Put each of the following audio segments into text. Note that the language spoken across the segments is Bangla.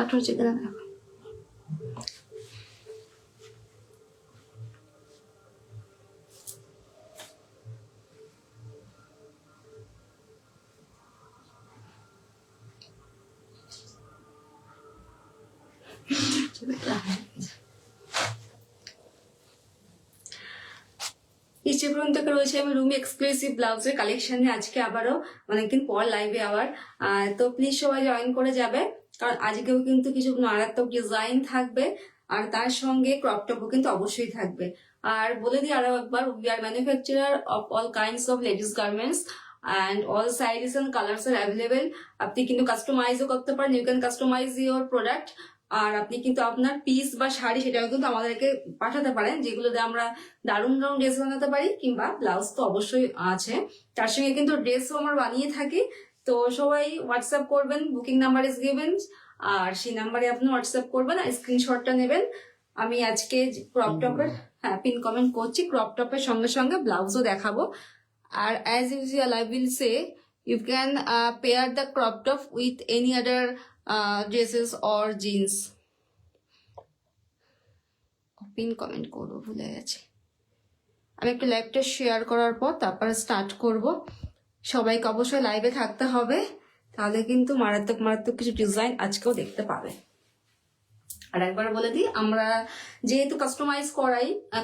কাট হচ্ছে কিনা দেখো। নিচে পর্যন্ত রয়েছে আমি রুমি এক্সক্লুসিভ ব্লাউজের কালেকশনে আজকে আবারও অনেকদিন পর লাইভে আবার। তো প্লিজ সবাই জয়েন করে যাবে, কারণ আজকেও কিন্তু কিছু মারাত্মক ডিজাইন থাকবে আর তার সঙ্গে ক্রপ টপও কিন্তু অবশ্যই থাকবে। আর বলে দিই আরো একবার, we are manufacturer of all kinds of ladies garments and all sizes and colors are available. আপনি কিন্তু কাস্টমাইজও করতে পারেন, you can customise your product. আর আপনি কিন্তু আপনার পিস বা শাড়ি সেটাও কিন্তু আমাদেরকে পাঠাতে পারেন, যেগুলো দিয়ে আমরা দারুণ দারুণ ড্রেস বানাতে পারি, কিংবা ব্লাউজ তো অবশ্যই আছে, তার সঙ্গে কিন্তু ড্রেসও আমরা বানিয়ে থাকি। তো সবাই হোয়াটসঅ্যাপ করবেন, বুকিং নাম্বার ইজ গিভেন, আর সেই নাম্বারে আপনি হোয়াটসঅ্যাপ করবেন আর স্ক্রিনশটটা নেবেন। আমি আজকে ক্রপ টপের পিন কমেন্ট করছি, ক্রপ টপের সঙ্গে সঙ্গে ব্লাউজও দেখাবো। আর as usual I will say you can pair the crop top with any other dresses or jeans. Pin comment করবো ভুলে গেছি। আমি একটু লাইভটা শেয়ার করার পর তারপর স্টার্ট করব। সবাইকে অবশ্যই লাইভে থাকতে হবে, তাহলে কিন্তু মারাত্মক মারাত্মক কিছু ডিজাইন আজকেও দেখতে পাবে। আর একবার বলে দিই, আমরা যেহেতু কাস্টমাইজ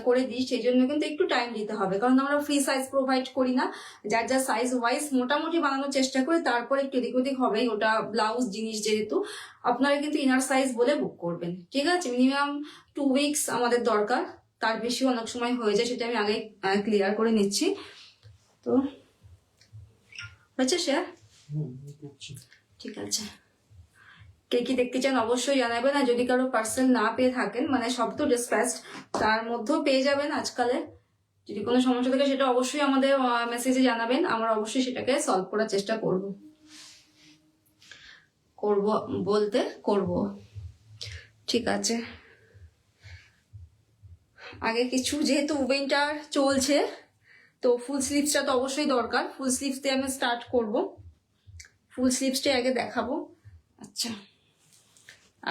করে দিই, সেই জন্য কিন্তু একটু টাইম দিতে হবে, কারণ আমরা ফ্রি সাইজ প্রোভাইড করি না। যার যা সাইজ ওয়াইজ মোটামুটি বানানোর চেষ্টা করি, তারপরে একটু এদিক ওদিক হবেই, ওটা ব্লাউজ জিনিস যেহেতু। আপনারা কিন্তু ইনার সাইজ বলে বুক করবেন, ঠিক আছে? মিনিমাম 2 উইকস আমাদের দরকার, তার বেশি অনেক সময় হয়ে যায়, সেটা আমি আগে ক্লিয়ার করে নিচ্ছি। তো হচ্ছে শেয়ার, ঠিক আছে। কে কি দেখতে চান অবশ্যই জানাবেন। আর যদি কারো পার্সেল না পেয়ে থাকেন, মানে সব তো ডিসপ্যাচড, তার মধ্যেও পেয়ে যাবেন আজকালে। যদি কোনো সমস্যা থাকে সেটা অবশ্যই আমাদের মেসেজে জানাবেন, আমরা অবশ্যই সেটাকে সলভ করার চেষ্টা করব। ঠিক আছে। আগে কিছু, যেহেতু উইন্টার চলছে তো ফুল স্লিভসটা তো অবশ্যই দরকার। ফুল স্লিভস দিয়ে আমি স্টার্ট করব, ফুল স্লিভসটাই আগে দেখাবো। আচ্ছা,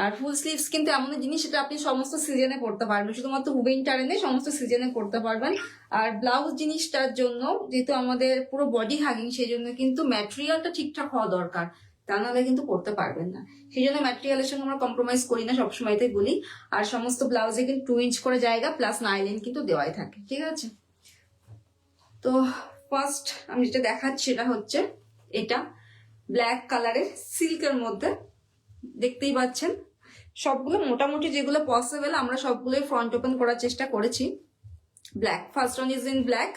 আর ফুল স্লিভস কিন্তু এমন জিনিস, সেটা আপনি সমস্ত সিজনে পড়তে পারবেন, শুধুমাত্র উইন্টারে নেই, সমস্ত সিজনে পড়তে পারবেন। আর ব্লাউজ জিনিসটার জন্য, যেহেতু আমাদের পুরো বডি হাগিং, সেই জন্য কিন্তু ম্যাটেরিয়ালটা ঠিকঠাক হওয়া দরকার, তা নাহলে কিন্তু পড়তে পারবেন না। সেই জন্য ম্যাটেরিয়ালের সঙ্গে আমরা কম্প্রোমাইজ করি না, সবসময়তেই বলি। আর সমস্ত ব্লাউজে কিন্তু 2 ইঞ্চ করে জায়গা প্লাস নাইলিন কিন্তু দেওয়াই থাকে, ঠিক আছে? তো ফার্স্ট আমি যেটা দেখাচ্ছি সেটা হচ্ছে এটা ব্ল্যাক কালারের সিল্কের মধ্যে, দেখতেই পাচ্ছেন। সবগুলো মোটামুটি যেগুলো পসিবল আমরা সবগুলোই ফ্রন্ট ওপেন করার চেষ্টা করেছি। Black, first one is in black.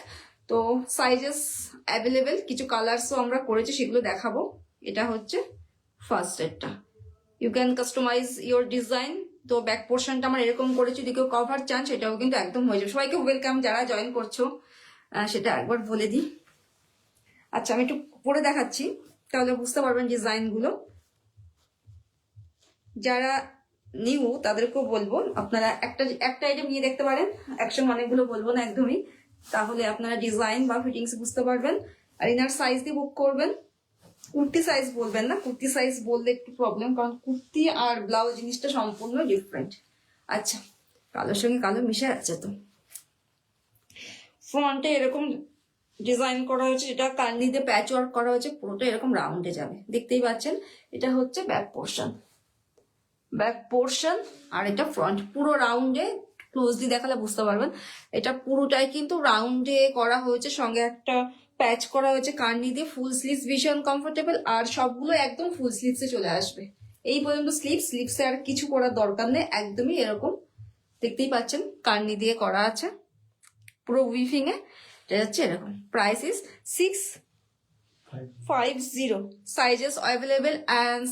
তো সাইজেস অ্যাভেলেবেল, কিছু কালার্সও আমরা করেছি, সেগুলো দেখাবো। এটা হচ্ছে ফার্স্ট এরটা, you can customise your design. তো ব্যাক পোর্শনটা আমরা এরকম করেছি, যদি কেউ কভার চান সেটাও কিন্তু একদম হয়ে যাবে। সবাইকে ওয়েলকাম যারা জয়েন করছো, সেটা একবার বলে দিই। আচ্ছা, আমি একটু পরে দেখাচ্ছি, তাহলে বুঝতে পারবেন ডিজাইনগুলো। যারা নিউ তাদেরকেও বলবো, আপনারা একটা আইটেম নিয়ে দেখতে পারেন, একসঙ্গে অনেকগুলো বলবো না একদমই, তাহলে আপনারা ডিজাইন বা ফিটিংস বুঝতে পারবেন। আর ইনার সাইজ দিয়ে বুক করবেন, কুর্তি সাইজ বলবেন না, কুর্তি সাইজ বললে একটু প্রবলেম, কারণ কুর্তি আর ব্লাউজ জিনিসটা সম্পূর্ণ ডিফারেন্ট। আচ্ছা, কালোর সঙ্গে কালো মিশে আছে। তো ফ্রন্টে এরকম ডিজাইন করা হয়েছে, যেটা কার্লি দিয়ে প্যাচ ওয়ার্ক করা হয়েছে, পুরোটা এরকম রাউন্ডে যাবে, দেখতেই পাচ্ছেন। এটা হচ্ছে ব্যাক পোর্শন, আর এটা ফ্রন্ট, পুরো রাউন্ডে। ক্লোজলি দেখালে বুঝতে পারবেন, এটা পুরোটাই কিন্তু রাউন্ডে করা হয়েছে, সঙ্গে একটা প্যাচ করা হয়েছে কার্নি দিয়ে। ফুল স্লিভস ভীষণ কমফোর্টেবল, আর সবগুলো একদম ফুল স্লিভসে চলে আসবে। এই পর্যন্ত স্লিভসে আর কিছু করার দরকার নেই, একদমই এরকম দেখতেই পাচ্ছেন কার্নি দিয়ে করা আছে পুরো উইভিং এ। এটা হচ্ছে এরকম। Price is 650. Sizes available and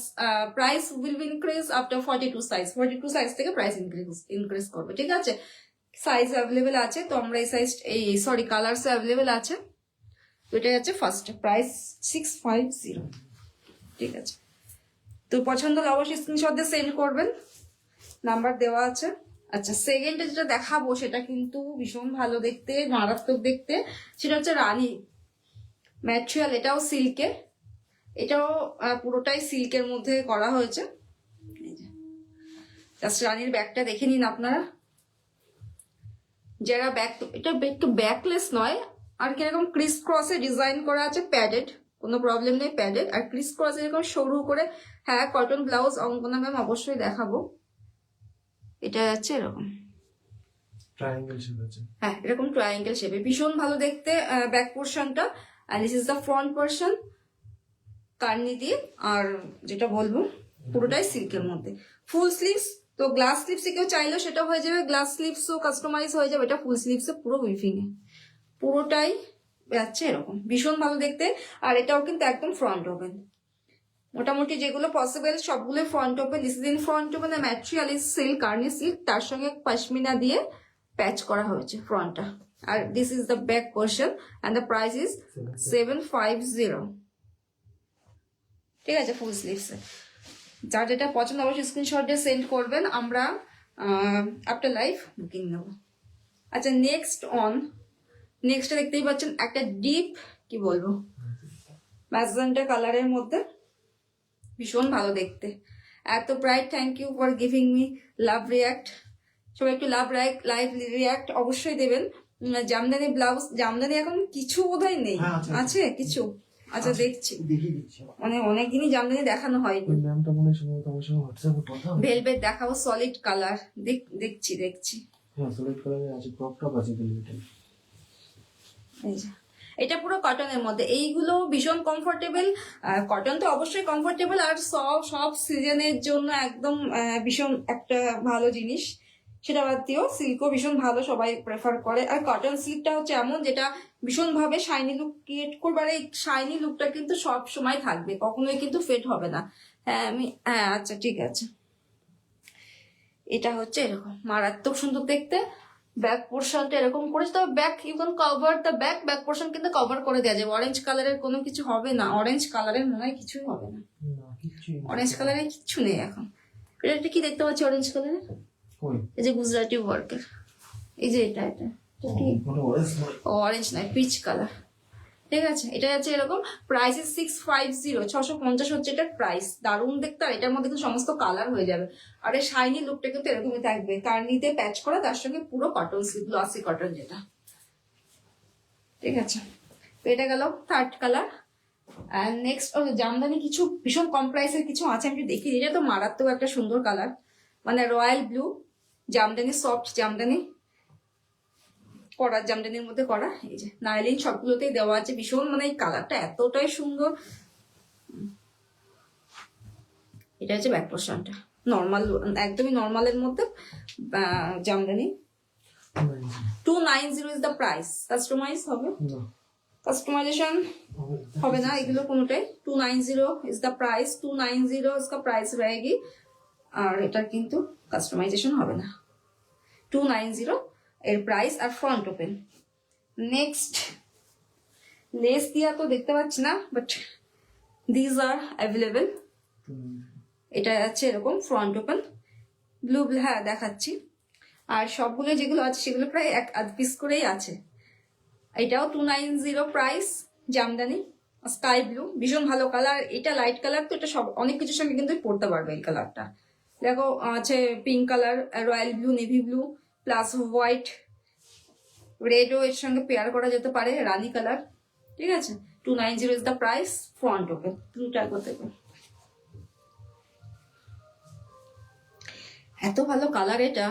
price will be increase after 42 size. 42 size থেকে প্রাইস ইনক্রিজ করবে, ঠিক আছে? সাইজ অ্যাভেলেবেল আছে, তো আমরা এই কালার্স অ্যাভেলেবেল আছে। তো এটা হচ্ছে ফার্স্ট প্রাইস 650, ঠিক আছে? তো পছন্দ হলে অবশ্যই স্ক্রিনশট দিয়ে সেন্ড করবেন, নাম্বার দেওয়া আছে। আচ্ছা, সেকেন্ডে যেটা দেখাবো সেটা কিন্তু ভীষণ ভালো দেখতে, মারাত্মক দেখতে। সেটা হচ্ছে রানী ম্যাটেরিয়াল, এটাও সিল্কের, এটাও পুরোটাই সিল্কের মধ্যে করা হয়েছে। জাস্ট রানীর ব্যাগটা দেখে নিন আপনারা। যারা ব্যাক, এটা একটু ব্যাকলেস নয়, আর কিরকম ক্রিস ক্রসে ডিজাইন করা আছে, প্যাডেড, কোনো প্রবলেম নেই, প্যাডেড। আর ক্রিস ক্রসে এরকম সরু করে, হ্যাঁ কটন ব্লাউজ অঙ্কনা ম্যাম অবশ্যই দেখাবো। এটা যাচ্ছে এরকম ট্রায়াঙ্গেল শেপ আছে। হ্যাঁ এরকম ট্রায়াঙ্গেল শেপে, ভীষণ ভালো দেখতে ব্যাক পোর্শনটা। আর this is the front portion, কার্নি দিয়ে। আর যেটা বলবো পুরোটাই সিল্কের মধ্যে। ফুল স্লিভস তো গ্লাস স্লিভসে কেউ চাইলেও সেটা হয়ে যাবে, গ্লাস স্লিভসও কাস্টমাইজ হয়ে যাবে। এটা ফুল স্লিভসে পুরো উইভিং এ পুরোটাই যাচ্ছে এরকম, ভীষণ ভালো দেখতে। আর এটাও কিন্তু একদম ফ্রন্ট ওপেন, মোটামুটি যেগুলো পসিবল সবগুলো front open. This is in front open, material is silk, কার্নি সিল্ক, তার সঙ্গে পশমিনা দিয়ে প্যাচ করা হয়েছে ফ্রন্টটা। আর this is the back portion and the price is 750। ঠিক আছে, ফুল স্লিভসে। যার যেটা পছন্দ অবশ্যই স্ক্রিনশট দিয়ে সেন্ড করবেন, আমরা আফটার লাইভ বুকিং নেব। আচ্ছা নেক্সটটা দেখতেই পাচ্ছেন, একটা ডিপ কি বলবো ম্যাজেন্টা কালারের মধ্যে, ভীষণ ভালো দেখতে। এত bright, thank you for giving me love react. সবাই একটু লাইভ রিয়াক্ট অবশ্যই দেবেন। জামদানি ব্লাউজ, জামদানি এখন কিছু বোধহয় নেই, আছে কিছু। আচ্ছা দেখছি, মানে অনেকদিনই জামদানি দেখানো হয়নি। ভেলভেট দেখাবো, সলিড কালার, দেখছি সলিড কালারে আছে, ক্রপ টপ আছে ভেলভেটের। এই যে এটা পুরো কটনের মধ্যে, এইগুলো ভীষণ কমফোর্টেবল। কটন তো অবশ্যই কমফোর্টেবল, আর সব সিজনের জন্য একদম ভীষণ একটা ভালো জিনিস। সেটা বাদ দিয়েও সিল্কও ভীষণ ভালো, সবাই প্রেফার করে। আর কটন সিল্কটা হচ্ছে এমন যেটা ভীষণ ভাবে শাইনি লুক ক্রিয়েট করবে, আর এই শাইনি লুকটা কিন্তু সব সময় থাকবে, কখনোই কিন্তু ফেড হবে না। হ্যাঁ আচ্ছা ঠিক আছে। এটা হচ্ছে এরকম মারাত্মক সুন্দর দেখতে। ব্যাক পোর্শনটা এরকম করেছে, তবে back you can cover the back portion কিন্তু কভার করে দেওয়া যাবে। অরেঞ্জ কালারের কোনো কিছু হবে না, অরেঞ্জ কালারের মনে হয় কিছুই হবে না, অরেঞ্জ কালারের কিচ্ছু নেই এখন। এটা কি দেখতে পাচ্ছি অরেঞ্জ কালারের, এই যে গুজরাটি ওয়ার্কের, এই যে এটা কি অরেঞ্জ নয়, পিচ কালার। ঠিক আছে, এটা যাচ্ছে এরকম, প্রাইস 650, 650 হচ্ছে এটার প্রাইস। দারুণ দেখতে, আর এটার মধ্যে কিন্তু সমস্ত কালার হয়ে যাবে। আর এই শাইনি লুকটা কিন্তু এরকমই থাকবে, কার্নিতে প্যাচ করা, তার সঙ্গে পুরো কটন সিল্ক, গ্লসি কটন যেটা। ঠিক আছে, তো এটা গেল থার্ড কালার। আর নেক্সট জামদানি কিছু ভীষণ কম প্রাইসের কিছু আছে, আমি দেখি। এটা তো মারাত্মক একটা সুন্দর কালার, মানে royal blue Jamdani, soft Jamdani, করার জামদানির মধ্যে করা। এই যে নাইলিন সবগুলোতেই দেওয়া আছে, ভীষণ মানে এই কালারটা এতটাই সুন্দর। এটা হচ্ছে ব্যাক পোর্শনটা, নর্মাল, একদমই নর্মালের মধ্যে jamdani. 290 is the price. Customise হবে, কাস্টমাইজেশন হবে না এগুলো কোনোটাই। 290 ইজ দ্য প্রাইস, 290 इसका প্রাইস रहेगी। আর এটার কিন্তু কাস্টমাইজেশন হবে না, 290 এর প্রাইস। আর ফ্রন্ট ওপেন। নেক্সট লেস দিয়া তো দেখতে পাচ্ছি না, বাট দিজ আর অ্যাভেলেবেল। এটা আছে এরকম ফ্রন্ট ওপেন, ব্লু, হ্যাঁ দেখাচ্ছি। আর সবগুলো যেগুলো আছে সেগুলো প্রায় এক আধ পিস করেই আছে। এটাও 290 প্রাইস, জামদানি স্কাই ব্লু, ভীষণ ভালো কালার। এটা লাইট কালার, তো এটা সব অনেক কিছুর সঙ্গে কিন্তু পরতে পারবে এই কালারটা। দেখো আছে pink colour, royal blue, navy blue, plus white, রেডও এর সঙ্গে পেয়ার করা যেতে পারে, রানি কালার। ঠিক আছে, 290 is the price, front open, ব্লুটা করতে। এত ভালো কালার এটা।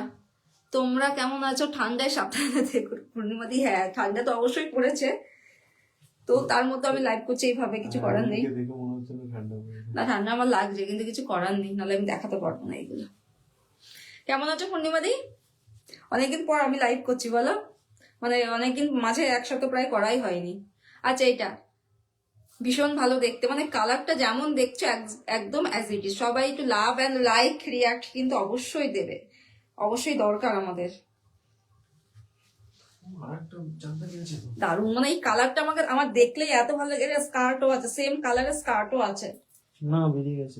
তোমরা কেমন আছো? ঠান্ডায় সাবধানে দেখো পূর্ণিমাদি। হ্যাঁ ঠান্ডা তো অবশ্যই পড়েছে, তো তার মধ্যে আমি লাইভ করছি এইভাবে, কিছু করার নেই। না ঠান্ডা আমার লাগছে, কিন্তু কিছু করার নেই, নাহলে আমি দেখাতে পারবো না এগুলো। কেমন আছো পূর্ণিমাদি? অনেকদিন পর আমি লাইভ করছি বলো, মানে অনেকদিন মাঝে একসাথে প্রায় করাই হয়নি। আচ্ছা এটা ভীষণ ভালো দেখতে, মানে কালারটা যেমন দেখছো একদম অ্যাজ ইট ইজ। সবাই একটু লাভ অ্যান্ড লাইক রিয়াক্ট কিন্তু অবশ্যই দেবে, অবশ্যই দরকার আমাদের। দারুণ, মানে এই কালারটা আমার দেখলেই এত ভালো লাগে। স্কার্টও আছে, সেম কালারের স্কার্টও আছে। না বেরিয়ে গেছে,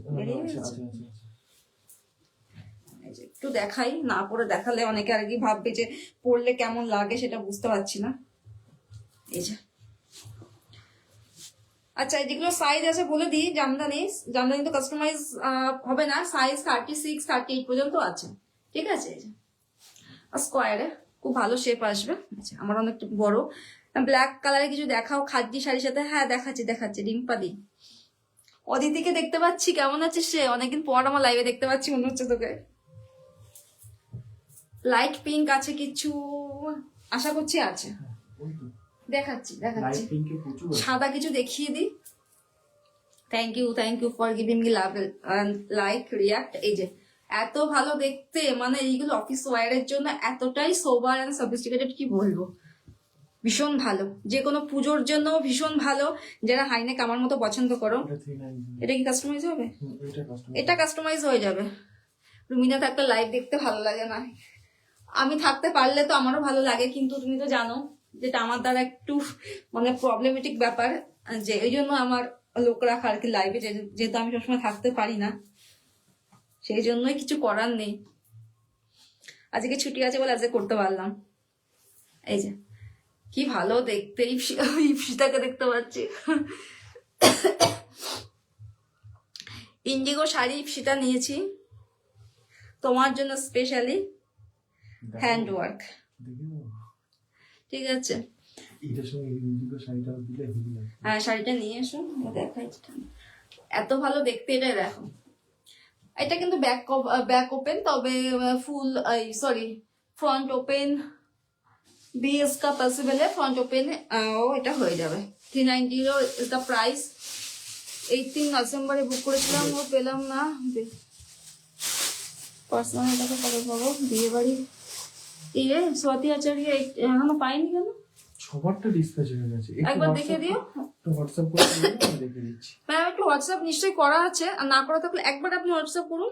একটু দেখাই, না পরে দেখালে অনেকে আর কি ভাববে যে পরলে কেমন লাগে, সেটা বুঝতে পারছি না। এই যে আচ্ছা, যেগুলো সাইজ আছে বলে দিই। জামদানি তো কাস্টমাইজ হবে না, সাইজ 36 38 পর্যন্ত আছে, ঠিক আছে। স্কোয়ারে খুব ভালো শেপ আসবে। আচ্ছা, আমার অনেকটা বড়। ব্ল্যাক কালারে কিছু দেখাও খাদ্যি শাড়ির সাথে। হ্যাঁ দেখাচ্ছি ডিম্পা দি। অদিতিকে দেখতে পাচ্ছি, কেমন আছে সে? অনেকদিন পর আমার লাইভে দেখতে পাচ্ছি মনে হচ্ছে তোকে। লাইট পিঙ্ক আছে কিছু, আশা করছি আছে। দেখাচ্ছি লাইট পিঙ্কে প্রচুর আছে। সাদা কিছু দেখিয়ে দিই। Thank you for giving me love like react. এই যে এত ভালো দেখতে, মানে এইগুলো অফিস ওয়্যারের জন্য এতটাই সোবার এন্ড সফিস্টিকেটেড, কি বলবো, ভীষণ ভালো। যে কোনো পুজোর জন্য ভীষণ ভালো। যারা হাইনেক আমার মতো পছন্দ করো। এটা 390 এটা কি কাস্টমাইজ হবে? এটা কাস্টমার। এটা কাস্টমাইজ হয়ে যাবে। রুমিনা থাকতে লাইভ দেখতে ভালো লাগে না, আমি থাকতে পারলে তো আমারও ভালো লাগে, কিন্তু তুমি তো জানো যেটা আমার দ্বারা একটু মানে প্রবলেমেটিক ব্যাপার, যে এই জন্য আমার লোক রাখা আর কি লাইভে, যেহেতু আমি সবসময় থাকতে পারি না, সেই জন্যই কিছু করার নেই। আজকে ছুটি আছে বলে আজকে করতে পারলাম। এই যে কি ভালো দেখতে, ইপসিতাকে দেখতে পাচ্ছি। ইন্ডিগো শাড়ি ইপসিতা নিয়েছি তোমার জন্য স্পেশালি, হ্যান্ড ওয়ার্ক, ঠিক আছে। এটার সঙ্গে ইন্ডিগো শাড়িটা দিলে হেভি লাগে। হ্যাঁ, শাড়িটা নিয়ে এসো, দেখাই। এত ভালো দেখতে, এটা দেখো। এটা কিন্তু ব্যাক ওপেন, তবে ফুল সরি ফ্রন্ট ওপেন भी इसका पॉसिबल है। फ्रंट ओपन এটা হয়ে যাবে। 390 ইজ দ্য প্রাইস। 18 নভেম্বরে বুক করেছিলাম, ও পেলাম না। পার্সোনাল এটাকে কবে পাবো? বিয়ে বাড়ি ইয়ে স্বাতি আচার্য এখনো পাইনি কেন? সবারটা ডিসপ্যাচ হয়ে গেছে। একবার দেখে দিও। তো হোয়াটসঅ্যাপ করে আমি দেখে দিচ্ছি। হ্যাঁ, একটু হোয়াটসঅ্যাপ নিশ্চয়ই করা আছে, আর না করা থাকলে একবার আপনি হোয়াটসঅ্যাপ করুন,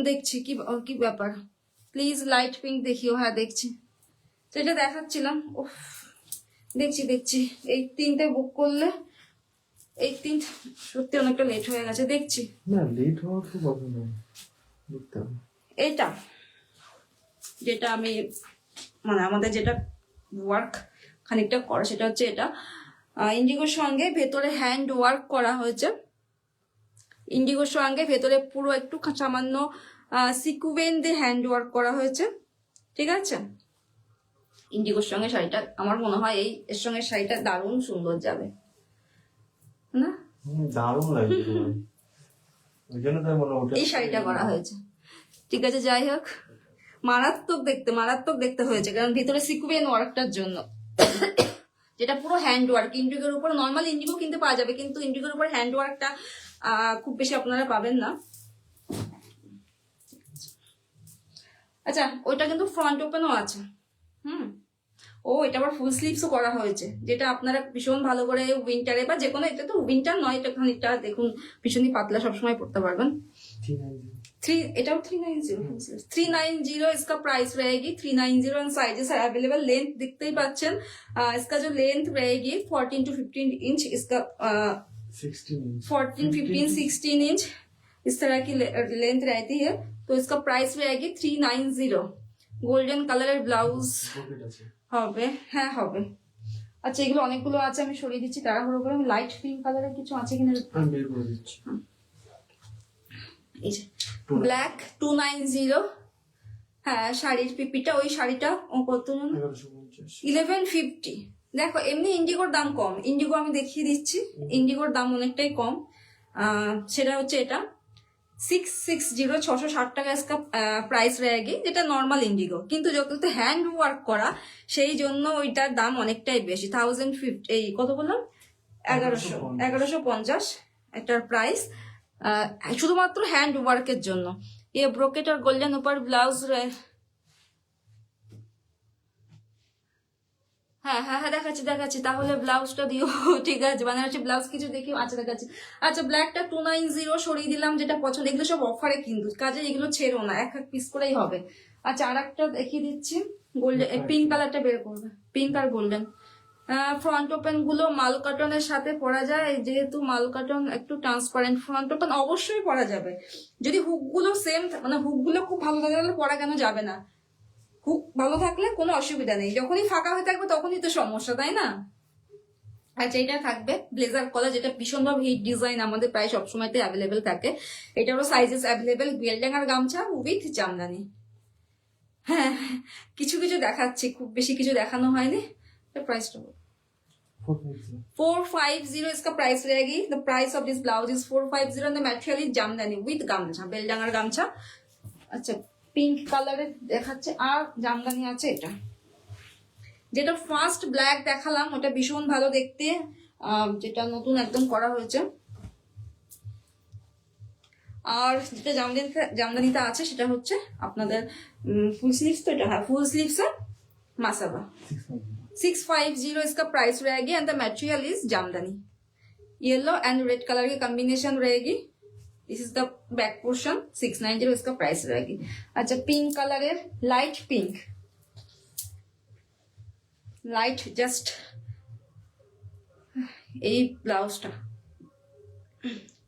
দেখছি কি কি ব্যাপার। প্লিজ লাইট পিঙ্ক দেখিও। হ্যাঁ দেখছি, সেটা দেখাচ্ছিলাম। উফ, দেখছি এই 3টে বুক করলে, এই 3 সত্যি অনেকটা লেট হয়ে গেছে। দেখছি না, লেট হওয়ার তো কথা নয়, দেখতে হবে। এইটা যেটা আমি মানে আমাদের যেটা ওয়ার্ক খানিকটা করা, সেটা হচ্ছে এটা ইন্ডিগোর সঙ্গে ভেতরে হ্যান্ড ওয়ার্ক করা হয়েছে। ইন্ডিগোর সঙ্গে ভেতরে পুরো একটু সামান্য সিকুয়েন দিয়ে হ্যান্ড ওয়ার্ক করা হয়েছে, ঠিক আছে। ইন্ডিগোর সঙ্গে শাড়িটা আমার মনে হয় এর সঙ্গে শাড়িটা দারুণ সুন্দর যাবে না? দারুণ লাগছে তোমার, ওই জন্য তাই মনে ওঠে এই শাড়িটা করা হয়েছে, ঠিক আছে। যাই হোক, মারাত্মক দেখতে হয়েছে, কারণ ভিতরে সিকুয়েন ওয়ার্কটার জন্য, যেটা পুরো হ্যান্ড ওয়ার্ক। ইন্ডিগোর উপর নর্মাল ইন্ডিগো কিনতে পাওয়া যাবে, কিন্তু ইন্ডিগোর উপর হ্যান্ড ওয়ার্কটা খুব বেশি আপনারা পাবেন না। আচ্ছা, ওইটা কিন্তু ফ্রন্ট ওপেনও আছে। এটা আবার ফুল স্লিভসও করা হয়েছে, যেটা আপনারা ভীষণ ভালো করে উইন্টারে বা যে কোনো, এটা তো উইন্টার নয়, এটা খানিকটা দেখুন ভীষণই পাতলা, সবসময় পরতে পারবেন। 390 এটাও 390 इसका प्राइस रहेगी 390 एंड साइजेस है अवेलेबल। लेंथ दिखते ही पाচ্ছেন, इसका जो लेंथ रहेगी 14 to 15 इंच, इसका 14 15 16 इंच इस तरह की लेंथ रहती है। तो इसका प्राइस रहेगी 390। গোল্ডেন কালারের ব্লাউজ হবে, হ্যাঁ হবে। আচ্ছা, এগুলো অনেকগুলো আছে, আমি সরিয়ে দিচ্ছি তাড়াহুড়ো করে। আমি লাইট পিঙ্ক কালারের কিছু আছে কিনা আমি বের করে দিচ্ছি। এই যে ব্ল্যাক 290। হ্যাঁ, শাড়ির পিপিটা, ওই শাড়িটা কত 1150। দেখো, এমনি ইন্ডিগোর দাম কম, ইন্ডিগো আমি দেখিয়ে দিচ্ছি, ইন্ডিগোর দাম অনেকটাই কম। সেটা হচ্ছে এটা 660 660 টাকা इसका প্রাইস रहेगी, যেটা নর্মাল ইন্ডিগো, কিন্তু যত হ্যান্ড ওয়ার্ক করা সেই জন্য ওইটার দাম অনেকটাই বেশি। 1050, এই কত বললাম, 1150 এটার প্রাইস, শুধুমাত্র হ্যান্ড ওয়ার্কের জন্য। ये ब्रोकेट और गोल्डन ऊपर ब्लाउज হ্যাঁ দেখাচ্ছি তাহলে ব্লাউজটা দিও। ঠিক আছে, বানারসি ব্লাউজ কিছু দেখি। আচ্ছা দেখাচ্ছি। আচ্ছা, ব্ল্যাকটা 290 সরিয়ে দিলাম, যেটা পছন্দ। এগুলো সব অফারে কিন্তু, কাজে এগুলো ছেড়ো না, এক পিস করেই হবে। আচ্ছা, আর একটা দেখিয়ে দিচ্ছি, গোল্ডেন পিঙ্ক কালারটা বের করবে, পিঙ্ক আর গোল্ডেন। ফ্রন্ট ওপেন গুলো মাল কাটনের সাথে পরা যায়, যেহেতু মাল কাটন একটু ট্রান্সপারেন্ট, ফ্রন্ট ওপেন অবশ্যই পরা যাবে যদি হুক গুলো সেম, মানে হুক গুলো খুব ভালো থাকলে পরা কেন যাবে না? হুক ভালো থাকলে কোনো অসুবিধা নেই, যখনই ফাঁকা হয়ে থাকবে তখনই তো সমস্যা, তাই না? আচ্ছা, এটা থাকবে ব্লেজার কলার, যেটা ভীষণভাবে হিট ডিজাইন, আমাদের প্রায় সবসময়তে অ্যাভেলেবেল থাকে। এটারও সাইজেস অ্যাভেলেবেল, বেলডাঙ্গার গামছা উইথ জামদানি। হ্যাঁ, কিছু কিছু দেখাচ্ছি, খুব বেশি কিছু দেখানো হয়নি। प्राइस 450 इसका प्राइस रहेगी। The price of this blouse is 450 and the material is Jamdani with গামছা, বেলডাঙ্গার গামছা। আচ্ছা, পিঙ্ক কালারের দেখাচ্ছে, আর জামদানি আছে এটা, যেটা ফার্স্ট ব্ল্যাক দেখালাম ওটা ভীষণ ভালো দেখতে, যেটা নতুন একদম করা হয়েছে। আর যেটা জামদানিটা আছে সেটা হচ্ছে আপনাদের ফুল স্লিভস, তো এটা হ্যাঁ ফুল স্লিভস है मासाबा। 650 इसका प्राइस रहेगी and the material is jamdani. Yellow and red colour की कॉम्बिनेशन रहेगी। This is the back portion. 690 इसका प्राइस रहेगी। अच्छा, पिंक कलर है, लाइट पिंक, लाइट जस्ट এই ব্লাউজটা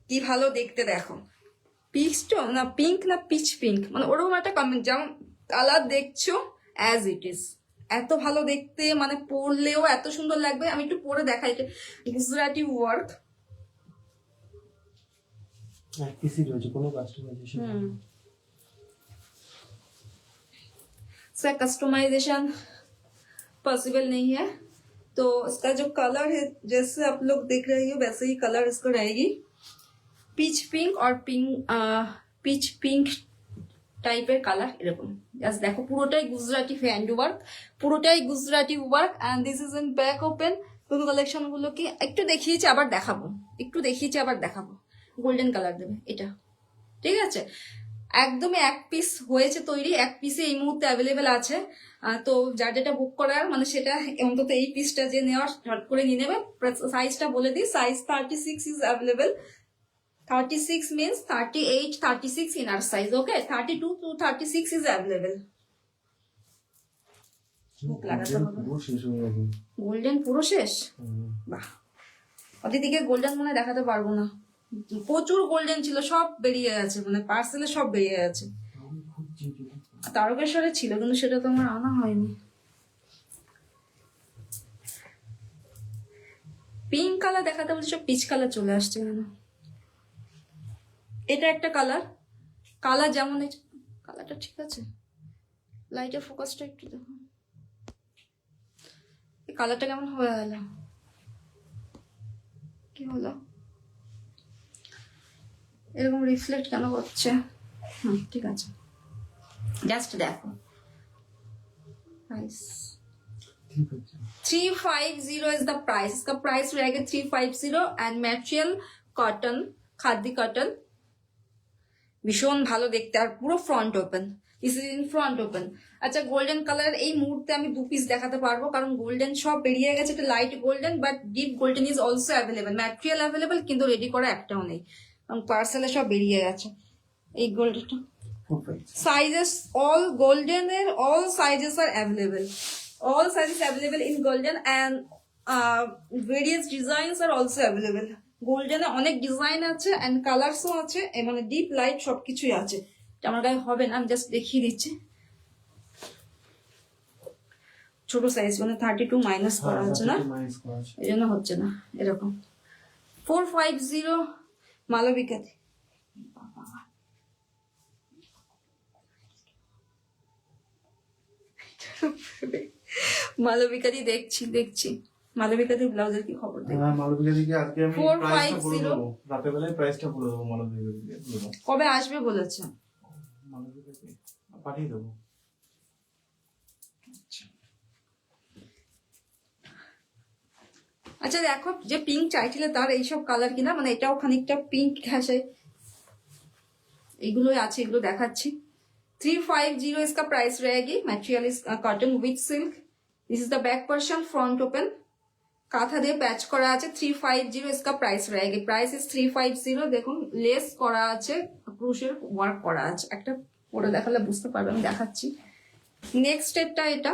কি ভালো দেখতে দেখো, পিচটা না পিঙ্ক না পিচ পিঙ্ক, মানে ওরকম একটা কমেন্ট, যেমন কালার দেখছো অ্যাজ ইট ইজ, এত ভালো দেখতে, মানে পরলেও এত সুন্দর লাগবে। আমি একটু পরে দেখাই, গুজরাটি ওয়ার্ক, किसी रोज কোনো কাস্টমাইজেশন इसका कस्टमाइजेशन पॉसिबल नहीं है। तो इसका जो कलर है जैसे आप लोग देख रहे हो वैसे ही कलर इसको रहेगी, পিচ পিঙ্ক और পিচ পিঙ্ক টাইপের কালার এরকম। জাস্ট দেখো পুরোটাই গুজরাটি ফ্যান্ডি ওয়ার্ক, পুরোটাই Gujarati work and this is in back open. কোনো কালেকশন গুলো কি একটু দেখিয়েছি আবার দেখাবো, একটু দেখিয়েছি আবার দেখাবো। গোল্ডেন কালার দেবে এটা, ঠিক আছে। একদমই এক পিস হয়েছে তৈরি, এক পিসে এই মুহূর্তে অ্যাভেলেবেল আছে। তো যার যেটা বুক করার মানে সেটা অন্তত এই পিসটা যে নেওয়ার ঝট করে নিয়ে নেবে। সাইজটা বলে দিই, size 36 is available. 36 means 38, 36 in our size, okay? 32 to 36 is available. Golden পুরো শেষ, বাহ। ওদিকে গোল্ডেন মনে দেখাতে পারবো না, প্রচুর গোল্ডেন ছিল, সব বেরিয়ে গেছে, মানে পার্সেলে সব বেরিয়ে গেছে। তারকেশ্বরে ছিল কিন্তু সেটা তো আমার আনা হয়নি। পিঙ্ক কালার দেখাতে বলছি, সব পিচ কালার চলে আসছে কেন? এটা একটা কালার, কালার যেমন কালারটা ঠিক আছে, লাইটের ফোকাসটা একটু দেখো, এই কালারটা কেমন হয়ে গেল, কি হলো, এরকম রিফ্লেক্ট কেন করছে? ঠিক আছে, জাস্ট দেখো। Price 350 is the price. इसका प्राइस रहेगा 350 and material cotton, khadi cotton, ভীষণ ভালো দেখতে, আর পুরো front open, this is in front open. আচ্ছা, গোল্ডেন কালার এই মুহূর্তে আমি 2 পিস দেখাতে পারবো, কারণ গোল্ডেন সব বেরিয়ে গেছে। এটা light golden but deep golden is also available, material available, কিন্তু রেডি করা একটাও নেই, কারণ পার্সেলে সব বেরিয়ে গেছে। এই গোল্ডেনটা সাইজেস অল গোল্ডেনের, all sizes are available, all sizes available in golden and various designs are also available. গোল্ডেনে অনেক ডিজাইন আছে এন্ড কালারসও আছে, মানে ডিপ লাইট সবকিছুই আছে। এটা আমার গায়ে হবে না, আমি জাস্ট দেখিয়ে দিচ্ছি। ছোট সাইজ মানে 32 মাইনাস করা হচ্ছে না, এই জন্য হচ্ছে না এরকম। 450 মালবিকাতে, মালবিকাদি দেখছি মালবিকাদি ব্লাউজের কি খবর? হ্যাঁ, মালবিকাদিকে আজকে আমি প্রাইসটা বলে দেব, রাতের বেলায় প্রাইসটা বলে দেব। মালবিকাদিকে কবে আসবে বলেছে? মালবিকাদি পাঠিয়ে দেব। আচ্ছা দেখো, যে পিঙ্ক চাইছিলে তার এইসব কালার কিনা, মানে এটাও খানিকটা পিঙ্ক ঘাসে, এইগুলোই আছে, এগুলো দেখাচ্ছি। 350 इसका प्राइस रहेगी। Material is cotton with silk. This is the back portion, front open, কাঁথা দিয়ে প্যাচ করা আছে। 350 इसका प्राइस रहेगी। Price is 350। দেখুন লেস করা আছে, ক্রুশের ওয়ার্ক করা আছে। একটা পরে দেখালে বুঝতে পারবে, আমি দেখাচ্ছি। নেক্সট এটা, এটা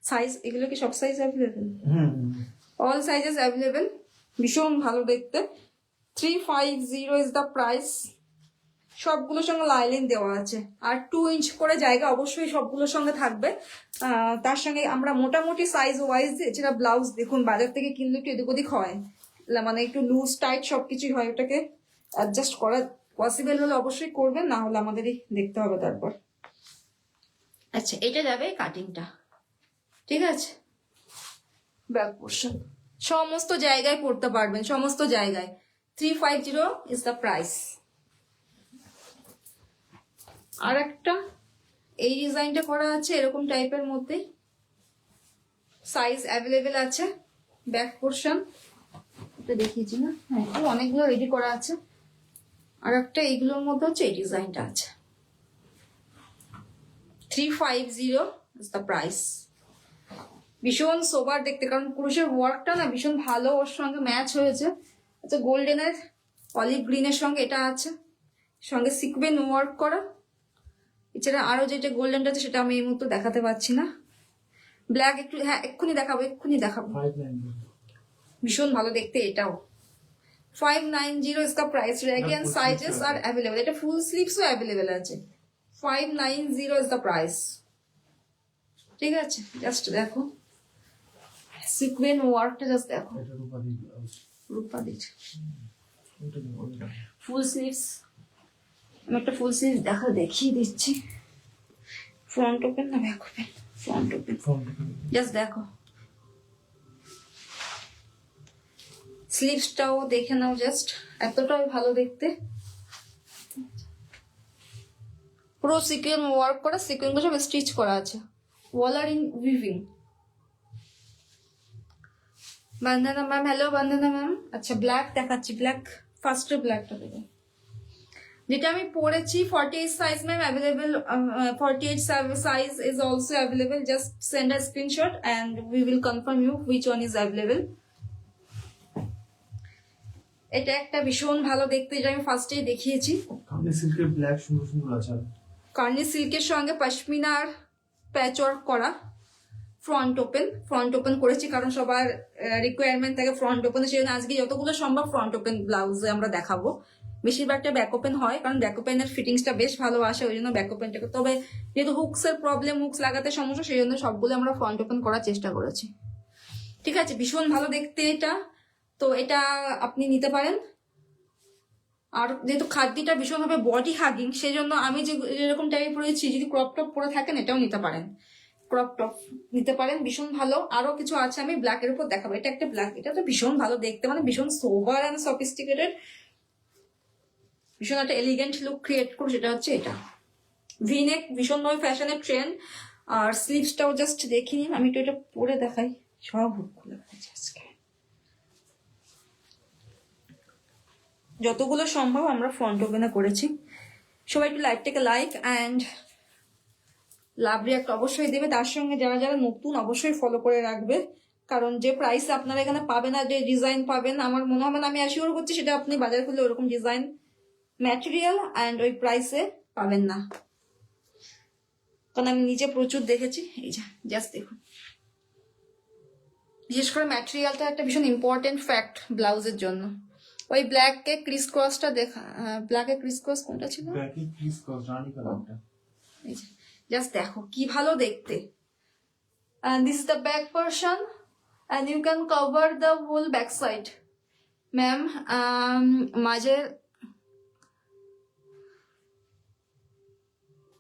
সাইজ, এগুলো কি সব size available? All sizes available, ভীষণ ভালো দেখতে। 350 ইজ দ্য প্রাইস। সবগুলোর সঙ্গে লাইলিন দেওয়া আছে, আর 2 ইঞ্চ করে জায়গা অবশ্যই সবগুলোর সঙ্গে থাকবে। তার সঙ্গে আমরা মোটামুটি সাইজ ওয়াইজ যেটা ব্লাউজ দেখুন বাজার থেকে কিনলে একটু এদিক ওদিক হয়, মানে একটু লুজ টাইট সবকিছুই হয়, ওটাকে অ্যাডজাস্ট করা পসিবল হলে অবশ্যই করবেন, না হলে আমাদেরই দেখতে হবে তারপর। আচ্ছা, এটা যাবে কাটিংটা, ঠিক আছে। ব্যাক পোর্শন সমস্ত জায়গায় পড়তে পারবেন, সমস্ত জায়গায়। 350 ইজ দ্য প্রাইস। আর একটা এই ডিজাইনটা করা আছে এরকম টাইপের মধ্যে, সাইজ অ্যাভেলেবেল আছে। ব্যাক পোর্শন এটা দেখিয়েছি না, হ্যাঁ অনেকগুলো রেডি করা আছে। আর একটা এইগুলোর মধ্যে হচ্ছে এই ডিজাইনটা আছে। 350 ইজ দ্য প্রাইস। ভীষণ সোবার দেখতে, কারণ পুরুষের ওয়ার্কটা না ভীষণ ভালো, ওর সঙ্গে ম্যাচ হয়েছে। আচ্ছা, গোল্ডেনের অলিভ গ্রিনের সঙ্গে এটা আছে, সঙ্গে সিকোয়েন্স ওয়ার্ক করা। এছাড়া আরো যেটা গোল্ডেনটা আছে সেটা আমি এই মুহূর্তে দেখাতে পারছি না। ব্ল্যাক একটু, হ্যাঁ এক্ষুনি দেখাবো। 590 ভীষণ ভালো দেখতে এটাও। 590 ইজ দ্য প্রাইস। রেগিয়ান সাইজেস আর অ্যাভেলেবেল, এটা ফুল স্লিভসও অ্যাভেলেবেল আছে। 590 ইজ দ্য প্রাইস, ঠিক আছে। জাস্ট দেখো সিকোয়েন্স ওয়ার্কটা, জাস্ট দেখো। এটা রূপাদি ব্লাউজ, রূপাদি ওটা দেখো, ওটা ফুল স্লিভস। আমি একটা ফুল স্লিভ দেখিয়ে দিচ্ছি। ফ্রন্ট ওপেন না back open? Front open. Just দেখো, স্লিভসটাও দেখে নাও, জাস্ট এতটাই ভালো দেখতে। পুরো সিকোয়েন্স ওয়ার্ক করা, সিকোয়েন্সগুলো সব স্টিচ করা আছে। ওয়ালার in weaving. Vandana ma'am, hello Vandana ma'am. আচ্ছা, ব্ল্যাক দেখাচ্ছি, ব্ল্যাক ফার্স্ট ব্ল্যাকটা দেবো, যেটা আমি পরেছি। 48 size ma'am available, 48 size is also available. Just send a screenshot and we will confirm you which one is available. এটা একটা ভীষণ ভালো দেখতে, যেটা আমি ফার্স্টেই দেখিয়েছি। কানে সিল্কের ব্ল্যাক সুন্দর সুন্দর আছে। কার্নি সিল্কের সঙ্গে পশমিনার প্যাচ ওয়ার্ক করা। ফ্রন্ট ওপেন করেছি, কারণ সবার রিকোয়ারমেন্ট থাকে ফ্রন্ট ওপেন, সেই জন্য আজকে যতগুলো সম্ভব ফ্রন্ট ওপেন ব্লাউজে আমরা দেখাবো। বেশিরভাগটা ব্যাক ওপেন হয়, কারণ ব্যাক ওপেনের ফিটিংসটা বেশ ভালো আসে, ওই জন্য ব্যাক ওপেনটাকে। তবে যেহেতু হুকসের প্রবলেম, হুকস লাগাতে সমস্যা, সেই জন্য সবগুলো আমরা ফ্রন্ট ওপেন করার চেষ্টা করেছি, ঠিক আছে। ভীষণ ভালো দেখতে এটা, তো এটা আপনি নিতে পারেন। আর যেহেতু খাদ্যটা ভীষণভাবে বডি হাগিং, সেই জন্য আমি যেরকম টাইপের পরেছি, যদি ক্রপ টপ পরে থাকেন এটাও নিতে পারেন, ক্রপ টপ নিতে পারেন, ভীষণ ভালো। আরো কিছু আছে, আমি ব্ল্যাকের উপর দেখাবো। এটা একটা ব্ল্যাক, এটা তো ভীষণ ভালো দেখতে, মানে ভীষণ সোবার অ্যান্ড সফিস্টিকেটেড, ভীষণ একটা এলিগেন্ট লুক ক্রিয়েট করো। সেটা হচ্ছে এটা ভিনেক, ভীষণভাবে ফ্যাশনের ট্রেন্ড। আর স্লিভসটাও জাস্ট দেখে নিন, আমি তো এটা পরে দেখাই। সব হুক খুলে ফেলেছি আজকে, যতগুলো সম্ভব আমরা ফ্রন্ট ওপেনে করেছি। সবাই একটু লাইভটাকে লাইক অ্যান্ড লাভ রিয়াক্ট অবশ্যই দেবে। তার সঙ্গে যারা যারা নতুন অবশ্যই ফলো করে রাখবে, কারণ যে প্রাইসে আপনারা এখানে পাবেন আর যে ডিজাইন পাবেন, আমার মনে হবে না, আমি অ্যাসিওর করছি সেটা আপনি বাজারে খুললে ওরকম ডিজাইন, ম্যাটেরিয়াল অ্যান্ড ওই প্রাইসে পাবেন না, কারণ আমি নিজে প্রচুর দেখেছি। এই যে জাস্ট দেখুন, বিশেষ করে ম্যাটেরিয়ালটা একটা ভীষণ ইম্পর্টেন্ট ফ্যাক্ট ব্লাউজের জন্য। ওই ব্ল্যাকে ক্রিস ক্রসটা দেখা, ব্ল্যাকে ক্রিস ক্রস কোনটা ছিল? ব্ল্যাকে ক্রিস ক্রস রানী কালারটা। এই যে জাস্ট দেখো কি ভালো দেখতে। And this is the back portion and you can cover the whole back side. Ma'am, माजे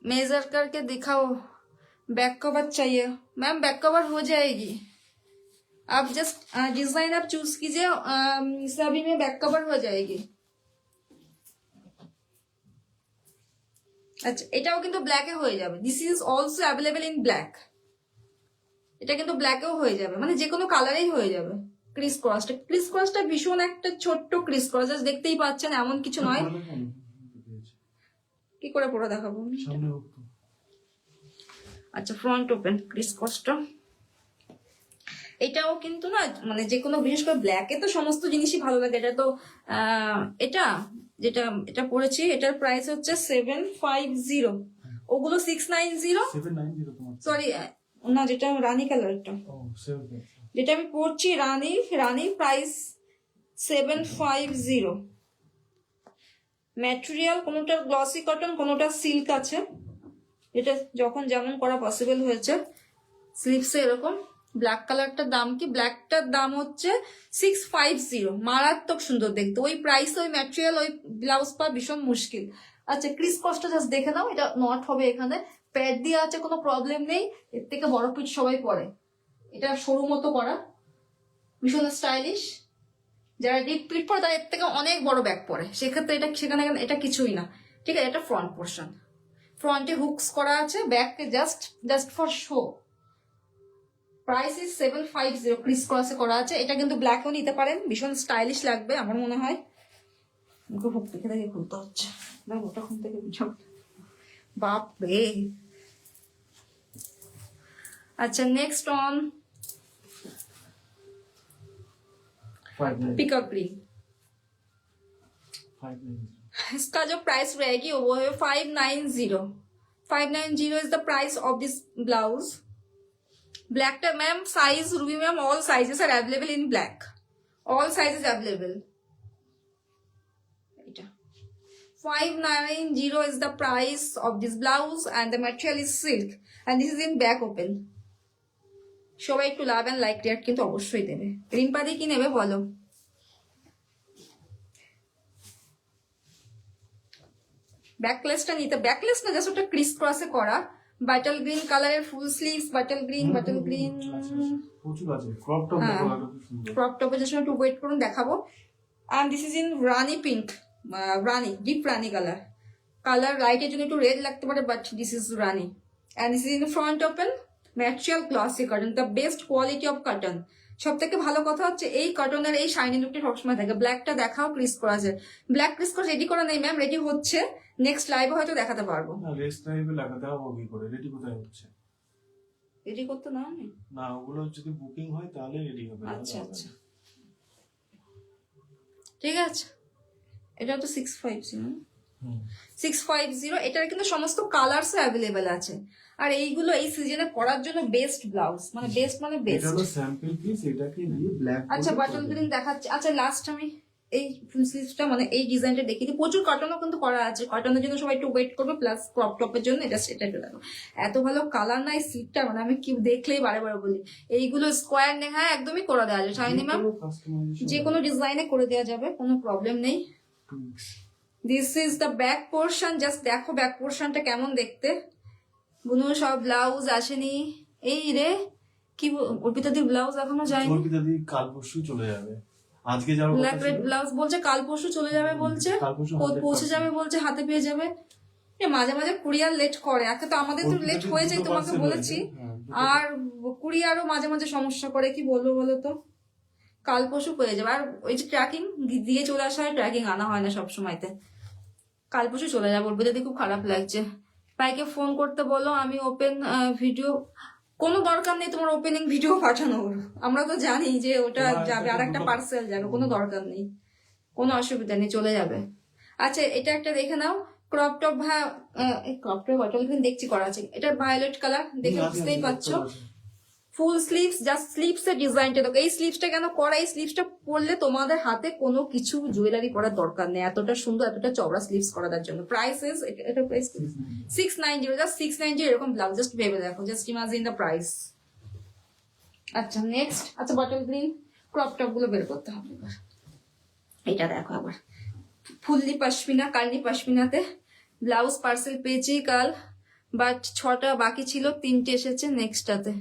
मेजर करके दिखाओ, बैक कवर चाहिए। मैम बैक कवर हो जाएगी, आप जस्ट डिजाइन आप चूज कीजिए, सभी में बैक कवर हो जाएगी। আচ্ছা, এটাও কিন্তু ব্ল্যাকে হয়ে যাবে। This is also available in black. এটা কিন্তু ব্ল্যাকেও হয়ে যাবে, মানে যে কোনো কালারেই হয়ে যাবে। ক্রিস ক্রসটা ভীষণ একটা ছোট্ট ক্রিস ক্রস, দেখতেই পাচ্ছেন, এমন কিছু নয়। কি করে পরে দেখাবো? আচ্ছা, ফ্রন্ট ওপেন ক্রিস ক্রসটা, এটাও কিন্তু না, মানে যে কোনো, বিশেষ করে ব্ল্যাকে তো সমস্ত জিনিসই ভালো লাগে। এটা তো এটা যেটা এটা পড়েছি, এটার প্রাইস হচ্ছে 750, ওগুলো 690। সরি না, যেটা রানী কালারটা, যেটা আমি পড়ছি রানী প্রাইস 750। ম্যাটেরিয়াল কোনোটা গ্লসি কটন, কোনোটা সিল্ক আছে, এটা যখন যেমন করা পসিবল হয়েছে। স্লিভসে এরকম ব্ল্যাক কালারটার দাম কি, ব্ল্যাকটার দাম হচ্ছে 650, মারাত্মক সুন্দর দেখতে। ওই প্রাইস ওই ম্যাটেরিয়াল ওই ব্লাউজ পাওয়া ভীষণ মুশকিল। আচ্ছা ক্রিস কস্টটা জাস্ট দেখে নাও, এটা নট হবে এখানে, প্যাড দিয়ে আছে, কোনো প্রবলেম নেই। এর থেকে বড় পিচ সবাই পরে, এটা সরু মতো করা, ভীষণ স্টাইলিশ। যারা ডিপ পিট পরে তারা এর থেকে অনেক বড় ব্যাগ পরে, সেক্ষেত্রে এটা সেখানে এটা কিছুই না। ঠিক আছে, এটা ফ্রন্ট পোর্শন, ফ্রন্টে হুকস করা আছে, ব্যাককে just for show. Price is 750, ক্রিস ক্রসে করা আছে। এটা কিন্তু ব্ল্যাকও নিতে পারেন, ভীষণ স্টাইলিশ লাগবে আমার মনে হয়। হুক দেখে দেখে খুলতে হচ্ছে না, ওটা খুল থেকে বুঝাব, বাপ রে। अच्छा नेक्स्ट ऑन पिकअप ग्रीन, इसका जो प्राइस रहेगी वो है 590। 590 is the price of this blouse. Black टा ma'am size Ruby ma'am all sizes are available in black, all sizes available. 590 is the price of this blouse and the material is silk and this is in back open। সবাই একটু লাভ এন্ড লাইক রেট কিন্তু অবশ্যই দেবে। রিম্পাদি কি নেবে বলো? ব্যাকলেসটা নিতে, ব্যাকলেস না জাস্ট ওটা ক্রিস ক্রসে করা, বাটল গ্রিন কালারের ফুল স্লিভস, বাটল গ্রিন প্রচুর আছে। ক্রপ টপ দেখো, ক্রপ টপের জন্য একটু ওয়েট করুন, দেখাবো। and this is in Rani pink, Rani deep Rani colour লাইটের জন্য একটু রেড লাগতে পারে, but this is Rani. and this is in front open material glossy cotton, the best quality of cotton. সব থেকে ভালো কথা হচ্ছে এই কটনের এই শাইনি লুকটা সবসময় থাকে। ব্ল্যাকটা দেখাও ক্রিস ক্রসের, ব্ল্যাক ক্রিস ক্রস রেডি করা নেই ম্যাম, রেডি হচ্ছে, নেক্সট লাইভে হয়তো দেখাতে পারবো। না নেক্সট লাইভে লাগাতে হবে কি করে, রেডি কোথায় হচ্ছে? রেডি করতে না আমি না, ওগুলো যদি বুকিং হয় তাহলে রেডি হবে। আচ্ছা আচ্ছা ঠিক আছে, এটা তো 650, এটার কিন্তু সমস্ত কালার্স অ্যাভেলেবেল আছে। আর এইগুলো এই সিজনে পরার জন্য বেস্ট ব্লাউজ, মানে বেস্ট মানে বেস্ট। এটা হলো স্যাম্পল পিস, এটাকে দিয়ে ব্ল্যাক। আচ্ছা বাটন গ্রিন দেখাচ্ছি। আচ্ছা লাস্ট আমি এই ফুল স্লিভসটা মানে এই ডিজাইনটা দেখিয়ে দিই। প্রচুর কটনও কিন্তু করা আছে, কটনের জন্য সবাই একটু ওয়েট করবে, প্লাস ক্রপ টপের জন্য এটা একটু দেখো। এত ভালো কালার না এই স্লিভটা, মানে আমি কি দেখলেই বারে বারে বলি। এইগুলো স্কোয়ার নেক, হ্যাঁ একদমই করে দেওয়া যায় শাইনি ম্যাম, যে কোনো ডিজাইনে করে দেওয়া যাবে, কোনো প্রবলেম নেই। This is the back portion, just দেখো ব্যাক পোর্শনটা কেমন দেখতে। বুনু সব ব্লাউজ আসেনি, এই রে কি অর্পিতাদির ব্লাউজ এখনো যায়নি। অর্পিতাদি কাল পরশু চলে যাবে, আজকে যাওয়ার কথা ব্ল্যাক রেড ব্লাউজ বলছে কাল পরশু চলে যাবে, বলছে পৌঁছে যাবে, বলছে হাতে পেয়ে যাবে। মাঝে মাঝে কুরিয়ার লেট করে, আজকে তো আমাদের তো লেট হয়ে যায়, তোমাকে বলেছি। আর কুরিয়ারও মাঝে মাঝে সমস্যা করে, কি বলবো বলো তো, কাল পরশু পেয়ে যাবে। আর ওই যে ট্র্যাকিং দিয়ে চলে আসা হয়, ট্র্যাকিং আনা হয় না সবসময়তে। কাল পরশু চলে যাবো, বলবে যদি খুব খারাপ লাগছে। ভাইকে ফোন করতে বলো, আমি ওপেন ভিডিও, কোনো দরকার নেই তোমার ওপেনিং ভিডিও পাঠানোর, আমরা তো জানি যে ওটা যাবে, আর একটা পার্সেল যাবে, কোনো দরকার নেই, কোনো অসুবিধা নেই, চলে যাবে। আচ্ছা এটা একটা দেখে নাও, ক্রপ টপ। হ্যাঁ ক্রপ টপ বটল গ্রিন দেখছি করা আছে, এটা ভায়োলেট কালার, দেখে বুঝতেই পারছো। ফুল স্লিভস, জাস্ট স্লিভস এর ডিজাইনটা দেখো। এই স্লিভসটা কেন করা, এই স্লিভসটা পরলে তোমাদের হাতে কোনো কিছু জুয়েলারি পরার দরকার নেই, এতটা সুন্দর এতটা চওড়া স্লিভস করার জন্য। প্রাইস ইজ, এটা প্রাইস 690, জাস্ট 690 এরকম ব্লাউজ, জাস্ট ভেবে দেখো, জাস্ট ইমাজিন দ্য প্রাইস। আচ্ছা নেক্সট, আচ্ছা বটল গ্রিন ক্রপ টপ গুলো বের করতে হবে এবার। এটা দেখো আবার ফুললি পশমিনা, কালনি পশমিনাতে ব্লাউজ পার্সেল পেয়েছি কাল, বাট 6টা বাকি ছিল, 3টে এসেছে নেক্সটটাতে।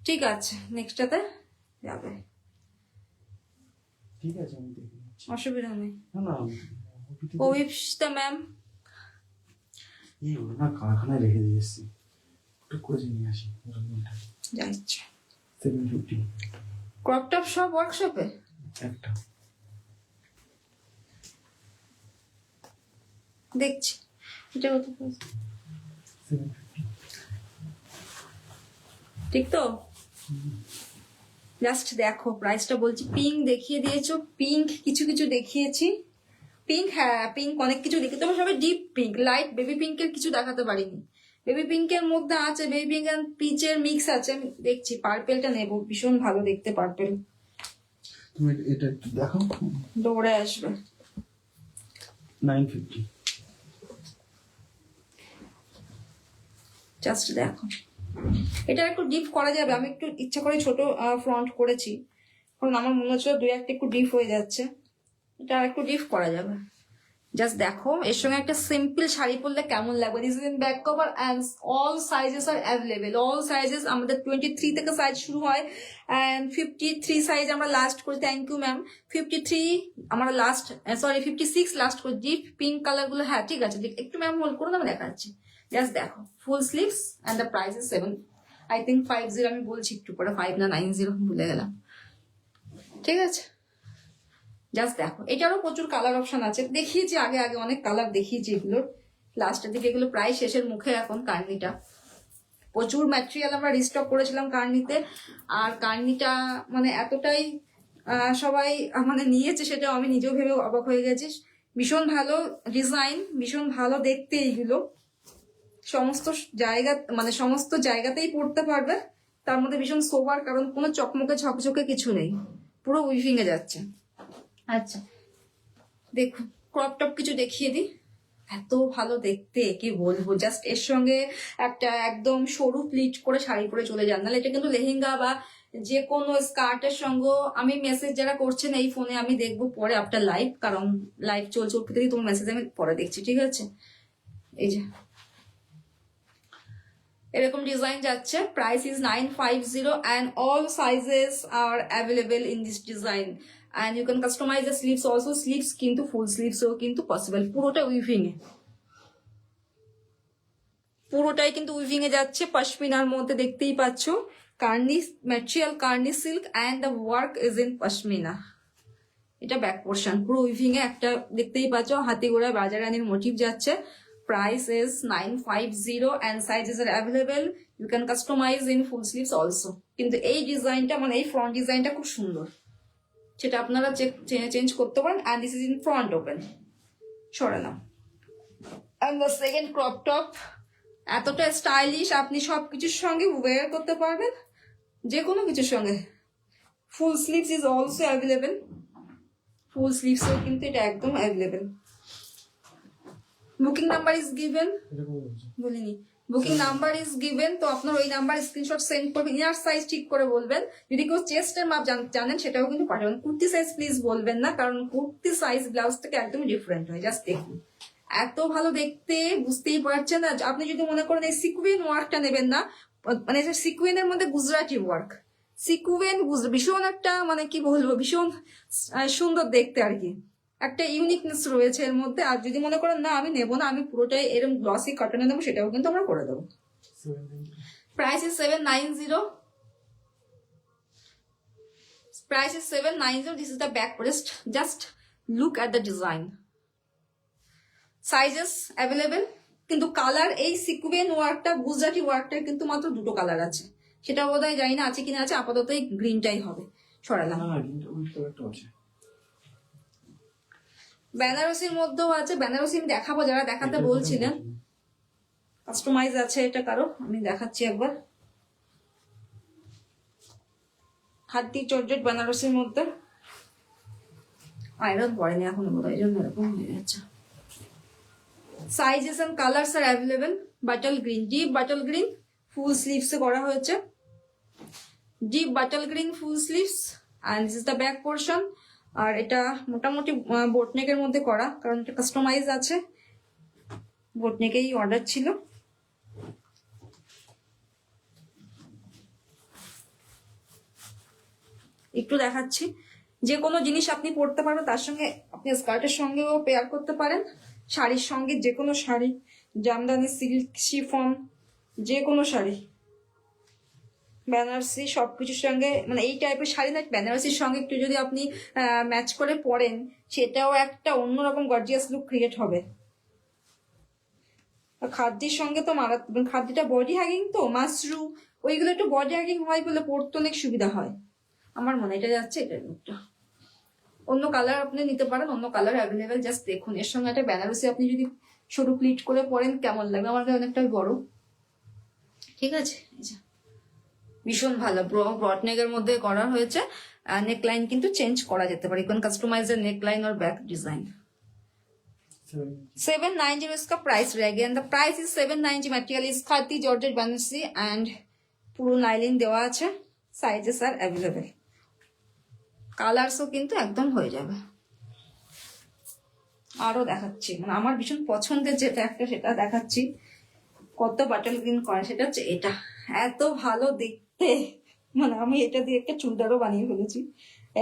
ঠিক আছে নেক্সটটাতে যাবে, ঠিক আছে আমি দেখে নিচ্ছি, অসুবিধা নেই। না না পবিপ্সিতা ম্যাম এই ওর না কারখানায় রেখে দিয়েছি, একটু করে নিয়ে আসি। যাচ্ছে 750 ক্রপ টপ সব ওয়ার্কশপে একটা দেখছি, এটা কত 750 ঠিক তো? জাস্ট দেখো প্রাইসটা বলছি। পিঙ্ক দেখিয়ে দিয়েছো, পিঙ্ক কিছু কিছু দেখিয়েছি, পিঙ্ক হ্যাঁ পিঙ্ক অনেক কিছু দেখি, তবে সবাই ডিপ পিঙ্ক, লাইট বেবি পিঙ্কের কিছু দেখাতে পারিনি। বেবি পিঙ্কের মধ্যে আছে বেবি পিঙ্ক এন্ড পিচের মিক্স আছে, আমি দেখছি। পার্পেলটা নেবো, ভীষণ ভালো দেখতে পার্পেল। তুমি এটা একটু দেখো, দৌড়ে আসবে। 950। জাস্ট দেখো, এটা একটু ডিপ করা যাবে। আমি একটু ইচ্ছা করে ছোট ফ্রন্ট করেছি, কারণ আমার মনে হচ্ছিল দুই একটা একটু ডিপ হয়ে যাচ্ছে। এটা আর একটু ডিপ করা যাবে। জাস্ট দেখো এর সঙ্গে একটা সিম্পল শাড়ি পরলে কেমন লাগবে। This is in back cover and all sizes are available. All sizes আমাদের 23 থেকে সাইজ শুরু হয় অ্যান্ড 53 সাইজ আমরা লাস্ট করি। Thank you ma'am. 53 আমরা লাস্ট, সরি 56 লাস্ট করি। ডিপ পিঙ্ক কালার গুলো, হ্যাঁ ঠিক আছে, একটু ম্যাম হোল্ড করুন, আমি দেখাচ্ছি। জাস্ট দেখো, ফুল sleeves and the price is 7, I think 50, আমি বলছি একটু পরে 5 না 90 ভুলে গেলাম। ঠিক আছে, জাস্ট দেখো, এটারও প্রচুর কালার অপশন আছে। দেখিয়েছি আগে আগে অনেক কালার দেখিয়েছি এগুলোর, লাস্টের দিকে এগুলো প্রায় শেষের মুখে এখন। কার্নিটা প্রচুর ম্যাটেরিয়াল আমরা রিস্টক করেছিলাম কার্নিতে, আর কার্নিটা মানে এতটাই সবাই মানে নিয়েছে, সেটাও আমি নিজেও ভেবে অবাক হয়ে গেছি। ভীষণ ভালো ডিজাইন, ভীষণ ভালো দেখতে এইগুলো। সমস্ত জায়গা মানে সমস্ত জায়গাতেই পড়তে পারবে। তার মধ্যে ভীষণ সোবার, কারণ কোনো চকমকে ঝকঝকে কিছু নেই, পুরো উইভিং এ যাচ্ছে। আচ্ছা দেখুন, ক্রপ টপ কিছু দেখিয়ে দিই, এত ভালো দেখতে কি বলবো। জাস্ট এর সঙ্গে একটা একদম সরু প্লিট করে শাড়ি পরে চলে যান, নাহলে এটা কিন্তু লেহেঙ্গা বা যে কোনো স্কার্টের সঙ্গে। আমি মেসেজ যারা করছেন এই ফোনে আমি দেখবো পরে আপনার লাইভ, কারণ লাইভ চলছে ওর থেকে তোমার মেসেজ আমি পরে দেখছি, ঠিক আছে। এই যে এরকম ডিজাইন যাচ্ছে। Price is 950 and all sizes are available in this design and you can customize the sleeves also. Sleeves কিন্তু ফুল স্লিভসও কিন্তু পসিবল। পুরোটা উইভিং এ, পুরোটাই কিন্তু উইভিং এ যাচ্ছে। পশমিনার মধ্যে দেখতেই পাচ্ছ, Carney material Carney silk and the work is in pashmina. এটা ব্যাক পোর্শন পুরো উইভিং এ একটা দেখতেই পাচ্ছ, হাতি ঘোড়া বাজারানির মোটিভ যাচ্ছে। Price is 950 and sizes are available. You can customize in full sleeves also. কিন্তু এই ডিজাইনটা মানে এই ফ্রন্ট ডিজাইনটা খুব সুন্দর, সেটা আপনারা চেঞ্জ করতে পারেন। and this is in front open, সরে নাও। and the second crop top, এতটা স্টাইলিশ, আপনি সবকিছুর সঙ্গে ওয়্যার করতে পারবেন, যে কোনো কিছুর সঙ্গে। Full sleeves is also available, full স্লিভসও কিন্তু এটা একদম available. Booking number is given, বলিনি, বুকিং নাম্বার ইজ গিভেন। তো আপনার ওই নাম্বার স্ক্রিনশট সেন্ড করবেন, ইনার সাইজ ঠিক করে বলবেন। যদি কেউ চেস্টের মাপ জানেন সেটাও কিন্তু পাঠাবেন। কুর্তি সাইজ প্লিজ বলবেন না, কারণ কুর্তি সাইজ ব্লাউজ থেকে একদমই ডিফারেন্ট হয়। জাস্ট দেখুন, এত ভালো দেখতে, বুঝতেই পারছেন না। আপনি যদি মনে করেন এই সিকুয়েন ওয়ার্কটা নেবেন না, মানে সিকুয়েনের মধ্যে গুজরাটি ওয়ার্ক, সিকুয়েন ভীষণ একটা মানে কি বলবো, ভীষণ সুন্দর দেখতে আর কি, একটা ইউনিকনেস রয়েছে এর মধ্যে। আর যদি মনে করেন না আমি নেবো না, আমি পুরোটাই এরকম গ্লসি কটনে নেবো, সেটাও কিন্তু আমরা করে দেবো। Price is 790, price is 790। This is the back breast, just look at the design. Sizes available, কিন্তু কালার এই সিকুয়েন ওয়ার্কটা গুজরাটি ওয়ার্কটার কিন্তু মাত্র দুটো কালার আছে, সেটা বোধহয় জানি না আছে কিনা। আছে, আপাতত এই গ্রিনটাই হবে। সরালাম। বেনারসির মধ্যেও আছে, বেনারসি আমি দেখাবো, যারা দেখাতে বলছিলেন। কাস্টমাইজ আছে এটা কারো, আমি দেখাচ্ছি একবার। হাতি চর্জেট বেনারসির মধ্যে, আয়রন পড়েনি এখনো বোধ হয়, এই জন্য এরকম হয়ে যাচ্ছে। Sizes and colours are available. Bottle green, deep bottle green, full sleeves এ করা হয়েছে। Deep bottle green full sleeves and this is the back portion. আর এটা মোটামুটি বোটনেকের মধ্যে করা, কারণ এটা কাস্টমাইজ আছে, বোটনেকেই অর্ডার ছিল। একটু দেখাচ্ছি, যে কোনো জিনিস আপনি পরতে পারবেন, তার সঙ্গে আপনি স্কার্টের সঙ্গেও পেয়ার করতে পারেন, শাড়ির সঙ্গে যে কোনো শাড়ি, জামদানি, সিল্ক, শিফন, যে কোনো শাড়ি, বেনারসি, সবকিছুর সঙ্গে মানে এই টাইপের শাড়ি না, বেনারসির সঙ্গে একটু যদি আপনি ম্যাচ করে পরেন, সেটাও একটা অন্যরকম গর্জিয়াস লুক ক্রিয়েট হবে। খাদ্যের সঙ্গে তো মারাত্মক, খাদ্যটা বডি হ্যাগিং তো মাশরু, ওইগুলো একটু বডি হ্যাগিং হয় বলে পরতে অনেক সুবিধা হয় আমার মনে। এটা যাচ্ছে, এটা লুকটা। অন্য কালার আপনি নিতে পারেন, অন্য কালার অ্যাভেলেবেল। জাস্ট দেখুন, এর সঙ্গে একটা বেনারসি আপনি যদি সরু প্লিট করে পরেন কেমন লাগবে, আমার কাছে অনেকটা বড়, ঠিক আছে। ভীষণ ভালো, ব্রডনেকের মধ্যে করা হয়েছে। নেকলাইন কিন্তু চেঞ্জ করা যেতে পারে, কাস্টমাইজের নেকলাইন আর ব্যাক ডিজাইন। 790 इसका प्राइस रहेगा and the price is 790 material is khadi georgette Banarasi and পুরো নাইলিন দেওয়া আছে সাইজেস আর অ্যাভেলেবেল কালারসও কিন্তু একদম হয়ে যাবে আরো দেখাচ্ছি মানে আমার ভীষণ পছন্দের যেটা একটা সেটা দেখাচ্ছি কত বাটল গ্রিন করে সেটা হচ্ছে এটা এত ভালো দেখতে মানে আমি এটা দিয়ে একটা চুড়িদারও বানিয়ে ফেলেছি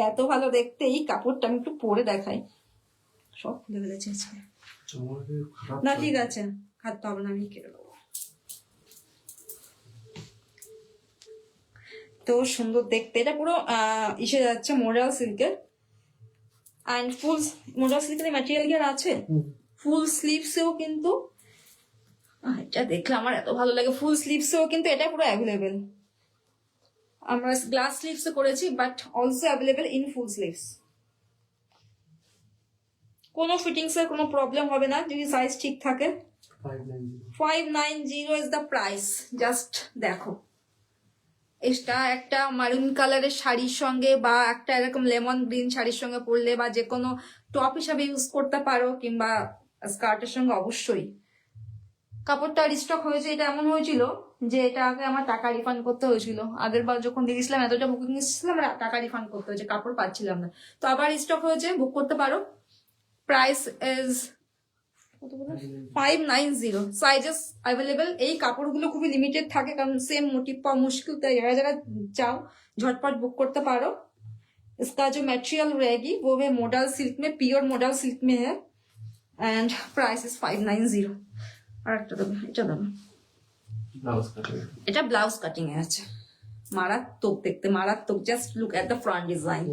এত ভালো দেখতে এই কাপড়টা আমি একটু পরে দেখাই সব খুলে ফেলেছি আজকে না ঠিক আছে খাটতে হবে না আমি কেটে দেবো তো সুন্দর দেখতে এটা পুরো ইসে যাচ্ছে মোডাল সিল্কের অ্যান্ড ফুল মোডাল সিল্কের ম্যাটেরিয়াল কি আর আছে ফুল স্লিভসেও কিন্তু এটা দেখলে আমার এত ভালো লাগে ফুল স্লিভসেও কিন্তু এটা পুরো অ্যাভেলেবেল আমরা গ্লাস স্লিভসে করেছি but also available in full sleeves কোনো ফিটিংস এর কোনো প্রবলেম হবে না যদি সাইজ ঠিক থাকে 590 ইজ দ্য প্রাইস জাস্ট দেখো এটা একটা মারুন কালারের শাড়ির সঙ্গে বা একটা এরকম লেমন গ্রিন শাড়ির সঙ্গে পরলে বা যে কোনো টপ হিসাবে ইউজ করতে পারো কিংবা স্কার্টের সঙ্গে অবশ্যই কাপড়টা রিস্টক হয়েছে এটা এমন হয়েছিল যে এটা আগে আমার টাকা রিফান্ড করতে হয়েছিল আগের বার যখন দিয়েছিলাম এতটা বুকিং এসেছিলাম টাকা রিফান্ড করতে হয়েছে কাপড় পাচ্ছিলাম না তো আবার রিস্টক হয়েছে বুক করতে পারো প্রাইস ইজ 590 সাইজেস অ্যাভেলেবেল এই কাপড়গুলো খুবই লিমিটেড থাকে কারণ সেম মোটিভ পাওয়া মুশকিল তাই যারা যারা চাও झटपट बुक करते पारो इसका जो मटेरियल रहेगी वो है मोडल सिल्क में प्योर मोडल सिल्क में है एंड प्राइस इज 590 और এটা ব্লাউজ কাটিং এ আছে মারাত্মক দেখতে মারাত্মক just look at the front design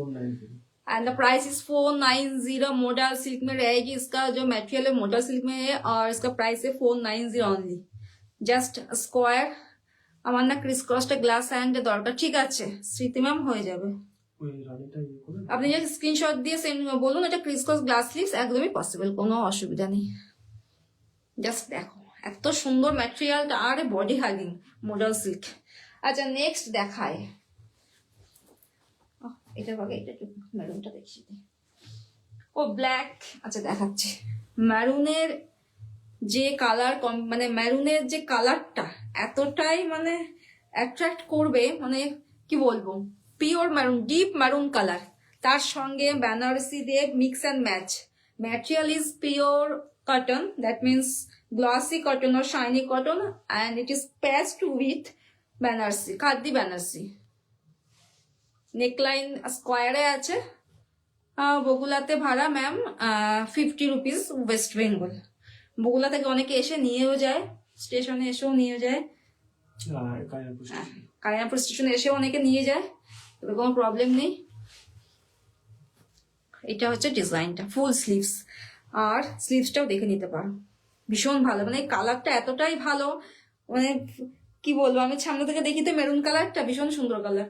and the price is 490 model silk में रहेगी इसका जो मटेरियल है मोडल सिल्क में है और इसका प्राइस है 490 ओनली জাস্ট স্কোয়ার আমার না ক্রিস ক্রসটা গ্লাস হ্যান্ড দরকার ঠিক আছে স্মৃতি ম্যাম হয়ে যাবে আপনি যদি স্ক্রিনশট দিয়ে সেন্ড বলুন এটা ক্রিস ক্রস গ্লাস স্লিভস একদমই পসিবল কোনো অসুবিধা নেই জাস্ট দেখো এত সুন্দর ম্যাটেরিয়ালটা আর বডি হাগিং মডেল সিল্ক আচ্ছা নেক্সট দেখায় এটা ভাগে এটা একটু মেরুনটা দেখি ও ব্ল্যাক আচ্ছা দেখাচ্ছি মেরুনের যে কালার মানে মেরুনের যে কালারটা এতটাই মানে অ্যাট্রাক্ট করবে মানে কি বলবো pure maroon deep maroon colour তার সঙ্গে বেনারসি দিয়ে mix and match material is pure cotton that means glossy cotton or shiny cotton and it is patched with banarsi khadi banarsi neckline square এ আছে বগুলাতে ভাড়া ma'am 50 rupees West Bengal Bagula থেকে অনেকে এসে নিয়েও যায় স্টেশনে এসেও নিয়ে যায় কালিয়াপুর স্টেশনে এসেও অনেকে নিয়ে যায় তবে কোনো প্রবলেম নেই এটা হচ্ছে ডিজাইনটা ফুল স্লিভস আর স্লিভসটাও দেখে নিতে পারো ভীষণ ভালো মানে কালারটা এতটাই ভালো মানে কি বলবো আমি সামনে থেকে দেখি তো মেরুন কালারটা ভীষণ সুন্দর কালার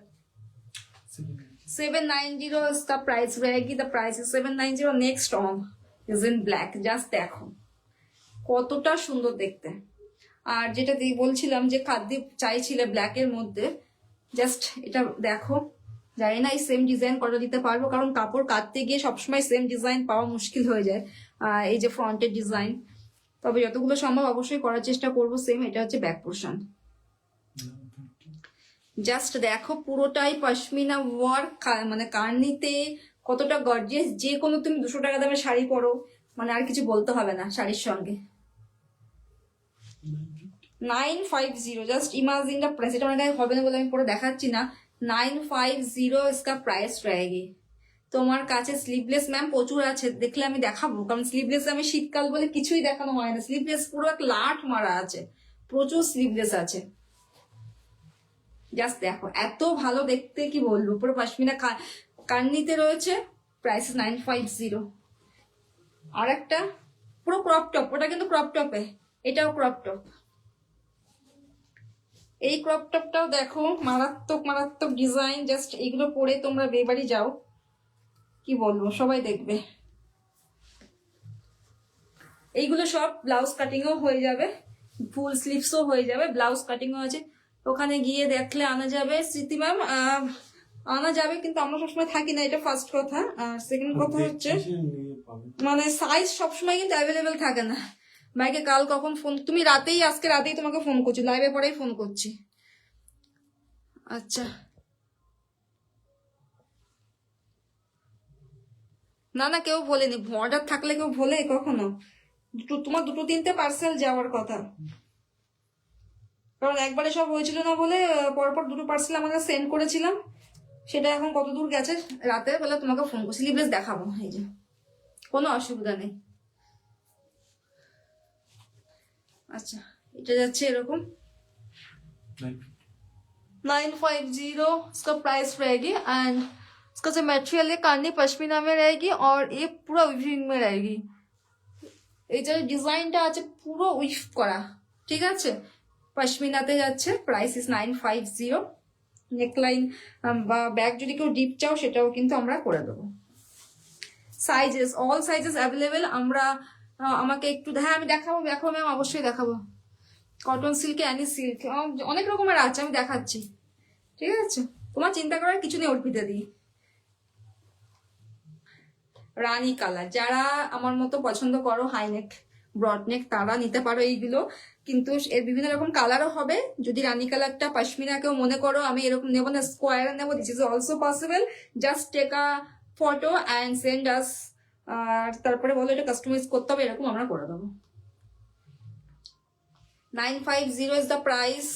790 इसका प्राइस रहेगी the price is 790 next on is in black just দেখো কতটা সুন্দর দেখতে আর যেটা বলছিলাম যে খাদ্য চাইছিলে ব্ল্যাক এর মধ্যে জাস্ট এটা দেখো জানি না এই সেম ডিজাইন করে দিতে পারবো কারণ কাপড় কাটতে গিয়ে সবসময় সেম ডিজাইন পাওয়া মুশকিল হয়ে যায় এই যে ফ্রন্টের ডিজাইন তবে যতগুলো সম্ভব অবশ্যই করার চেষ্টা করবো সেম এটা হচ্ছে ব্যাক পোর্শন জাস্ট দেখো পুরোটাই পশমিনা ওয়ার্ক মানে কার্নিতে কতটা গর্জিয়াস যে কোনো তুমি 200 টাকা দামের শাড়ি পরো মানে আর কিছু বলতে হবে না শাড়ির সঙ্গে 950 জাস্ট ইমাজিন দ্য প্রাইস এটা অনেক হবে না বলে আমি পরে দেখাচ্ছি না 950 इसका प्राइस रहेगी তোমার কাছে স্লিভলেস ম্যাম প্রচুর আছে দেখলে আমি দেখাবো কারণ স্লিভলেস আমি শীতকাল বলে কিছুই দেখানো হয় না স্লিভলেস পুরো এক লাট মারা আছে প্রচুর স্লিভলেস আছে জাস্ট দেখো এত ভালো দেখতে কি বলবো পুরো পশমিনা কার্নিতে রয়েছে প্রাইস 950 আর একটা পুরো ক্রপ টপ ওটা কিন্তু ক্রপ টপে এটাও ক্রপ টপ এই ক্রপ টপটাও দেখো মারাত্মক মারাত্মক ডিজাইন জাস্ট এইগুলো পরে তোমরা বিয়ে বাড়ি যাও কি বলবো সবাই দেখবে এইগুলো সব ব্লাউজ কাটিংও হয়ে যাবে ফুল স্লিভসও হয়ে যাবে ব্লাউজ কাটিংও আছে ওখানে গিয়ে দেখলে আনা যাবে স্মৃতি ম্যাম আনা যাবে কিন্তু আমরা সবসময় থাকি না এটা ফার্স্ট কথা আর সেকেন্ড কথা হচ্ছে পাবে। মানে সাইজ সবসময় কিন্তু অ্যাভেলেবেল থাকে না। ভাইকে কাল কখন ফোন, তুমি রাতেই, আজকে রাতেই তোমাকে ফোন করছি, লাইভে পরেই ফোন করছি। আচ্ছা, না না কেউ বলেনি, অর্ডার থাকলে কেউ বলে কখনো? তোমার দুটো তিনটে পার্সেল যাওয়ার কথা, কারণ একবারে সব হয়েছিল না বলে পরপর দুটো পার্সেল আমাকে সেন্ড করেছিলাম। সেটা এখন কত দূর গেছে, রাতের বেলা তোমাকে ফোন করছি। স্লিভলেস দেখাবো, এই যে, কোনো অসুবিধা নেই। আচ্ছা, এটা যাচ্ছে এরকম 950, इसका प्राइस रहेगी। एंड इसका जो मटेरियल है कांदी पश्मीना में रहेगी और ये पूरा उइविंग में रहेगी। এই যে ডিজাইনটা আছে পুরো উইভ করা, ঠিক আছে, পশমিনাতে যাচ্ছে। Price is 950। নেকলাইন বা ব্যাগ যদি কেউ ডিপ চাও সেটাও কিন্তু আমরা করে দেবো। Sizes, all sizes available. আমরা আমাকে একটু, হ্যাঁ আমি দেখাবো দেখাবো ম্যাম, অবশ্যই দেখাবো। কটন সিল্কে, অ্যানি সিল্ক, অনেক রকমের আছে, আমি দেখাচ্ছি, ঠিক আছে, তোমার চিন্তা করার কিছু নেই। অর্পিতা দি, রানী কালার, যারা আমার মতো পছন্দ করো হাইনেক ব্রডনেক তারা নিতে পারো এইগুলো, কিন্তু এর বিভিন্ন রকম কালারও হবে। যদি রানী কালারটা পশমিনা কেউ মনে করো আমি এরকম নেবো না, স্কোয়ার নেবো, this is also possible. Just take a photo and send us. আর তারপরে বলো এটা কাস্টমাইজ করতে হবে, এরকম আমরা করে দেবো। 950 ইজ দ্য প্রাইস।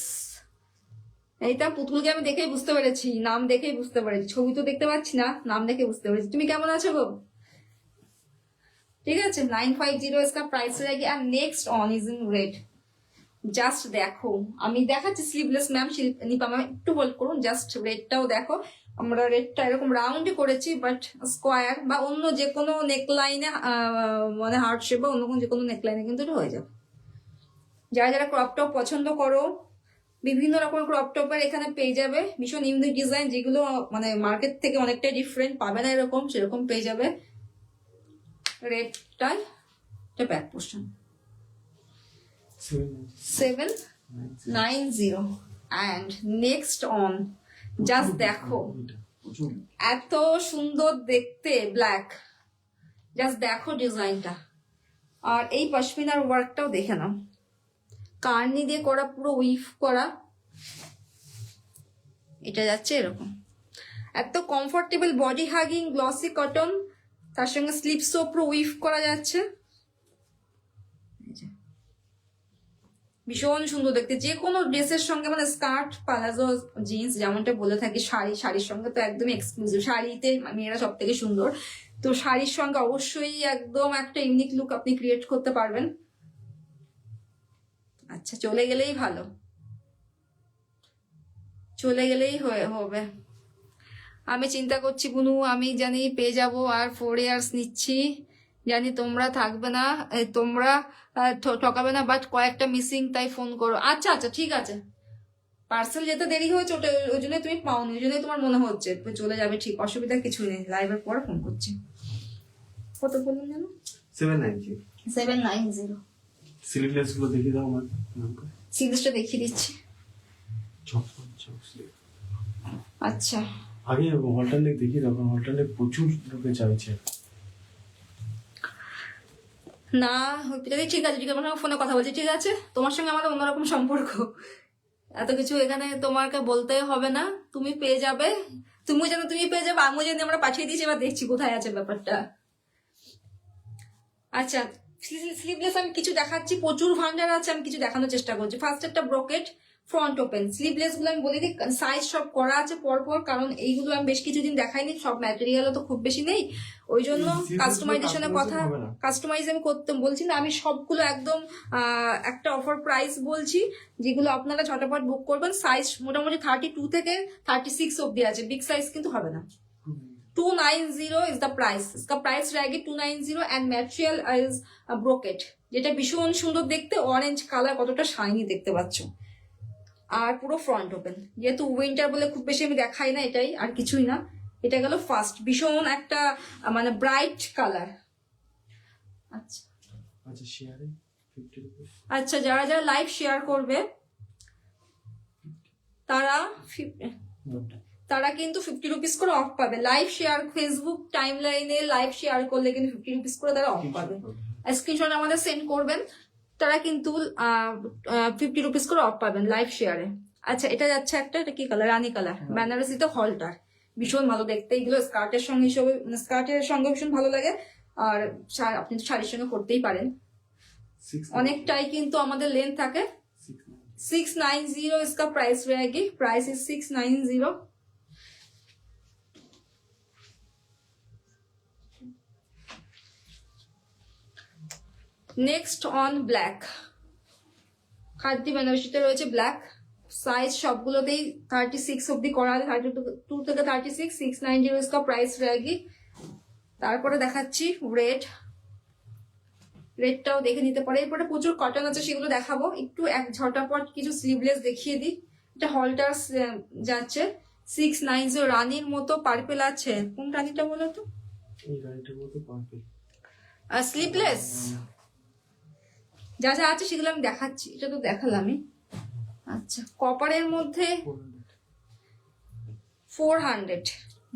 এইটা পুতুলকে আমি দেখেই বুঝতে পেরেছি, নাম দেখেই বুঝতে পেরেছি, ছবি তো দেখতে পাচ্ছি না, নাম দেখে বুঝতে পেরেছি। তুমি কেমন আছো গো? ঠিক আছে, 950 इसका प्राइस रहेगी। And next on is in red. Just দেখো, আমি দেখাচ্ছি স্লিভলেস ম্যাম, নিপা ম্যাম একটু হোল্ড করুন, জাস্ট রেডটাও দেখো। আমরা রেডটা এরকম রাউন্ডে করেছি, বাট স্কোয়ার বা অন্য যে কোনো নেকলাইনে, মানে হার্ট শেপ বা অন্য কোনো যে কোনো নেকলাইনে কিন্তু এটা হয়ে যাবে। যারা যারা ক্রপ টপ পছন্দ করো, বিভিন্ন রকমের ক্রপ টপের এখানে পেয়ে যাবে, ভীষণ ইউনিক ডিজাইন, যেগুলো মানে মার্কেট থেকে অনেকটাই ডিফারেন্ট, পাবে না এরকম, সেরকম পেয়ে যাবে। রেডটাই এটা back portion 790। And next on, just দেখো এত সুন্দর দেখতে ব্ল্যাক, জাস্ট দেখো ডিজাইনটা। আর এই পশমিনার ওয়ার্কটাও দেখে নাও, কার্নি দিয়ে করা, পুরো উইভ করা। এটা যাচ্ছে এরকম, এত comfortable, body hugging, glossy cotton, তার সঙ্গে স্লিপসও পুরো উইভ করা যাচ্ছে। ভীষণ সুন্দর দেখতে, যে কোনো ড্রেসের সঙ্গে, মানে স্কার্ট, প্লাজো, জিন্স, যেমনটা বলে থাকি, শাড়ির সঙ্গে তো একদম এক্সক্লুসিভ। শাড়িতে মেয়েরা সব থেকে সুন্দর, তো শাড়ির সঙ্গে অবশ্যই একদম একটা ইউনিক লুক আপনি ক্রিয়েট করতে পারবেন। আচ্ছা, চলে গেলেই ভালো, চলে গেলেই হবে। আমি চিন্তা করছি বুনু, আমি জানি পেয়ে যাব, আর 4 ইয়ার্স নিচ্ছি, জানি তোমরা থাকবে না, তোমরা ঠকাবে না, বাট কয়েকটা মিসিং, তাই ফোন করো। আচ্ছা আচ্ছা ঠিক আছে, পার্সেল যেতে দেরি হয়েছে ওটা, ওই জন্যই তুমি পাওনি, ওই জন্যই তোমার মনে হচ্ছে চলে যাবে, ঠিক, অসুবিধা কিছু নেই। লাইভের পর ফোন করছি। কত বলুন যেন? 790। স্লিভলেস গুলো দেখিয়ে দাও আমার। সিরিজটা দেখিয়ে দিচ্ছি। আচ্ছা, আগে অল্টারনেট দেখিয়ে দাও, কারণ অল্টারনেট প্রচুর লোকে চাইছে। না ঠিক আছে, ঠিক আছে, আমার ফোনে কথা বলছি, ঠিক আছে, তোমার সঙ্গে আমার অন্যরকম সম্পর্ক, এত কিছু এখানে তোমাকে বলতে হবে না, তুমি পেয়ে যাবে। তুমি জানো তুমি পেয়ে যাবে, আমিও জানি, আমরা পাঠিয়ে দিয়েছি, এবার দেখছি কোথায় আছে ব্যাপারটা। আচ্ছা, স্লিভলেস আমি কিছু দেখাচ্ছি, প্রচুর ভান্ডার আছে, আমি কিছু দেখানোর চেষ্টা করছি। ফার্স্ট একটা ব্রকেট ফ্রন্ট ওপেন স্লিভলেস গুলো আমি বলে দিই, সাইজ সব করা আছে পরপর, কারণ এইগুলো আমি বেশ কিছুদিন দেখাইনি, সব ম্যাটেরিয়ালও তো খুব বেশি নেই, ওই জন্য কাস্টমাইজেশনের কথা, কাস্টমাইজ আমি করতে বলছি না, আমি সবগুলো একদম একটা অফার প্রাইস বলছি, যেগুলো আপনারা ঝটাপট বুক করবেন। সাইজ মোটামুটি 32 থেকে 36 অব্দি আছে, বিগ সাইজ কিন্তু হবে না। 290 is the price, इसका प्राइस रहेगी 290 and material is brocade, যেটা ভীষণ সুন্দর দেখতে, অরেঞ্জ কালার, কতটা শাইনি দেখতে পাচ্ছ। আর পুরো ফ্রন্ট ওপেন, যেহেতু উইন্টার বলে খুব বেশি আমি দেখাই না, এটাই আর কিছুই না। এটা গেল ফার্স্ট, ভীষণ একটা মানে ব্রাইট কালার। আচ্ছা আচ্ছা, শেয়ারে 50 রুপিস। আচ্ছা, যারা যারা লাইভ শেয়ার করবে তারা তারা কিন্তু 50 রুপিস করে অফ পাবে। লাইভ শেয়ার, ফেসবুক টাইম লাইনে লাইভ শেয়ার করলে কিন্তু 50 রুপিস করে তারা অফ পাবে। স্ক্রিনশট আমাদের সেন্ড করবেন, তারা কিন্তু 50 রুপিস করে অফ পাবেন লাইভ শেয়ারে। আচ্ছা, এটা যাচ্ছে একটা, এটা কি কালার? রানী কালার, বেনারসিতে হলটার, ভীষণ ভালো দেখতে। এগুলো স্কার্টের সঙ্গে হিসেবে, স্কার্টের সঙ্গে ভীষণ ভালো লাগে। আর আপনি তো শাড়ির সঙ্গে পরতেই পারেন। অনেকটাই কিন্তু আমাদের লেন্থ থাকে। 690 इसका प्राइस रहेगी, price is 690। Next on black, খাদ্য বেনারসিতে রয়েছে ব্ল্যাক। সাইজ সবগুলোতেই 36 অব্দি করা আছে, 32 থেকে 36, 690 इसका प्राइस रहेगी। তারপরে দেখাচ্ছি রেড, রেডটাও দেখে নিতে পারে। এরপরে প্রচুর কটন আছে, সেগুলো দেখাবো। একটু এক ঝটাপট কিছু স্লিভলেস দেখিয়ে দিই। এটা হলটার যাচ্ছে 690, রানীর মতো পার্পেল আছে। কোন রানীটা বলো তো? এই রানীটার মতো পার্পল। আর স্লিভলেস যা যা আছে সেগুলো আমি দেখাচ্ছি, এটা তো দেখালামই। আচ্ছা, কপারের মধ্যে 400,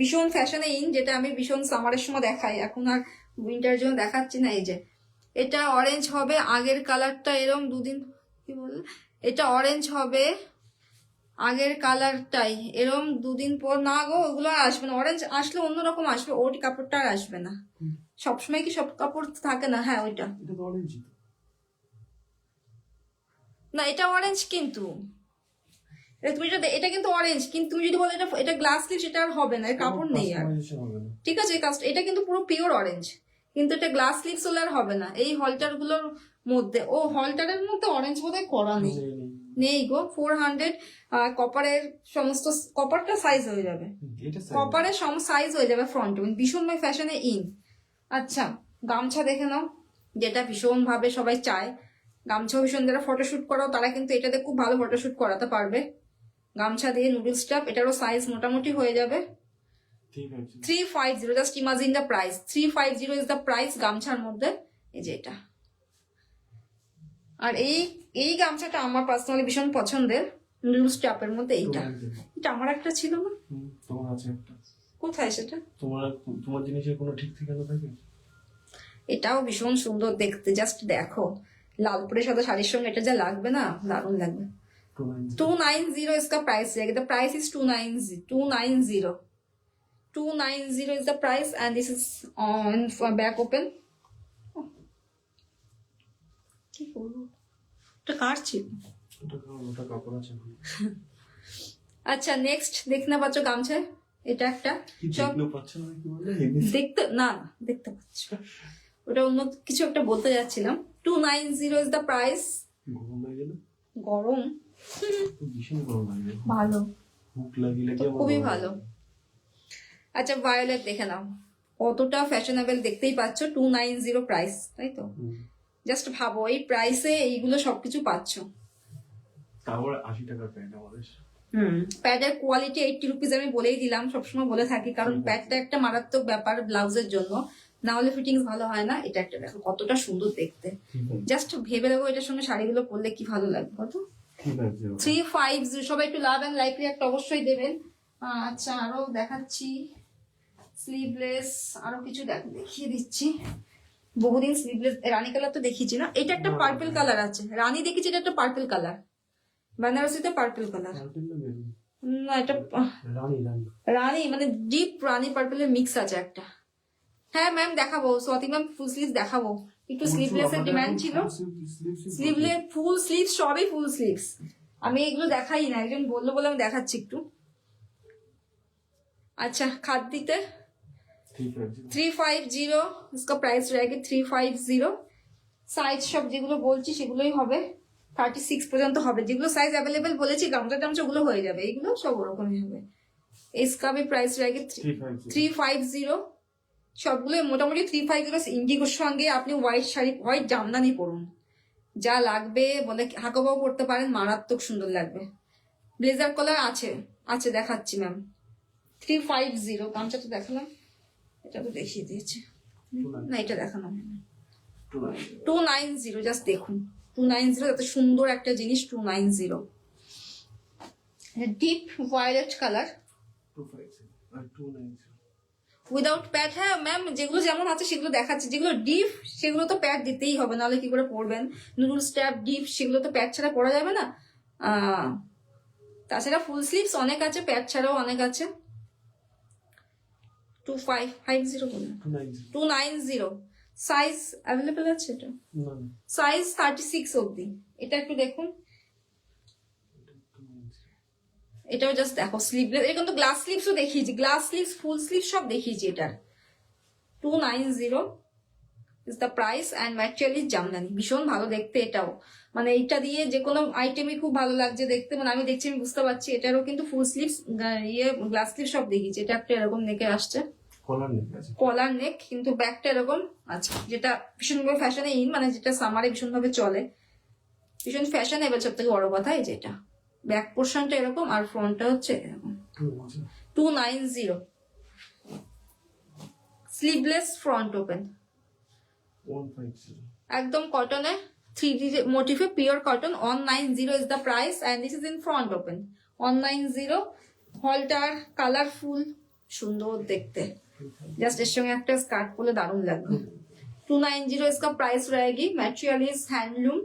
ভীষণ ফ্যাশনে ইন, যেটা আমি ভীষণ সামারের সময় দেখাই, এখন আর উইন্টার জন্য দেখাচ্ছি না। এই যে এটা অরেঞ্জ হবে, আগের কালারটা এরম দুদিন, কি বললে, এটা অরেঞ্জ হবে, আগের কালারটাই এরম দুদিন পর। না গো, ওগুলো আর আসবে না, অরেঞ্জ আসলে অন্যরকম আসবে, ওই কাপড়টা আর আসবে না। সবসময় কি সব কাপড় থাকে না? হ্যাঁ, ওইটা এটা তো অরেঞ্জ না, এটা অরেঞ্জ কিন্তু তুমি এটা কিন্তু অরেঞ্জ, কিন্তু তুমি যদি বলো এটা গ্লাস স্লিভ, সেটা আর হবে না, এর কাপড় নেই আর। ঠিক আছে, এটা কিন্তু পুরো পিওর অরেঞ্জ, কিন্তু এটা গ্লাস স্লিভস হলে আর হবে না। এই হলটার গুলোর মধ্যে, ও হলটারের মধ্যে অরেঞ্জ বোধহয় করা নেই, নেই গো। 400, কপারের সমস্ত, কপারটা সাইজ হয়ে যাবে, কপারের সম সাইজ হয়ে যাবে ফ্রন্ট, ভীষণ ফ্যাশনে ইন। আচ্ছা, গামছা দেখে নাও, যেটা ভীষণ ভাবে সবাই চায়। গামছা ভীষণ, যারা ফটোশুট করাও তারা কিন্তু এটাতে খুব ভালো ফটোশুট করাতে পারবে। গামছা দিয়ে নুডলস টাপ, এটারও সাইজ মোটামুটি হয়ে যাবে। 350, just imagine the price, 350 is the price গামছার মধ্যে। এই যে এটা, আর এই গামছাটা আমার পার্সোনালি ভীষণ পছন্দের, নুডলস টাপের মধ্যে। এটা আমার একটা ছিল না? তোমার আছে একটা। কোথায় সেটা? তোমার জিনিসের কোনো ঠিক ঠিকানা থাকে? এটাও ভীষণ সুন্দর দেখতে, জাস্ট দেখো, লালপুরের সাথে শাড়ির সঙ্গে এটা যা লাগবে না, দারুণ লাগবে। 290 इसका प्राइस रहेगा, the price is 290 is the price, and this is on back open। কি করবো, এটা কাটছি। আচ্ছা, নেক্সট দেখতে পাচ্ছ গামছা, এটা একটা সব দেখতে না দেখতে পাচ্ছ, ওটা অন্য কিছু একটা বলতে যাচ্ছিলাম। 290 is the price। গরম, ভালো, খুবই ভালো। আচ্ছা, ভায়োলেট দেখে নাও, কতটা ফ্যাশনেবল দেখতেই পাচ্ছ। 290 প্রাইস, তাই তো? জাস্ট ভাবো, এই প্রাইসে এইগুলো সবকিছু পাচ্ছ। তারপর 80 টাকার প্যান্ট আমাদের। প্যাডের কোয়ালিটি 80 রুপিস, আমি বলেই দিলাম, সবসময় বলে থাকি, কারণ প্যাডটা একটা মারাত্মক ব্যাপার ব্লাউজের জন্য, না হলে ফিটিংস ভালো হয় না। এটা একটা দেখো কতটা সুন্দর দেখতে, জাস্ট ভেবে দেখো এটার সঙ্গে শাড়িগুলো পরলে কি ভালো লাগবে। কত? 350। সবাই একটু লাভ এন্ড লাইক রিঅ্যাক্ট অবশ্যই দেবেন। আচ্ছা, আরো দেখাচ্ছি স্লিভলেস, আরো কিছু দেখিয়ে দিচ্ছি। বহুদিন স্লিভলেস, রানী কালার তো দেখিয়েছি না? এটা একটা পার্পল কালার আছে, রানী দেখেছি, এটা একটা পার্পল কালার, বেনারসিতে পার্পল কালার না, এটা রানী মানে ডিপ রানী পার্পলের মিক্স আছে একটা। হ্যাঁ ম্যাম, দেখাবো, স্বাতি ম্যাম ফুল স্লিভ দেখাবো। একটু স্লিভলেস এর ডিমান্ড ছিল, স্লিভলেস ফুল স্লিভ, সবই ফুল স্লিভস। আমি এগুলো দেখাই না, একজন বললো বলে আমি দেখাচ্ছি একটু। अच्छा खाद्दीते 350 इसका प्राइस रहेगा 350। সাইজ সব যেগুলো বলছি সেগুলোই হবে, 36 পর্যন্ত হবে। যেগুলো সাইজ অ্যাভেলেবেল বলেছি গামছা টামছা ওগুলো হয়ে যাবে, এগুলো সব ওরকমই হবে। इसका भी प्राइस रहेगा 350। সবগুলো মোটামুটি 350। ইন্ডিগোর সঙ্গে আপনি হোয়াইট শাড়ি, হোয়াইট জামদানি পরুন, যা লাগবে বলে হাকাবাও পরতে পারেন, মারাত্মক সুন্দর লাগবে। ব্লেজার কলার আছে, আছে দেখাচ্ছি ম্যাম। 350 গামছাটা দেখালাম, এটা তো দেখিয়ে দিয়েছে না, এটা দেখানো 290। জাস্ট দেখুন 290, এত সুন্দর একটা জিনিস 290। ডিপ ভায়োলেট কালার, 250 আর 290 উইদাউট প্যাড, হ্যাঁ ম্যাম, যেগুলো যেমন আছে সেগুলো দেখাচ্ছে। যেগুলো ডিপ সেগুলো তো প্যাড দিতেই হবে, নাহলে কি করে পরবেন। নুডলস ট্যাপ ডিপ সেগুলো তো প্যাড ছাড়া পরা যাবে না। তাছাড়া ফুল স্লিভস অনেক আছে, প্যাড ছাড়াও অনেক আছে। 2550 বলুন, 290 290 সাইজ অ্যাভেলেবেল আছে এটা? না না সাইজ 36 অবধি। এটা একটু দেখুন, 290 এটাও জাস্ট দেখো স্লিভলেস। এরকম তো গ্লাস স্লিভসও দেখিয়েছি, গ্লাস স্লিভস ফুল স্লিভ সব দেখিয়েছি। এটার 290 is the price and material Jamdani. ভীষণ ভালো দেখতে এটাও, মানে এইটা দিয়ে যে কোনো আইটেমই খুব ভালো লাগছে দেখতে। মানে আমি দেখছি, আমি বুঝতে পারছি। এটারও কিন্তু ফুল স্লিভস গ্লাস স্লিভ সব দেখিয়েছি। এটা একটা এরকম নেকে আসছে, কলার নেক আছে। কলার নেক, কিন্তু ব্যাকটা এরকম আছে, যেটা ভীষণভাবে ফ্যাশনে ইন, মানে যেটা সামারে ভীষণভাবে চলে, ভীষণ ফ্যাশন। এবার সব থেকে বড় কথা এই যেটা ব্যাক পোর্শনটা এরকম আর ফ্রন্টটা হচ্ছে এরকম। 290 স্লিভলেস ফ্রন্ট ওপেন, 150 একদম কটনে 3D মোটিফে, pure cotton. 190 is the price and this is in front open. 190 হলটার colourful, সুন্দর দেখতে। জাস্ট এর সঙ্গে একটা স্কার্ট পরলে দারুণ লাগবে। 290 इसका प्राइस रहेगी। Material is handloom.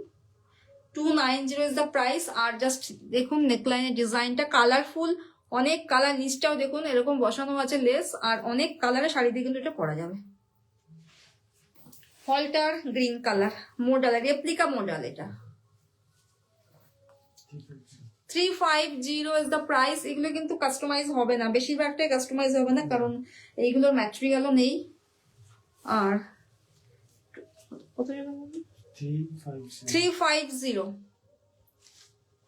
290 is the price। আর জাস্ট দেখুন নেকলাইনের ডিজাইনটা কালারফুল, অনেক কালার, নিচটাও দেখুন এরকম বসানো আছে লেস, আর অনেক কালারের শাড়ি দিয়ে কিন্তু এটা পরা যাবে। Halter green colour, model replica model. এটা 350 is the price। এগুলো কিন্তু কাস্টমাইজ হবে না, বেশিরভাগটাই কাস্টমাইজ হবে না, কারণ এইগুলোর ম্যাটেরিয়ালও নেই। আর কত টাকা বলুন? 350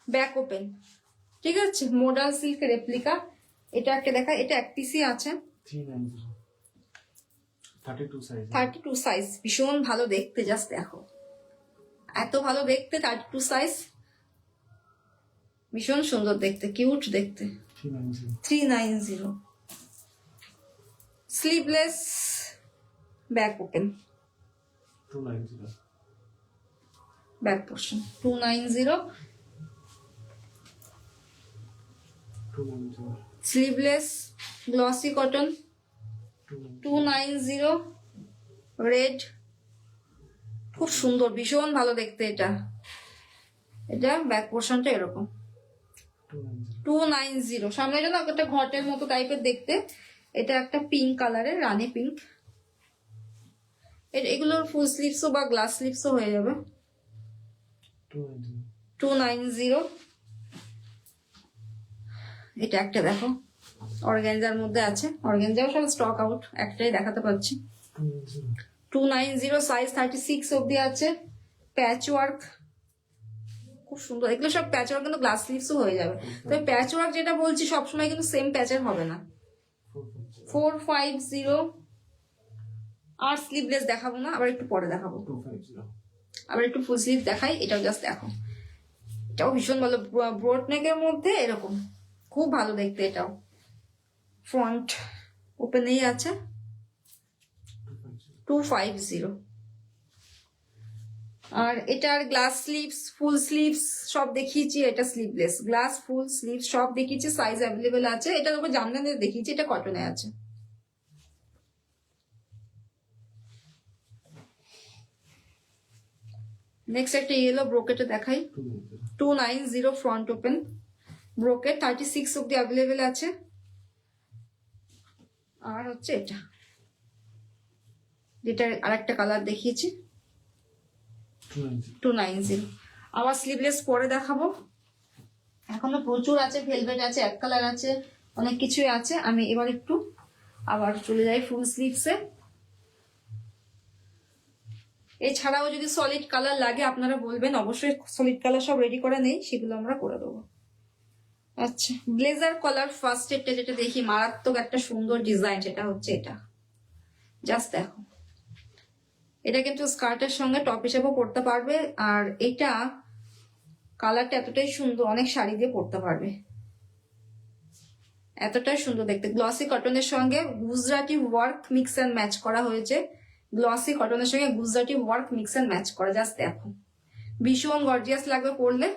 ব্যাক ওপেন, ঠিক আছে। Modal silk replica. এটা একটা দেখা, এটা এক পিসি আছে। 390 32 সাইজ। 32 সাইজ, ভীষণ ভালো দেখতে। জাস্ট দেখো এত ভালো দেখতে, 32 সাইজ, ভীষণ সুন্দর দেখতে, কিউট দেখতে। 390 sleeveless back open, 290 back portion. 290 sleeveless glossy cotton. 290 red, খুব সুন্দর, ভীষণ ভালো দেখতে এটা। এটা ব্যাক পোর্শনটা এরকম। 290 সামনে জন্য একটা ঘটের মতো টাইপের দেখতে। এটা একটা পিঙ্ক কালারের, রানী পিঙ্ক। এগুলোর ফুল স্লিভসও বা গ্লাস স্লিভসও হয়ে যাবে। 290 এটা একটা দেখো, অর্গানজার মধ্যে আছে। অর্গানজাও সব স্টক আউট, একটাই দেখাতে পাচ্ছি। 290 সাইজ 36 অবধি আছে। প্যাচ ওয়ার্ক, খুব সুন্দর। এগুলো সব প্যাচ ওয়ার্ক, কিন্তু গ্লাস স্লিভসও হয়ে যাবে। তবে প্যাচ ওয়ার্ক যেটা বলছি সবসময় কিন্তু সেম প্যাচের হবে না। 450 আর স্লিভলেস দেখাবো না, আবার একটু পরে দেখাবো। 250 আবার একটু ফুল স্লিভ দেখাই। এটাও জাস্ট দেখো, এটাও ভীষণ ভালো, ব্রড নেকের মধ্যে এরকম, খুব ভালো দেখতে। এটাও ফ্রন্ট ওপেনেই আছে। 250 আর এটার গ্লাস স্লিভস ফুল স্লিভস সব দেখিয়েছি। এটা স্লিভলেস, গ্লাস ফুল স্লিভ সব দেখিয়েছি, সাইজ অ্যাভেলেবেল আছে। এটার উপর জামদানি দেখিয়েছি, এটা কটনে আছে। নেক্সট একটা ইয়েলো ব্রোকেটে দেখাই। 290 ফ্রন্ট ওপেন ব্রোকেট, 36 অব্দি অ্যাভেলেবেল আছে। আর হচ্ছে এটা, যেটা আরেকটা কালার দেখিয়েছি, 290। আবার স্লিভলেস পরে দেখাবো, এখনো প্রচুর আছে। ভেলভেট আছে, এক কালার আছে, অনেক কিছুই আছে। আমি এবার একটু আবার চলে যাই ফুল স্লিভসে। এছাড়াও যদি সলিড কালার লাগে আপনারা বলবেন, অবশ্যই সলিড কালার সব রেডি করা নেই, সেগুলো আমরা করে দেবো। আচ্ছা, ব্লেজার কলার ফার্স্ট এটা যেটা দেখি, মারাত্মক একটা সুন্দর ডিজাইন, সেটা হচ্ছে এটা। জাস্ট দেখো, এটা কিন্তু স্কার্টের সঙ্গে টপ হিসেবেও পরতে পারবে। আর এটা কালারটা এতটাই সুন্দর, অনেক শাড়ি দিয়ে পরতে পারবে, এতটাই সুন্দর দেখতে। গ্লসি কটনের সঙ্গে Gujarati work mix and match করা হয়েছে। গ্লসি কটনের সঙ্গে Gujarati work mix and match করা, জাস্ট দেখো ভীষণ গর্জিয়াস লাগবে পরলে।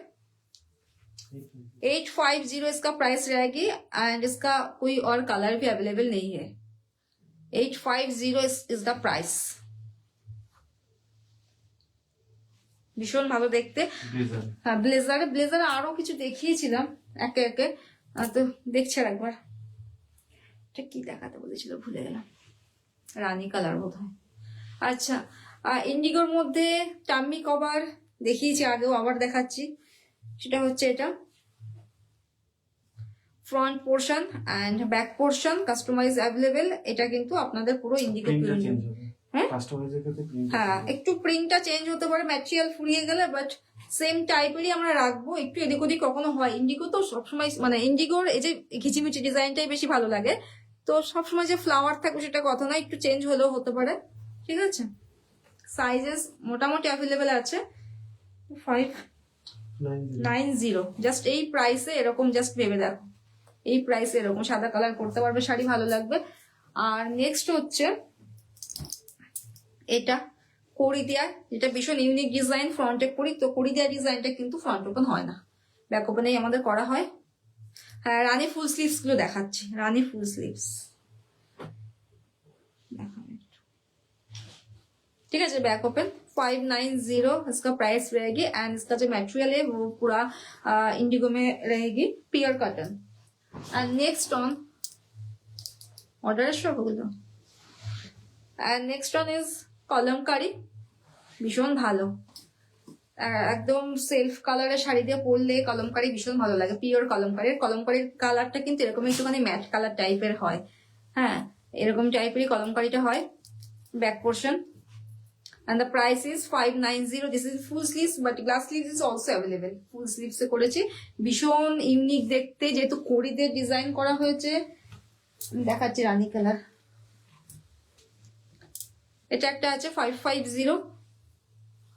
850 इसका प्राइस रहेगी एंड इसका कोई और कलर भी अवेलेबल नहीं है। 850 इज द प्राइस। ভীষণ ভালো দেখতে। ব্লেজার। হ্যাঁ ব্লেজারে আরো কিছু দেখিয়েছিলাম একে একে, তো দেখছে একবার। এটা কি দেখাতে বলেছিল ভুলে গেলাম, রানী কালার বোধ হয়। আচ্ছা, ইন্ডিগোর মধ্যে টাম্মি কভার দেখিয়েছি আগেও, আবার দেখাচ্ছি। সেটা হচ্ছে এটা front portion and back portion customise available. এটা কিন্তু আপনাদের পুরো ইন্ডিগো প্রিন্টটা চেঞ্জ হবে। হ্যাঁ কাস্টমাইজের ক্ষেত্রে প্রিন্ট হ্যাঁ একটু প্রিন্টটা চেঞ্জ হতে পারে, ম্যাটেরিয়াল ফুরিয়ে গেলে, বাট সেম টাইপেরই আমরা রাখবো। একটু এদিক ওদিক কখনো হয়, ইন্ডিগো তো সবসময় মানে ইন্ডিগোর এই যে ঘিচিমিচি ডিজাইনটাই বেশি ভালো লাগে, তো সবসময় যে ফ্লাওয়ার থাকবে সেটা কথা না, একটু চেঞ্জ হলেও হতে পারে। ঠিক আছে, সাইজেস মোটামুটি অ্যাভেলেবেল আছে। 590 জাস্ট এই প্রাইসে এরকম, জাস্ট ভেবে দেখো এই প্রাইসে এরকম সাদা কালার করতে পারবে শাড়ি, ভালো লাগবে। আর নেক্সট হচ্ছে এটা কড়ি দেয়া, যেটা ভীষণ ইউনিক ডিজাইন, ফ্রন্টে কড়ি। তো কড়ি দেওয়া ডিজাইনটা কিন্তু ফ্রন্ট ওপেন হয় না, ব্যাক ওপেনেই আমাদের করা হয়। হ্যাঁ রানী ফুল স্লিভস গুলো দেখাচ্ছি, রানী ফুল স্লিভস ठीक है। बैक ओपन 590 इसका प्राइस रहेगी एंड इसका जो मटेरियल है वो पूरा इंडिगो में रहेगी, pure cotton. And next on order and next on is kalamkari, ভীষণ ভালো। একদম সেলফ কালারের শাড়ি দিয়ে পরলে কলমকারি ভীষণ ভালো লাগে, পিওর কলমকারির। কলমকারির কালারটা কিন্তু এরকম একটুখানি ম্যাট কালার টাইপের হয়, হ্যাঁ এরকম টাইপেরই কলমকারিটা হয়। Back portion and the price is 590. this is full sleeves but glass sleeves is also available। full sleeves এ করেছি, ভীষণ ইউনিক দেখতে, যেহেতু কড়িতে ডিজাইন করা হয়েছে। দেখাচ্ছি রানী কালার, এটা একটা আছে 550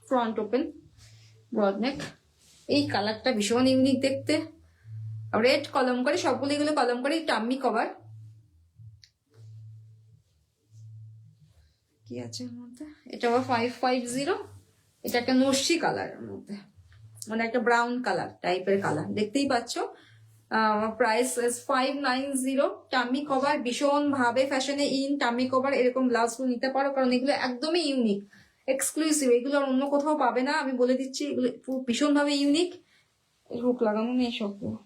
ফ্রন্ট ওপেন ব্রড নেক। এই কালারটা ভীষণ ইউনিক দেখতে, রেড কলমকারি, সবগুলো এগুলো কলমকারি, টাম্মি কভার। কি আছে এর মধ্যে, এটা 550। এটা একটা নস্যি কালারের মধ্যে, মানে একটা ব্রাউন কালার টাইপের কালার, দেখতেই পাচ্ছ। প্রাইস 590। টাম্মি কভার ভীষণ ভাবে ফ্যাশনে ইন, টাম্মি কভার এরকম ব্লাউজগুলো নিতে পারো, কারণ এগুলো একদমই ইউনিক, এক্সক্লুসিভ, এগুলো আর অন্য কোথাও পাবে না, আমি বলে দিচ্ছি। এগুলো ভীষণ ভাবে ইউনিক। হুক লাগানো নেই সবগুলো।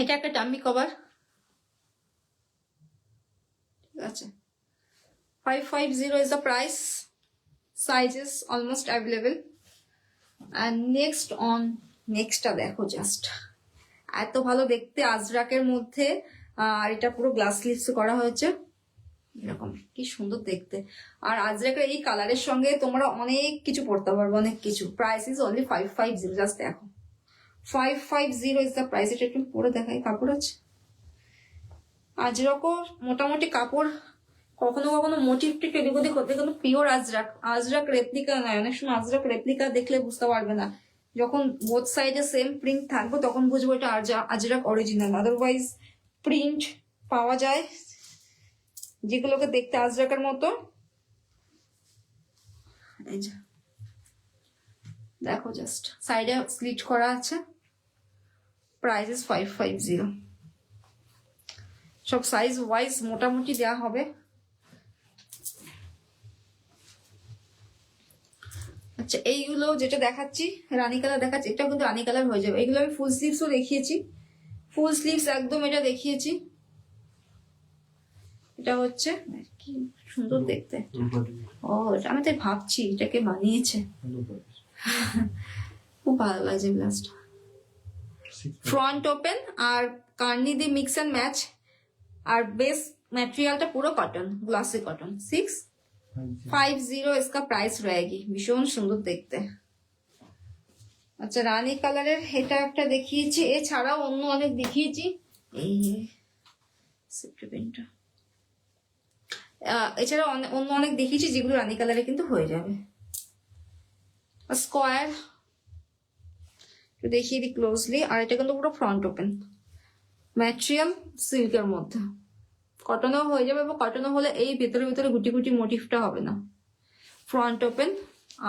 এটা একটা টাম্মি কভার, ঠিক আছে। 550 is the price, sizes almost available। and next on নেক্সটটা দেখো, জাস্ট এত ভালো দেখতে, আজরাকের মধ্যে। আর এটা পুরো গ্লাস স্লিভস করা হয়েছে, এরকম কি সুন্দর দেখতে। আর আজরাকের এই কালারের সঙ্গে তোমরা অনেক কিছু পড়তে পারবে, অনেক কিছু। প্রাইস ইজ অনলি 550, জাস্ট দেখো 550 ইজ দ্য প্রাইস। এটা একটু পরে দেখাই, কাপড় আছে আজরাকও মোটামুটি কাপড়, কখনো কখনো মোটিভ টিপ এদিক ওদিক হতে, কিন্তু পিওর আজরাক। আজরাক রেপ্লিকা নয়, অনেক সময় আজরাক রেপ্লিকা দেখলে বুঝতে পারবে না, যখন বোথ সাইডে সেম প্রিন্ট থাকবে তখন বুঝবো এটা আজরাক অরিজিনাল। আদারওয়াইজ প্রিন্ট পাওয়া যায় যেগুলোকে দেখতে আজরাকের মতো। এই যে দেখো, জাস্ট সাইডে স্লিট করা আছে। Price is 550। সব সাইজ ওয়াইজ মোটামুটি দেওয়া হবে। আচ্ছা, এইগুলো যেটা দেখাচ্ছি রানী কালার দেখাচ্ছি, এটা কিন্তু রানী কালার হয়ে যাবে। এগুলো আমি ফুল স্লিভসও দেখিয়েছি, ফুল স্লিভস একদম এটা দেখিয়েছি। এটা হচ্ছে কি সুন্দর দেখতে। ও আমি তাই ভাবছি এটাকে বানিয়েছে, খুব ভালো লাগছে ব্লাউজটা। ফ্রন্ট ওপেন আর কার্নি দিয়ে মিক্স অ্যান্ড ম্যাচ, আর বেস ম্যাটেরিয়ালটা পুরো কটন, গ্লসি কটন। 650 इसका प्राइस रहेगी। ভীষণ সুন্দর দেখতে। আচ্ছা, রানী কালারের এটা একটা দেখিয়েছি, এছাড়াও অন্য অনেক দেখিয়েছি। এই পেনটা এছাড়া অন্য অনেক দেখিয়েছি যেগুলো রানী কালারে কিন্তু হয়ে যাবে। স্কোয়ার দেখিয়ে দিই ক্লোজলি। আর এটা কিন্তু পুরো ফ্রন্ট ওপেন, ম্যাটেরিয়াল সিল্কের মধ্যে, কটনও হয়ে যাবে। এবং কটনও হলে এই ভেতরে ভেতরে গুটি গুটি মোটিভটা হবে না। ফ্রন্ট ওপেন,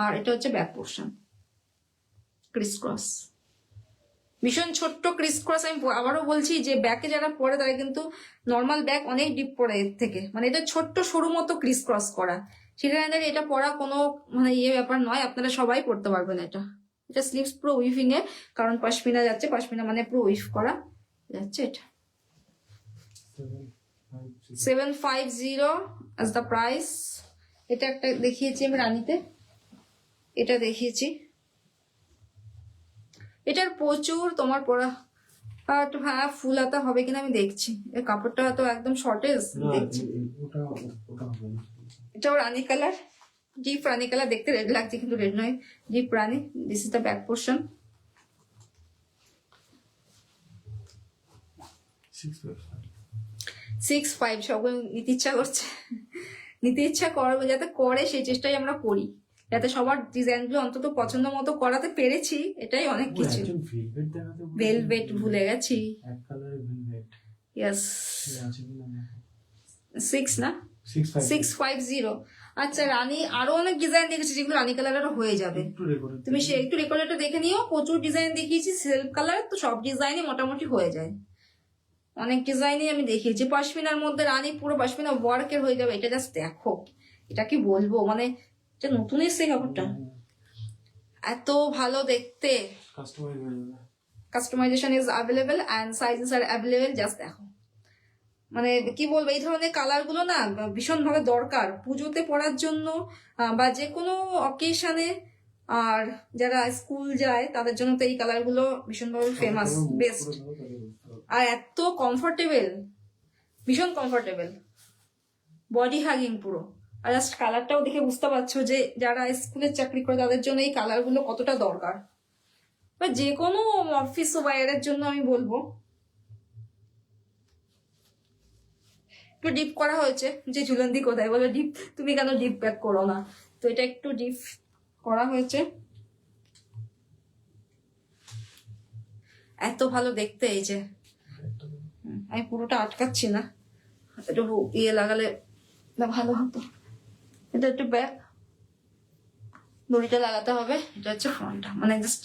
আর এটা হচ্ছে ব্যাক পোর্শন, ক্রিস ক্রস। ভীষণ ছোট্ট ক্রিস ক্রস। আমি আবারও বলছি যে ব্যাকে যারা পরে তারা কিন্তু নর্মাল ব্যাগ অনেক ডিপ পরে এর থেকে, মানে এটা ছোট্ট সরু মতো ক্রিস ক্রস করা, সেখানে দাঁড়িয়ে এটা পরা কোনো মানে ব্যাপার নয়, আপনারা সবাই পড়তে পারবেন এটা। এটা স্লিভস পুরো উইভিং এ, কারণ পশমিনা যাচ্ছে, পশমিনা মানে পুরো উইভ করা যাচ্ছে। এটা 750 as the price। এটা একটা দেখিয়েছি আমি রানীতে, এটা দেখিয়েছি। এটার প্রচুর তোমার পরা, বাট হ্যাঁ ফুল হাতা হবে কিনা আমি দেখছি, এর কাপড়টা তো একদম শর্টেজ দেখছি। এটাও রানী কালার, ডিপ রানী কালার, দেখতে রেড লাগছে কিন্তু রেড নয়, deep Rani. This is the back portion. 6.5 সবগুলো নিতে ইচ্ছা করছে, নিতে ইচ্ছা করবে, যাতে করে সেই চেষ্টাই আমরা করি, যাতে সবার ডিজাইনগুলো অন্তত পছন্দ মতো করাতে পেরেছি, এটাই অনেক কিছু। ভেলভেট ভুলে গেছি, ইয়েস 6 না 650। আচ্ছা রানী আরো অনেক ডিজাইন দেখেছি যেগুলো রানী কালারেরও হয়ে যাবে, তুমি সে একটু রেকর্ডটা দেখে নিও। প্রচুর ডিজাইন দেখিয়েছি সেলফ কালার, তো সব ডিজাইনই মোটামুটি হয়ে যায়, অনেক ডিজাইনই আমি দেখিয়েছি। পশমিনার মধ্যে রানী পুরো পশমিনা ওয়ার্কের হয়ে যাবে, এটা জাস্ট দেখো, এটা কি বলবো, মানে এটা নতুন এসছে কাপড়টা, এত ভালো দেখতে। Customisation is available and sizes are available, just দেখো, মানে কি বলবো, এই ধরনের কালার গুলো না ভীষণ ভাবে দরকার পুজোতে পরার জন্য, বা যে কোনো অকেশনে, আর যারা স্কুল যায় তাদের জন্য তো এই কালার গুলো ভীষণ ভাবে ফেমাস, বেস্ট। আর এত কমফোর্টেবল, ভীষণ কমফোর্টেবল, বডি হাগিং পুরো। আর জাস্ট কালারটাও দেখে বুঝতে পারছো যে যারা স্কুলের চাকরি করে তাদের জন্য এই কালার গুলো কতটা দরকার, বা যে কোনো অফিস ওয়্যারের জন্য আমি বলবো। একটু ডিপ করা হয়েছে, যে ঝুলন্দি কোথায় বলে ডিপ, তুমি কেন ডিপ ব্যাক করো না, তো এটা একটু ডিপ করা হয়েছে। এত ভালো দেখতে, এই যে আমি পুরোটা আটকাচ্ছি না, একটু লাগালে ভালো হতো। এটা একটু ব্যাক দড়িটা লাগাতে হবে, এটা হচ্ছে ফ্রন্টটা, মানে জাস্ট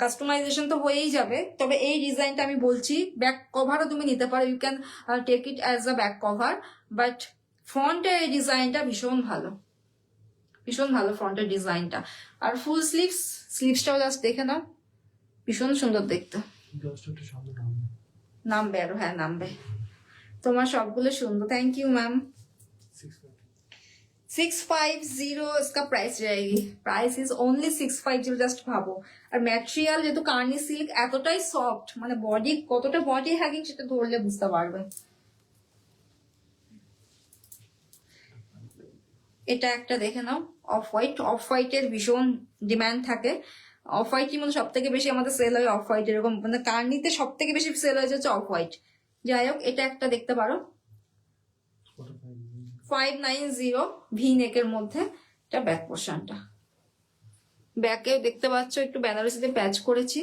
কাস্টমাইজেশন তো হয়েই যাবে। তবে এই ডিজাইনটা আমি বলছি ব্যাক কভারও তুমি নিতে পারো, you can take it as a back cover, but ফ্রন্টের এই ডিজাইনটা ভীষণ ভালো, ভীষণ ভালো ফ্রন্টের ডিজাইনটা। আর ফুল স্লিভসটাও জাস্ট দেখে নাও, ভীষণ সুন্দর দেখতে। নামবে আরো, হ্যাঁ নামবে, তোমার সবগুলো সুন্দর। Thank you ma'am. 650 इसका प्राइस रहेगी, प्राइस इज ओनली 650, জাস্ট ভাবো। আর ম্যাটেরিয়াল যেহেতু কার্নি সিল্ক এতটাই সফট, মানে বডি কতটা বডি হ্যাগিং সেটা ধরলে বুঝতে পারবে। এটা একটা দেখে নাও, অফ হোয়াইট, অফ হোয়াইটের ভীষণ ডিমান্ড থাকে। অফ হোয়াইটই মধ্যে সব থেকে বেশি আমাদের সেল হয়, অফ হোয়াইট এরকম, মানে কার্নিতে সব থেকে বেশি সেল হয়েছে হচ্ছে অফ হোয়াইট। যাই হোক, এটা একটা দেখতে পারো 590 ভি নেকের মধ্যে, এটা ব্যাক পোর্শনটা। ব্যাকেও দেখতে পাচ্ছ একটু বেনারসিতে প্যাচ করেছি,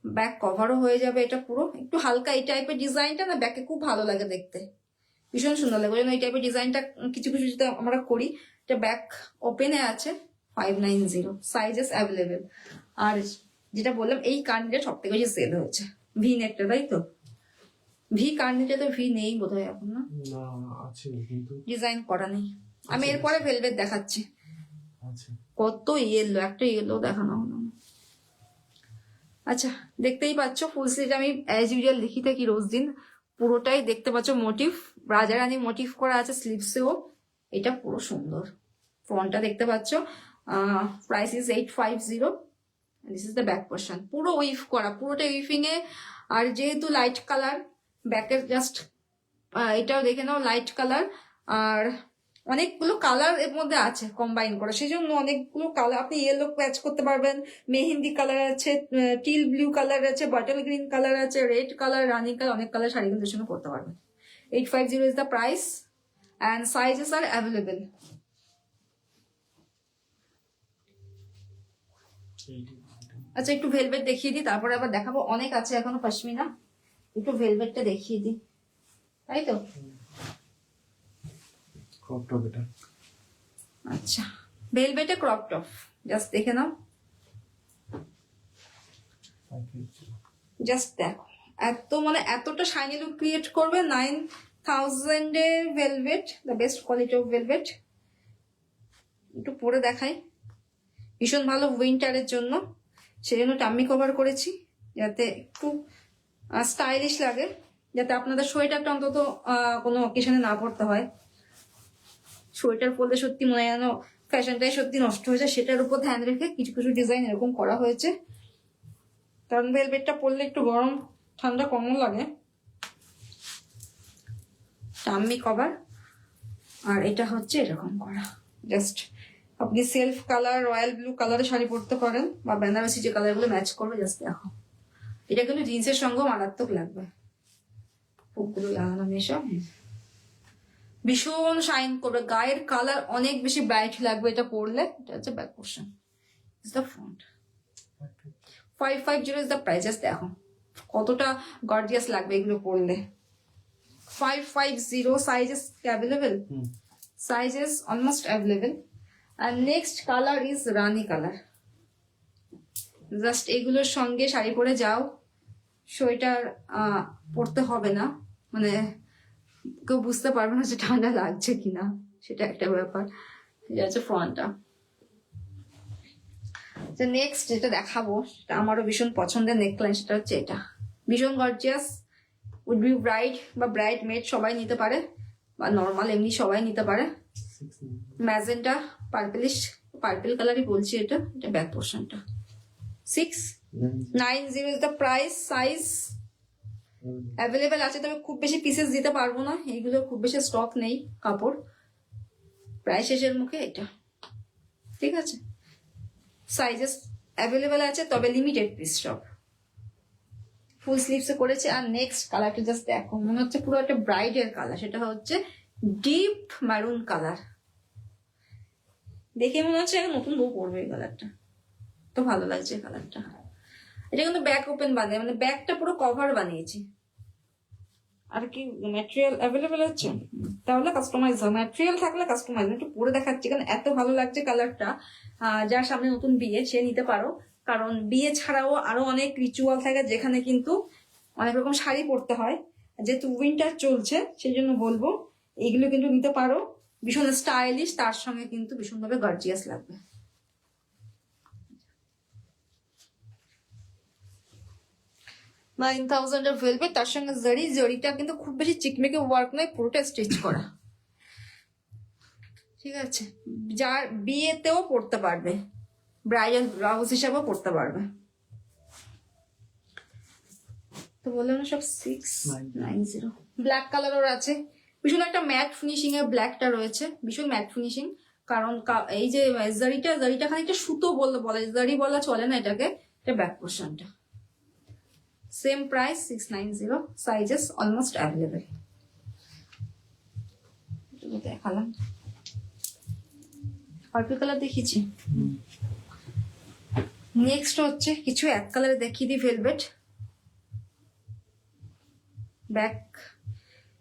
ব্যাক কভারও হয়ে যাবে এটা পুরো। একটু হালকা এই টাইপের ডিজাইনটা না ব্যাকে খুব ভালো লাগে দেখতে, ভীষণ সুন্দর লাগে, ওই জন্য এই টাইপের ডিজাইনটা কিছু কিছু যেটা আমরা করি। এটা ব্যাক ওপেনে আছে, 590, সাইজেস অ্যাভেলেবেল। আর যেটা বললাম এই কার্নিটা সব থেকে বেশি সেল হয়েছে, ভি নেকটা, তাই তো? ভি কার্নিটা তো ভি নেই বোধহয় এখন, না আছে কিন্তু ডিজাইন করা নেই। আমি এরপরে ভেলভেট দেখাচ্ছি, কত ইয়েলো, একটা ইয়েলো দেখানো হলো। আচ্ছা দেখতেই পাচ্ছ ফুল স্লিভ আমি অ্যাজ ইউজুয়াল লিখি থাকি রোজ দিন, পুরোটাই দেখতে পাচ্ছ মোটিভ, রাজা রানী মোটিভ করা আছে স্লিভসেও, এটা পুরো সুন্দর। ফ্রন্টটা দেখতে পাচ্ছ, price is 850, this is the back portion, পুরো উইভ করা, পুরোটা উইফিং এ। আর যেহেতু লাইট কালার ব্যাকের, জাস্ট এটাও দেখে নাও লাইট কালার, আর অনেকগুলো কালার এর মধ্যে আছে কম্বাইন করা, সেই জন্য অনেকগুলো কালার আপনি ইয়েলো প্যাচ করতে পারবেন, মেহেন্দি কালার আছে, টিল ব্লু কালার আছে, বাটল গ্রিন কালার আছে, রেড কালার, রানি কালার, অনেক কালার শাড়িগুলোর জন্য করতে পারবেন। 850 is the price and sizes are available. আচ্ছা একটু ভেলভেট দেখিয়ে দিই, তারপরে আবার দেখাবো, অনেক আছে এখনো পশমিনা, একটু ভেলভেটটা দেখিয়ে দিই, তাই তো? ক্রপ টপ এটা, আচ্ছা ভেলভেটে ক্রপ টপ, জাস্ট দেখে নাও। জাস্ট দেখো, এত মানে এতটা শাইনি লুক ক্রিয়েট করবে। 9000 এর velvet, the best quality of velvet. একটু পরে দেখাই, ভীষণ ভালো উইন্টারের জন্য, সেই জন্য টাম্মি কভার করেছি যাতে একটু স্টাইলিশ লাগে, যাতে আপনাদের সোয়েটারটা অন্তত কোনো অকেশনে না পড়তে হয়। সোয়েটার পরলে সত্যি মনে হয় যেন ফ্যাশনটাই সত্যি নষ্ট হয়ে যায়, সেটার উপর ধ্যান রেখে কিছু কিছু ডিজাইন এরকম করা হয়েছে। কারণ ভেলভেটটা পরলে একটু গরম ঠান্ডা কমও লাগে। টাম্মি কভার, আর এটা হচ্ছে এরকম করা। জাস্ট আপনি সেলফ কালার, রয়্যাল ব্লু কালারের শাড়ি পরতে পারেন, বা বেনারসি যে কালারগুলো ম্যাচ করবে। জাস্ট দেখো, এটা কিন্তু জিন্সের সঙ্গেও মারাত্মক লাগবে। ফুকগুলো লাগানো এসব ভীষণ শাইন করবে, গায়ের কালার অনেক বেশি ব্রাইট লাগবে এটা পরলে। এটা হচ্ছে back portion, is the front. 550 is the price. Just দেখো কতটা গর্জিয়াস লাগবে এগুলো পরলে। 550 sizes available, sizes almost available. and next color is Rani colour. Just এগুলোর সঙ্গে শাড়ি পরে যাও, সোয়েটার পরতে হবে না, মানে কেউ বুঝতে পারবে না যে ঠান্ডা লাগছে কিনা, সেটা একটা ব্যাপার। এটা হচ্ছে ফ্রন্টটা। নেক্সট যেটা দেখাবো সেটা আমারও ভীষণ পছন্দের নেকলাইন, সেটা হচ্ছে এটা। ভীষণ গর্জিয়াস, উড বি ব্রাইড বা ব্রাইড মেড সবাই নিতে পারে, বা নর্মাল এমনি সবাই নিতে পারে। ম্যাজেন্টা পার্পলিশ, পার্পল কালারই বলছি এটা। এটা ব্যাক পোর্শনটা। 690 is the price. Size available আছে, তবে খুব বেশি পিসেস দিতে পারবো না, এইগুলো খুব বেশি স্টক নেই কাপড়, প্রায় শেষের মুখে এটা। ঠিক আছে, সাইজেস অ্যাভেলেবেল আছে, তবে লিমিটেড পিস সব। ফুল স্লিভসে করেছে। আর নেক্সট কালারটা জাস্ট দেখো, মনে হচ্ছে পুরো একটা ব্রাইডের কালার, সেটা হচ্ছে ডিপ মারুন কালার। দেখে মনে হচ্ছে নতুন বউ পরবে এই কালারটা, তো ভালো লাগছে কালারটা। এটা কিন্তু ব্যাক ওপেন বানিয়ে, মানে ব্যাকটা পুরো কভার বানিয়েছি। আর কি ম্যাটেরিয়াল অ্যাভেলেবেল আছে, তাহলে কাস্টমাইজ হয়। ম্যাটেরিয়াল থাকলে কাস্টমাইজ। একটু পরে দেখাচ্ছি, কারণ এত ভালো লাগছে কালারটা। যার সামনে নতুন বিয়ে সে নিতে পারো, কারণ বিয়ে ছাড়াও আরো অনেক রিচুয়াল থাকে যেখানে কিন্তু অনেক রকম শাড়ি পরতে হয়। যেহেতু উইন্টার চলছে সেই জন্য বলবো এইগুলো কিন্তু নিতে পারো, ভীষণ স্টাইলিশ, তার সঙ্গে কিন্তু ভীষণভাবে গর্জিয়াস লাগবে। 9000 এর ভেলভেট, তার সঙ্গে জরিটা কিন্তু খুব বেশি চিকমিকে ওয়ার্ক নয়, পুরোটা স্টিচ করা। ঠিক আছে, যার বিয়েতেও পরতে পারবে, ব্রাইডাল ব্লাউজ হিসাবেও পরতে পারবে। তো বললাম না সব 690। ব্ল্যাক কালারও আছে, ভীষণ একটা ম্যাট ফিনিশিং এর ব্ল্যাকটা রয়েছে, ভীষণ ম্যাট ফিনিশিং। কারণ এই যে জরিটা খানিকটা সুতো বলে, জরি বলা চলে না এটাকে। এটা ব্যাক পোর্শনটা। Same price 690, sizes almost available. দেখালাম, পার্পল কালার দেখিয়েছি। নেক্সট হচ্ছে কিছু এক কালারে দেখিয়ে দিই ভেলভেট। ব্যাক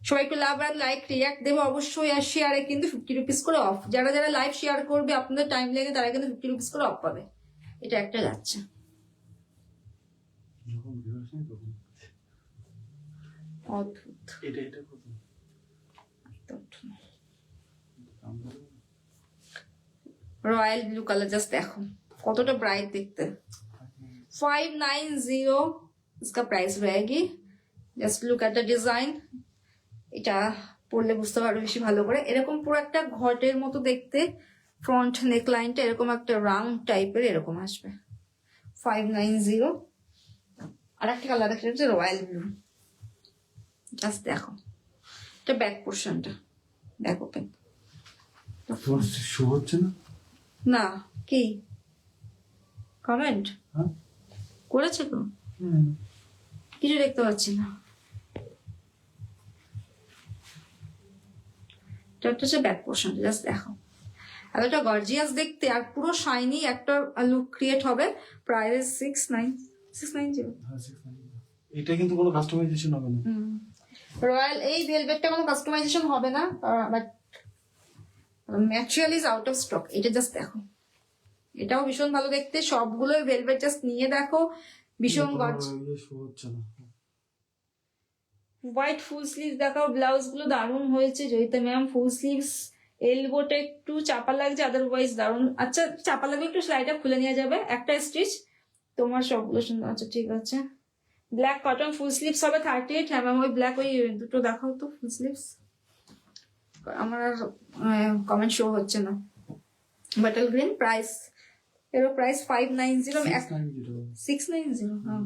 সবাই একটু লাভ আর লাইক রিয়াক্ট দেবো অবশ্যই, আর শেয়ারে কিন্তু 50 রুপিস করে অফ। যারা যারা লাইভ শেয়ার করবে আপনাদের টাইম লেগে, তারা কিন্তু 50 রুপিস করে অফ পাবে। এটা একটা যাচ্ছে। অদ্ভুত, রয়্যাল ব্লু কালার, জাস্ট দেখো কতটা ব্রাইট দেখতে। 590 इसका प्राइस रहेगी। Just look at the design. এটা পরলে বুঝতে পারবে বেশি ভালো করে। এরকম পুরো একটা ঘটের মতো দেখতে, ফ্রন্ট নেক লাইনটা এরকম একটা রাউন্ড টাইপের এরকম আসবে। 590। আর একটা কালার দেখা যাচ্ছে রয়্যাল ব্লু। জাস্ট দেখো, এটা ব্যাক পোর্শনটা, ব্যাক ওপেন। শো হচ্ছে না? না, কি কমেন্ট করেছে তো? কিছু দেখতে পাচ্ছি না। এটা হচ্ছে ব্যাক পোর্শন, জাস্ট দেখো এতটা গর্জিয়াস দেখতে, আর পুরো শাইনি একটা লুক ক্রিয়েট হবে। প্রাইস 690। এটা কিন্তু কোনো কাস্টমাইজেশন হবে না। রয়্যাল এই ভেলভেটটা কোনো কাস্টমাইজেশন হবে না, but material is out of stock. এটা জাস্ট দেখো, এটাও ভীষণ ভালো দেখতে। সবগুলোই ভেলভেট, জাস্ট নিয়ে দেখো ভীষণ গর্জ শো হচ্ছে না। হোয়াইট ফুল স্লিভ দেখাও, ব্লাউজ গুলো দারুণ হয়েছে জয়িতা ম্যাম। ফুল স্লিভস এলবোটা একটু চাপা লাগছে, আদারওয়াইজ দারুণ। আচ্ছা চাপা লাগলে একটু সেলাইটা খুলে নেওয়া যাবে, একটা স্টিচ। তোমার সবগুলো সুন্দর। আচ্ছা ঠিক আছে। ব্ল্যাক কটন ফুল স্লিভস হবে 38। হ্যাঁ ম্যাম ওই ব্ল্যাক ওই দুটো দেখাও তো ফুল স্লিভস। আমার আর কমেন্ট শো হচ্ছে না। বাটল গ্রিন প্রাইস, এরও প্রাইস 590। 690। হ্যাঁ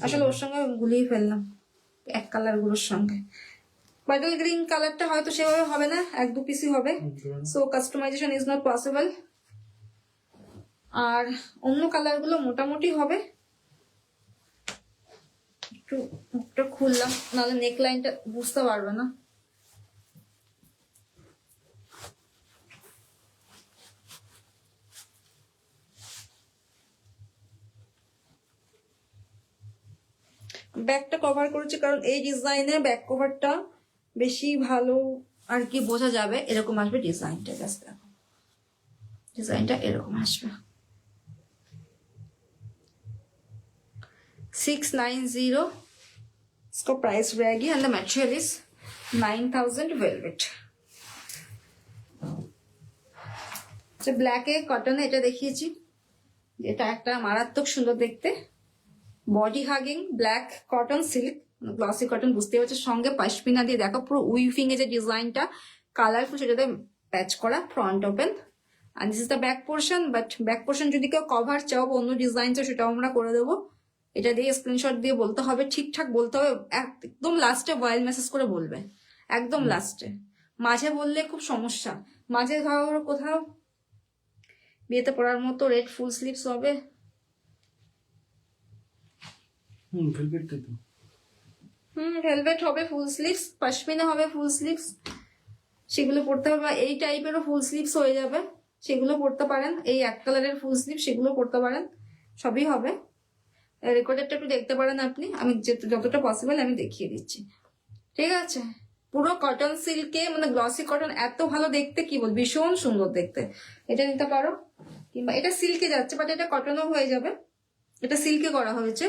আসলে ওর সঙ্গে গুলিয়ে ফেললাম এক কালার গুলোর সঙ্গে। বাটল গ্রিন কালারটা হয়তো সেভাবে হবে না, 1-2 পিসই হবে, so customisation is not possible. আর অন্য কালার গুলো মোটামুটি হবে। একটু মুখটা খুললাম, নাহলে নেক লাইনটা বুঝতে পারবে না। ব্যাকটা কভার করেছি কারণ এই ডিজাইনে ব্যাক কভারটা বেশি ভালো আর কি বোঝা যাবে। এরকম আসবে ডিজাইনটা, জাস্ট দেখো ডিজাইনটা এরকম আসবে। 690 इसका प्राइस रहेगी and the material is 9000 velvet. তো ব্ল্যাকে কটনে এটা দেখিয়েছি, এটা একটা মারাত্মক সুন্দর দেখতে। Body hugging black cotton silk, glossy cotton বুঝতে পারছো, সঙ্গে পশমিনা দিয়ে দেখো পুরো উইভিং এর যে ডিজাইনটা কালারফুল সেটাতে প্যাচ করা, ফ্রন্ট ওপেন। আর this is the back portion. But back portion যদি কেউ কভার চাও অন্য ডিজাইন চাও সেটাও আমরা করে দেবো। এটা দিয়ে স্ক্রিনশট দিয়ে বলতে হবে, ঠিকঠাক বলতে হবে, একদম লাস্টে ভয়েল মেসেজ করে বলবে, একদম লাস্টে। মাঝে বললে খুব সমস্যা। মাঝে ধরো কোথাও বিয়েতে পড়ার মতো রেড ফুল স্লিভস হবে। ভেলভেট হবে ফুল স্লিভস, পশমিনা হবে ফুল স্লিভস, সেগুলো পড়তে হবে। এই টাইপেরও ফুল স্লিভস হয়ে যাবে, সেগুলো পড়তে পারেন। এই এক কালারের ফুল স্লিভ সেগুলো পড়তে পারেন, সবই হবে। রেকর্ডেডটা একটু দেখতে পারেন আপনি, আমি যতটা পসিবল আমি দেখিয়ে দিচ্ছি, ঠিক আছে। পুরো কটন সিল্কে মানে গ্লসি কটন, এত ভালো দেখতে, কি বল, ভীষণ সুন্দর দেখতে। এটা নিতে পারো, কিংবা এটা সিল্কে যাচ্ছে বাট এটা কটনও হয়ে যাবে। এটা সিল্কে করা হয়েছে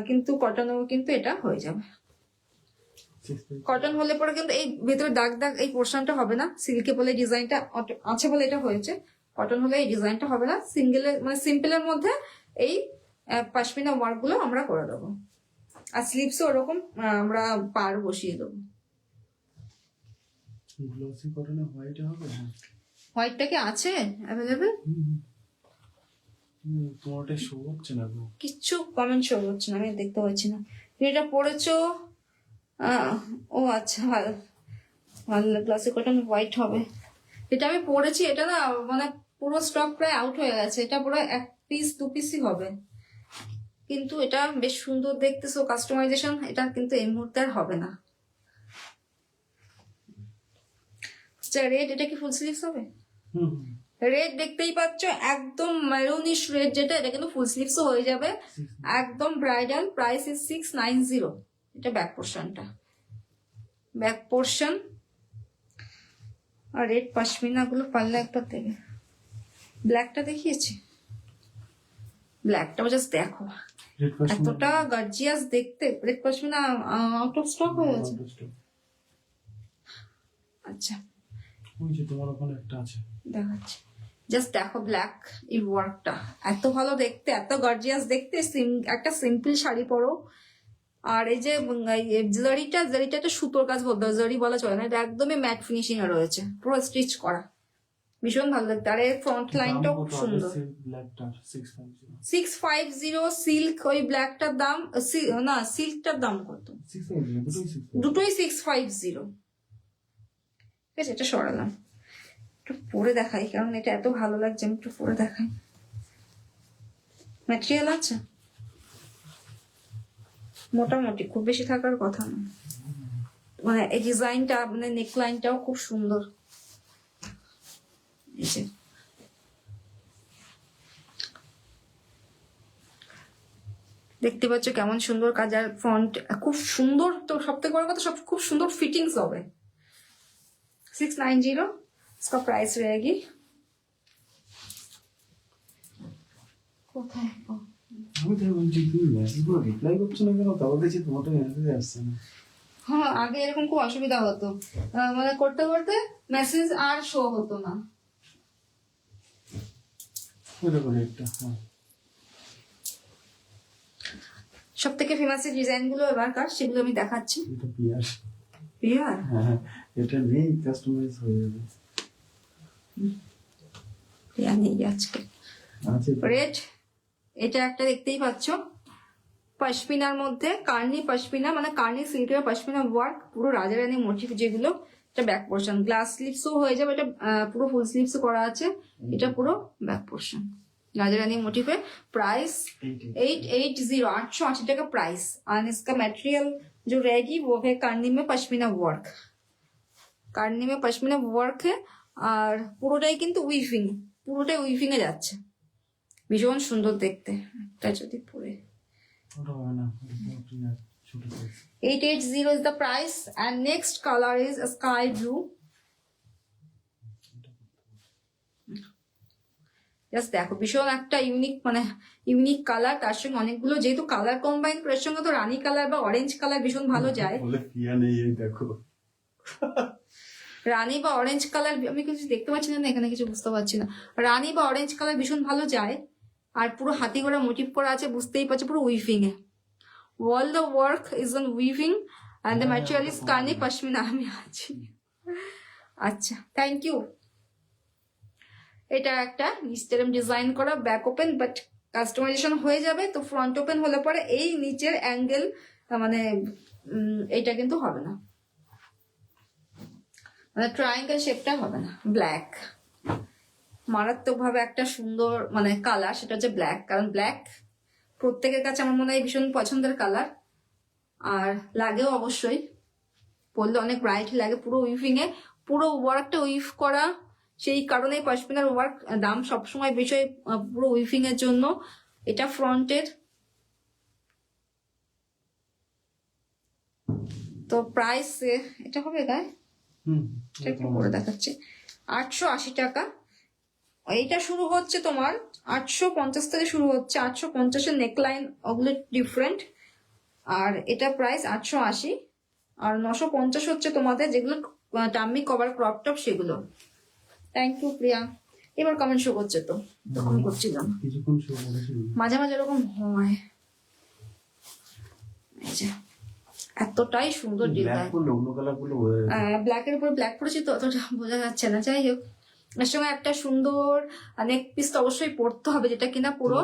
কিন্তু কটনও কিন্তু এটা হয়ে যাবে। কটন হলে পরে কিন্তু এই ভেতরে দাগ দাগ এই পোর্শনটা হবে না, সিল্কে বলে ডিজাইনটা আছে বলে এটা হয়েছে। কটন হলে এই ডিজাইনটা হবে না, সিঙ্গেলের মানে সিম্পলের মধ্যে এই পশমিনা ওয়ার্ক গুলো আমরা করে দেবো। আর স্লিভসও ওরকম আমরা পার বসিয়ে দেবো। হোয়াইটটা কি আছে অ্যাভেলেবেল? তোমারটা শো হচ্ছে না গো, কিচ্ছু কমেন্ট শো হচ্ছে না, আমি দেখতে পাচ্ছি না। তুমি এটা পড়েছো? ও আচ্ছা, ভালো ভালো গ্লসি কটন হোয়াইট হবে। এটা আমি পড়েছি, এটা না মানে পুরো স্টক প্রায় আউট হয়ে গেছে। এটা পুরো 1-2 পিসই হবে, কিন্তু এটা বেশ সুন্দর দেখতে। সো কাস্টমাইজেশন এটা কিন্তু এই মুহূর্তে আর হবে না। রেড, এটা কি ফুল স্লিভস হবে? রেড দেখতেই পাচ্ছ, একদম মেরুনিশ রেড যেটা, এটা কিন্তু ফুল স্লিভসও হয়ে যাবে, একদম ব্রাইডাল। Price is 690। এটা ব্যাক পোর্শনটা, ব্যাক পোর্শন। আর রেড পশমিনা গুলো পারলে একবার দেবে। ব্ল্যাকটা দেখিয়েছি, ব্ল্যাকটাও জাস্ট দেখো, এতটা গর্জিয়াস দেখতে। Red pashmina out of stock হয়ে গেছে। আচ্ছা তোমার ওখানে একটা আছে, দেখাচ্ছি, জাস্ট দেখো ব্ল্যাক এই ওয়ার্কটা এত ভালো দেখতে, এত গর্জিয়াস দেখতে। একটা সিম্পল শাড়ি পরো, আর এই যে জারিটা একটা সুতোর কাজ বলতে হবে, জারি বলা চলে না, এটা একদমই ম্যাট ফিনিশিং এ রয়েছে, পুরো স্টিচ করা, ভীষণ ভালো দেখতে। আর এর ফ্রন্ট লাইনটাও খুব সুন্দর। 650 সিল্ক, ওই ব্ল্যাকটার দাম না, সিল্কটার দাম কত? দুটোই 650। ঠিক আছে, এটা সরালাম। একটু পরে দেখাই, কারণ এটা এত ভালো লাগছে, আমি একটু পরে দেখাই। ম্যাটেরিয়াল আছে মোটামুটি, খুব বেশি থাকার কথা না। মানে এই ডিজাইনটা মানে নেক লাইনটাও খুব সুন্দর। দেখতে পাচ্ছ কেমন সুন্দর কাজ, আর ফ্রন্ট খুব সুন্দর। তো সব থেকে বড় কথা, সব খুব সুন্দর ফিটিংস হবে। 690 इसका प्राइस रहेगी। কোথায় আমি তাই বলছি তুমি মেসেজগুলো রিপ্লাই করছো না কেন, তারপর দেখছি তোমারটা মেসেজ আসছে না। হ্যাঁ, আগে এরকম খুব অসুবিধা হতো, মানে করতে করতে মেসেজ আর শো হতো না। এটা করে একটা, হ্যাঁ সব থেকে ফেমাস যে ডিজাইন গুলো এবারকার সেগুলো আমি দেখাচ্ছি। এটা পিয়ার। পিয়ার, হ্যাঁ এটা নেই, কাস্টমাইজ হয়ে যাবে। পিয়ার নেই আজকে। আছে রেড, এটা একটা দেখতেই পাচ্ছ পশমিনার মধ্যে, কার্নি পশমিনা, মানে কার্নি সিল্কের পশমিনা ওয়ার্ক, পুরো রাজারানী মোটিভ যেগুলো। এটা ব্যাক পোর্শন, গ্লাস স্লিভসও হয়ে যাবে, এটা পুরো ফুল স্লিভস করা আছে, এটা পুরো ব্যাক পোর্শন राजारानी मोटिव है। प्राइस 880 880 টাকা प्राइस। और इसका मटेरियल जो रहेगी वो है कार्नी में पश्मीना वर्क, कार्नी में पश्मीना वर्क है। আর পুরোটাই কিন্তু উইভিং, পুরোটাই উইভিং এ যাচ্ছে, ভীষণ সুন্দর দেখতে। এটা যদি পরে ওটা হবে না, পিয়ার ছোট size. 880 is the price and next color is sky blue। Just দেখো ভীষণ একটা ইউনিক, মানে ইউনিক কালার, তার সঙ্গে অনেকগুলো যেহেতু কালার কম্বাইন করে, এর সঙ্গে তো রানী কালার বা অরেঞ্জ কালার ভীষণ ভালো যায়। বলে পিয়া নেই, এই দেখো রানী বা অরেঞ্জ কালার, আমি কিছু দেখতে পাচ্ছি না, এখানে কিছু বুঝতে পারছি না। রানী বা অরেঞ্জ কালার ভীষণ ভালো যায়। আর পুরো হাতি ঘোড়া মোটিভ করা আছে, বুঝতেই পারছো পুরো weaving A. all the work is on weaving and the material is Carney pashmina. আমি আছি, আচ্ছা থ্যাংক ইউ। এটা একটা নিচেরম ডিজাইন করা, ব্যাক ওপেন, বাট কাস্টমাইজেশন হয়ে যাবে। তো ফ্রন্ট ওপেন হলে পরে এই নিচের অ্যাঙ্গেল, মানে এইটা কিন্তু হবে না, মানে ট্রায়াঙ্গেল শেপটা হবে না। ব্ল্যাক মারাত্মক ভাবে একটা সুন্দর মানে কালার, সেটা হচ্ছে ব্ল্যাক, কারণ ব্ল্যাক প্রত্যেকের কাছে আমার মনে হয় ভীষণ পছন্দের কালার। আর লাগেও অবশ্যই, পরলে অনেক ব্রাইট লাগে। পুরো উইভিং এ, পুরো ওয়ার্কটা উইভ করা, সেই কারণেই পশমিনার ওয়ার্ক দাম সবসময় বিষয়, পুরো উইভিং এর জন্য। এটা ফ্রন্টের, তো প্রাইস এটা হবে গায়ে, একটু করে দেখাচ্ছি 880 টাকা। এইটা শুরু হচ্ছে তোমার 850 থেকে শুরু হচ্ছে, 850-এর নেকলাইন ওগুলো ডিফারেন্ট। আর এটা প্রাইস 880, আর 950 হচ্ছে তোমাদের যেগুলো টাম্মি কভার ক্রপ টপ সেগুলো। থ্যাংক ইউ প্রিয়া। এবার কমেন্ট শো করছে, তো তখন করছিলাম, কিছুক্ষণ শো করেছিল, মাঝে মাঝে এরকম হয়। এই যে এতটাই সুন্দর ডিজাইন, অন্য কালার গুলো বোঝা যায়। ব্ল্যাকের উপর ব্ল্যাক পরেছি তো অতটা বোঝা যাচ্ছে না। যাই হোক, এর সঙ্গে একটা সুন্দর নেক পিস তো অবশ্যই পরতে হবে, যেটা কিনা পুরো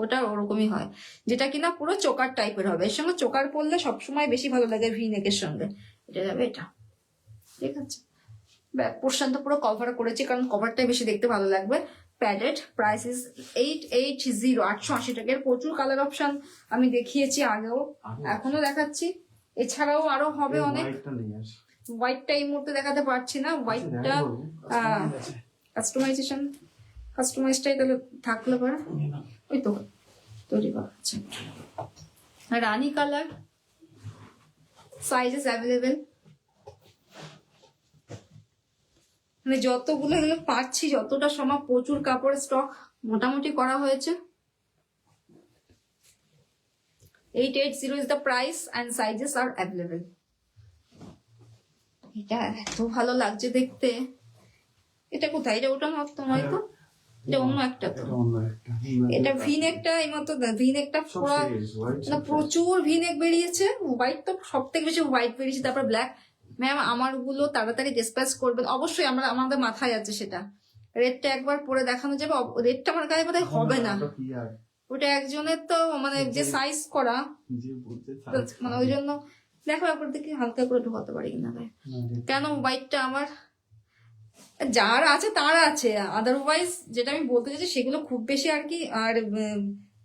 ওটা ওরকমই হয়, যেটা কিনা পুরো চোকার টাইপের হবে। এর সঙ্গে চোকার পরলে সবসময় বেশি ভালো লাগে ভি নেকের সঙ্গে। এটা যাবে এটা, ঠিক আছে। ব্যাক পোর্শন তো পুরো কভার করেছি, কারণ কভারটাই বেশি দেখতে ভালো লাগবে। প্যাডেড, প্রাইস ইজ 880 880 টাকার। প্রচুর কালার অপশন আমি দেখিয়েছি আগেও, এখনো দেখাচ্ছি, এছাড়াও আরো হবে অনেক। হোয়াইটটা এই মুহূর্তে দেখাতে পারছি না, হোয়াইটটা কাস্টমাইজটাই তাহলে থাকলে পরে ওই তো তৈরি করা আছে। রানী কালার, সাইজেস অ্যাভেলেবেল, মানে যতগুলো এগুলো পাচ্ছি, যতটা সময় প্রচুর কাপড়ের স্টক মোটামুটি করা হয়েছে। 880 is the price and sizes are available। এটা এত ভালো লাগছে দেখতে। এটা কোথায়? এটা ওটা মত তোমার তো, এটা অন্য একটা তো। এটা ভিনেকটা এই মতো, ভিনেকটা পুরো না, প্রচুর ভিনেক বেরিয়েছে। হোয়াইট তো সব থেকে বেশি হোয়াইট বেরিয়েছে, তারপর ব্ল্যাক। ম্যাম আমার গুলো তাড়াতাড়ি ডিসপ্যাচ করবেন অবশ্যই, আমাদের মাথায় আছে সেটা। রেডটা একবার পরে দেখানো যাবে, রেডটা আমার গায়ে বোধহয় হবে না, ওটা একজনের তো মানে যে সাইজ করা, মানে ওই জন্য দেখো একবার দেখি হালকা করে ঢোকাতে পারি কিনা গায়ে। কেন হোয়াইটটা আমার যার আছে তার আছে, আদারওয়াইজ যেটা আমি বলতে চাইছি সেগুলো খুব বেশি আর কি আর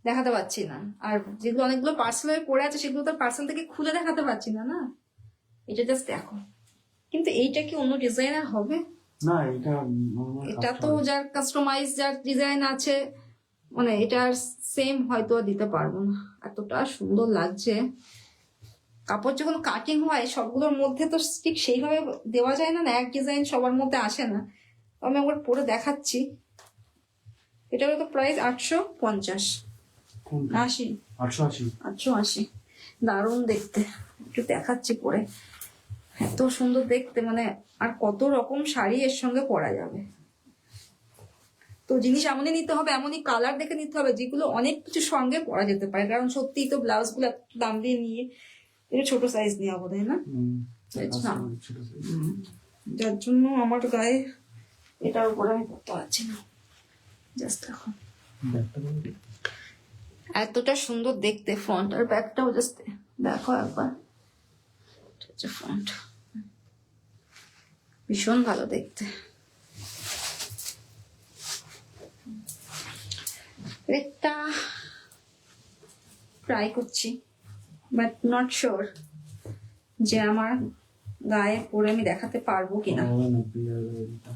দেখাতে পারছি না। আর যেগুলো অনেকগুলো পার্সেল হয়ে পড়ে আছে সেগুলো তো পার্সেল থেকে খুলে দেখাতে পারছি না। না এটা জাস্ট দেখো, কিন্তু এইটা কি অন্য ডিজাইনার হবে না? এটা তো যার কাস্টমাইজ, যার ডিজাইন আছে, মানে এটা সেম হয়তো দিতে পারবো না। এতটা সুন্দর লাগছে। কাপড় যখন কাটিং হয় সবগুলোর মধ্যে তো ঠিক সেইভাবে দেওয়া যায় না, এক ডিজাইন সবার মধ্যে আসে না। আমি একবার পরে দেখাচ্ছি। এটারও তো প্রাইস 850, কোনটা? 80, 880। 880। দারুণ দেখতে, একটু দেখাচ্ছি পরে। এত সুন্দর দেখতে, মানে আর কত রকম শাড়ি এর সঙ্গে পরা যাবে। তো জিনিস এমনই নিতে হবে, এমনই কালার দেখে নিতে হবে যেগুলো অনেক কিছু সঙ্গে পরা যেতে পারে, কারণ সত্যিই তো ব্লাউজ গুলো এত দাম দিয়ে নিয়ে এটা ছোট সাইজ নেওয়া বোধ হয় না, আচ্ছা, ছোট size। যার জন্য আমার গায়ে এটার উপরে আমি পরতে পারছি না। জাস্ট এখন ব্যাগটা বলো। এতটা সুন্দর দেখতে, ফ্রন্ট আর ব্যাকটাও জাস্ট দেখো একবার। ফ্রন্ট ভীষণ ভালো দেখতে। এটা ট্রাই করছি, বাট নট শিওর যে আমার গায়ে পরে আমি দেখাতে পারবো কিনা। হবে না, প্রিয়া এটা।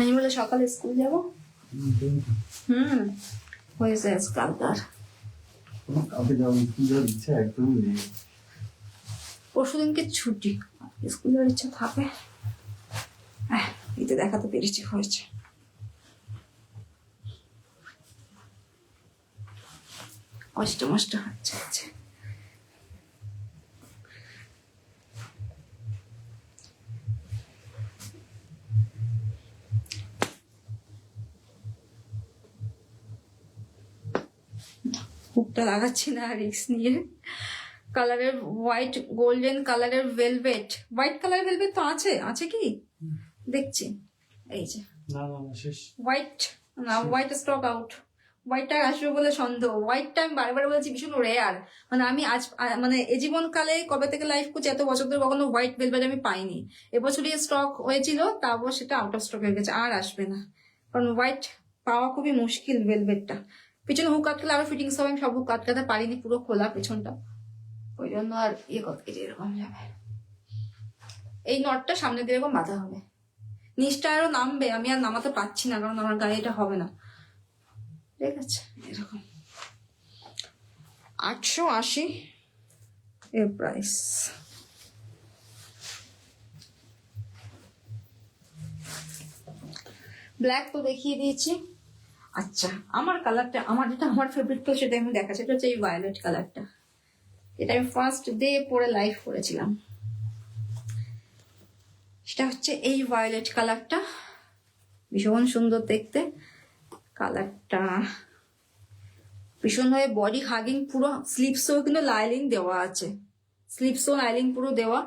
আমি বলে সকালে স্কুল যাবো। হয়েছে আজকালকার। কাউকে যাওয়ার ইচ্ছা একদমই নেই। পরশু দিনকে ছুটি, স্কুল যাওয়ার ইচ্ছা থাকে। এতে দেখাতে পেরেছি, হয়েছে। কষ্ট মষ্ট হচ্ছে। হুকটা লাগাচ্ছি না রিস্ক নিয়ে। কালারের হোয়াইট গোল্ডেন কালারের ভেলভেট, হোয়াইট কালারের ভেলভেট তো আছে কি দেখছি, এই যে না শেষ। হোয়াইট, না হোয়াইট স্টক আউট। হোয়াইটটা আসবে বলে সন্দেহ। হোয়াইটটা আমি বারবার বলছি ভীষণ রেয়ার, মানে আমি আজ মানে এ জীবনকালে কবে থেকে লাইফ করছি এত বছর ধরে কখনো হোয়াইট ভেলভেট আমি পাইনি। এবছরই স্টক হয়েছিল, তারপর সেটা আউট অফ স্টক হয়ে গেছে, আর আসবে না। কারণ হোয়াইট পাওয়া খুবই মুশকিল ভেলভেটটা। পিছনে হুক আটকালে আরো ফিটিংস হবে, আমি সব হুক আটকাতে পারিনি, পুরো খোলা পেছনটা, ওই জন্য আর কত কেজি এরকম যাবে। এই নটটা সামনে দিয়ে এরকম বাঁধা হবে, নিচটা আরো নামবে, আমি আর নামাতে পারছি না কারণ আমার গায়ে এটা হবে না। ঠিক আছে, এরকম 880 এর প্রাইস। ব্ল্যাক তো দেখিয়ে দিয়েছি। আচ্ছা, আমার কালারটা, আমার যেটা আমার ফেভারিট তো সেটা আমি দেখাচ্ছি। এটা হচ্ছে এই ভায়োলেট কালারটা, এটা আমি ফার্স্ট ডে পরে লাইভ করেছিলাম। সেটা হচ্ছে এই ভায়োলেট কালারটা, ভীষণ সুন্দর দেখতে কালারটা, ভীষণভাবে বডি হাগিং, পুরো স্লিপসও কিন্তু লাইলিং দেওয়া আছে, স্লিপসও লাইলিং পুরো দেওয়া।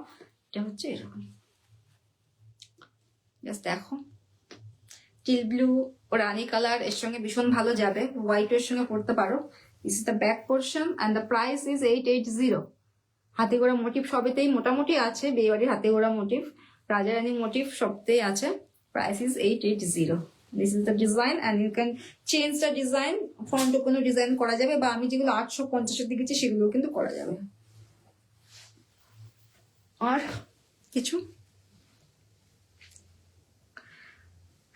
এটা হচ্ছে এরকম, জাস্ট দেখো টিল ব্লু ও রানি কালার এর সঙ্গে ভীষণ ভালো যাবে, হোয়াইট এর সঙ্গে পড়তে পারো। This is the back portion and the price is 880। হাতে গোড়া মোটিভ সবেতেই মোটামুটি আছে, বিয়েবাড়ির হাতে গোড়া মোটিভ, রাজারানী মোটিভ সবতেই আছে। Price is 880। This is the design and you can change the design, font কোনো ডিজাইন করা যাবে, বা আমি যেগুলো 850-এর দিকেছি সেগুলো কিন্তু করা যাবে। আর কিছু,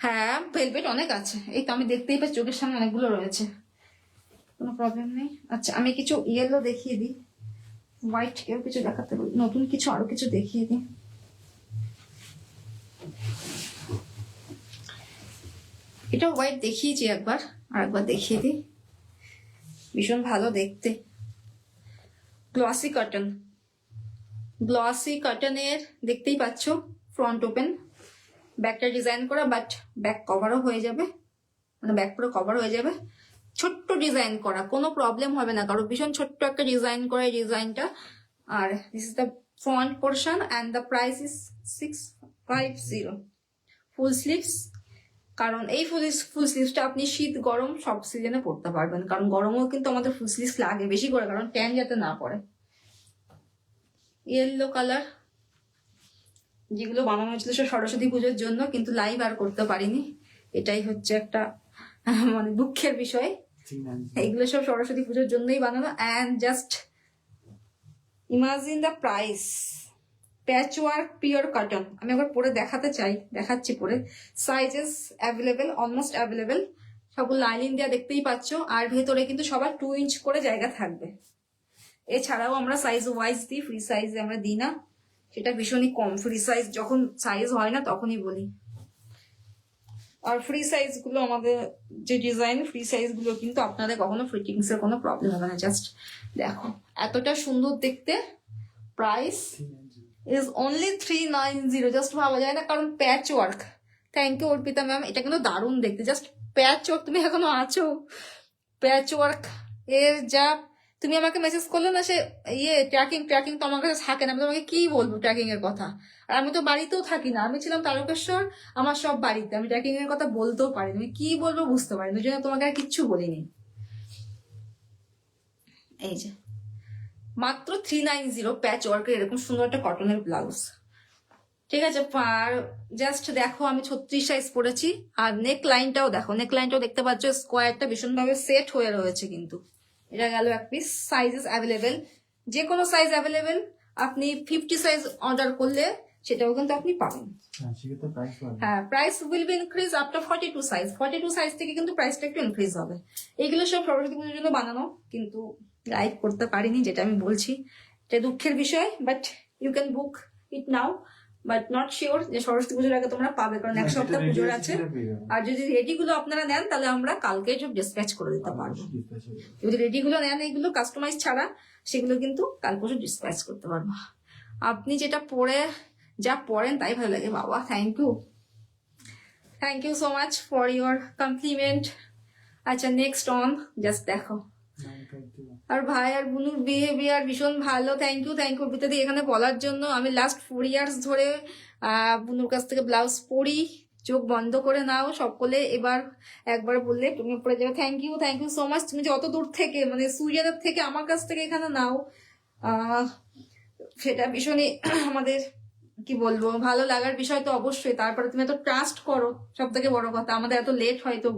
হ্যাঁ ভেলভেট অনেক আছে, এই তো আমি দেখতেই পাচ্ছি চোখের সামনে অনেকগুলো রয়েছে, কোনো প্রবলেম নেই। আচ্ছা, আমি কিছু ইয়েলো দেখিয়ে দিই, হোয়াইট কেউ কিছু দেখাতে বলি, নতুন কিছু আরো কিছু দেখিয়ে দিই। এটা হোয়াইট দেখিয়েছি একবার, আর একবার দেখিয়ে দিই, ভীষণ ভালো দেখতে। গ্লসি কটন, গ্লসি কটনের দেখতেই পাচ্ছ, ফ্রন্ট ওপেন, ব্যাকটা ডিজাইন করা, বাট ব্যাক কভারও হয়ে যাবে, মানে ব্যাক পুরো কভার হয়ে যাবে। ছোট্ট ডিজাইন করা, কোনো প্রবলেম হবে না কারো, ভীষণ ছোট্ট একটা ডিজাইন করা এই ডিজাইনটা। আর this is the front portion and the price is 650। Full sleeves, কারণ এই ফুল স্লিভসটা আপনি শীত গরম সব সিজনে পরতে পারবেন, কারণ গরমেও কিন্তু আমাদের ফুল স্লিভস লাগে বেশি করে, কারণ ট্যান যাতে না পড়ে। ইয়েলো কালার, যেগুলো বানানো হয়েছিল সে সরস্বতী পুজোর জন্য, কিন্তু লাইভ আর করতে পারিনি, এটাই হচ্ছে একটা মানে দুঃখের বিষয়। এইগুলো সব সরস্বতী পুজোর জন্যই বানানো। And just imagine the price, patchwork pure cotton, আমি একবার পরে দেখাতে চাই, দেখাচ্ছি পরে। সাইজেস অ্যাভেলেবেল, অলমোস্ট অ্যাভেলেবেল, সবগুলো লাইনিং দেওয়া দেখতেই পাচ্ছ, আর ভেতরে কিন্তু সবার 2 ইঞ্চ করে জায়গা থাকবে। এছাড়াও আমরা সাইজ ওয়াইজ দিই, ফ্রি সাইজে আমরা দিই না, সেটা ভীষণই কম। ফ্রি সাইজ যখন সাইজ হয় না তখনই বলি। আর ফ্রি সাইজ গুলো আমাদের যে ডিজাইন ফ্রি সাইজ গুলো কিন্তু আপনাদের কখনো ফিটিংস এর কোনো প্রবলেম হবে না। জাস্ট দেখো এতটা সুন্দর দেখতে। Price is only 390। জাস্ট ভাবা যায় না, কারণ patch work. Thank you Arpita ma'am, এটা কিন্তু দারুণ দেখতে। জাস্ট প্যাচ ওয়ার্ক, তুমি এখনো আছো। প্যাচ ওয়ার্ক এর যা, তুমি আমাকে মেসেজ করলে না, সে ট্র্যাকিং তো আমার কাছে থাকে না। আমি তোমাকে কি বলবো ট্র্যাকিং এর কথা। আর আমি তো বাড়িতেও থাকি না, আমি ছিলাম তারকেশ্বর, আমার সব বাড়িতে। আমি ট্র্যাকিং এর কথা বলতেও পারিনি, আমি কি বলবো বুঝতে পারিনি, ওই জন্য তোমাকে আর কিচ্ছু বলিনি। এই যে মাত্র 390 প্যাচ ওয়ার্কের এরকম সুন্দর একটা কটনের ব্লাউজ। ঠিক আছে, আর জাস্ট দেখো আমি 36 সাইজ পরেছি। আর নেক লাইনটাও দেখো, নেক লাইনটাও দেখতে পাচ্ছ স্কোয়ারটা ভীষণভাবে সেট হয়ে রয়েছে। কিন্তু এটা গেল এক পিস। সাইজেস অ্যাভেলেবেল, যে কোনো সাইজ অ্যাভেলেবেল। আপনি 50 সাইজ অর্ডার করলে সেটাও কিন্তু আপনি পাবেন। হ্যাঁ, price will be increase up to 42 size. 42 size থেকে কিন্তু প্রাইসটা একটু ইনক্রিজ হবে। এইগুলো সব সরস্বতী পুজোর জন্য বানানো, কিন্তু লাইভ করতে পারিনি, যেটা আমি বলছি। এটা দুঃখের বিষয়, but you can book it now, but not sure যে সরস্বতী পুজোর আগে তোমরা পাবে, কারণ এক সপ্তাহ পুজোর আছে। আর যদি রেডি গুলো আপনারা নেন তাহলে আমরা কালকে সব ডিসপ্যাচ করে দিতে পারবো। যদি রেডি গুলো নেন, এইগুলো কাস্টমাইজ ছাড়া, সেগুলো কিন্তু কাল পরশু ডিসপ্যাচ করতে পারবো। আপনি যেটা পরে যা পড়েন তাই ভালো লাগে বাবা। Thank you so much for your compliment. আচ্ছা, নেক্সট অন, জাস্ট দেখো। আর ভাই আর বুনুর বিহেভিয়ার ভীষণ ভালো। থ্যাংক ইউ বিতাদি এখানে বলার জন্য। আমি লাস্ট 4 ইয়ার্স ধরে বুনুর কাছ থেকে ব্লাউজ পরি, চোখ বন্ধ করে নাও সকলে। এবার একবার বললে তুমি পরে যাবে। Thank you so much. তুমি যে অত দূর থেকে, মানে সুইডেনের থেকে আমার কাছ থেকে এখানে নাও, সেটা ভীষণই আমাদের কি বলবো ভালো লাগার বিষয় তো অবশ্যই। তারপরে তুমি এত ট্রাস্ট করো, সব থেকে বড় কথা। আমাদের এত লেট হয়তো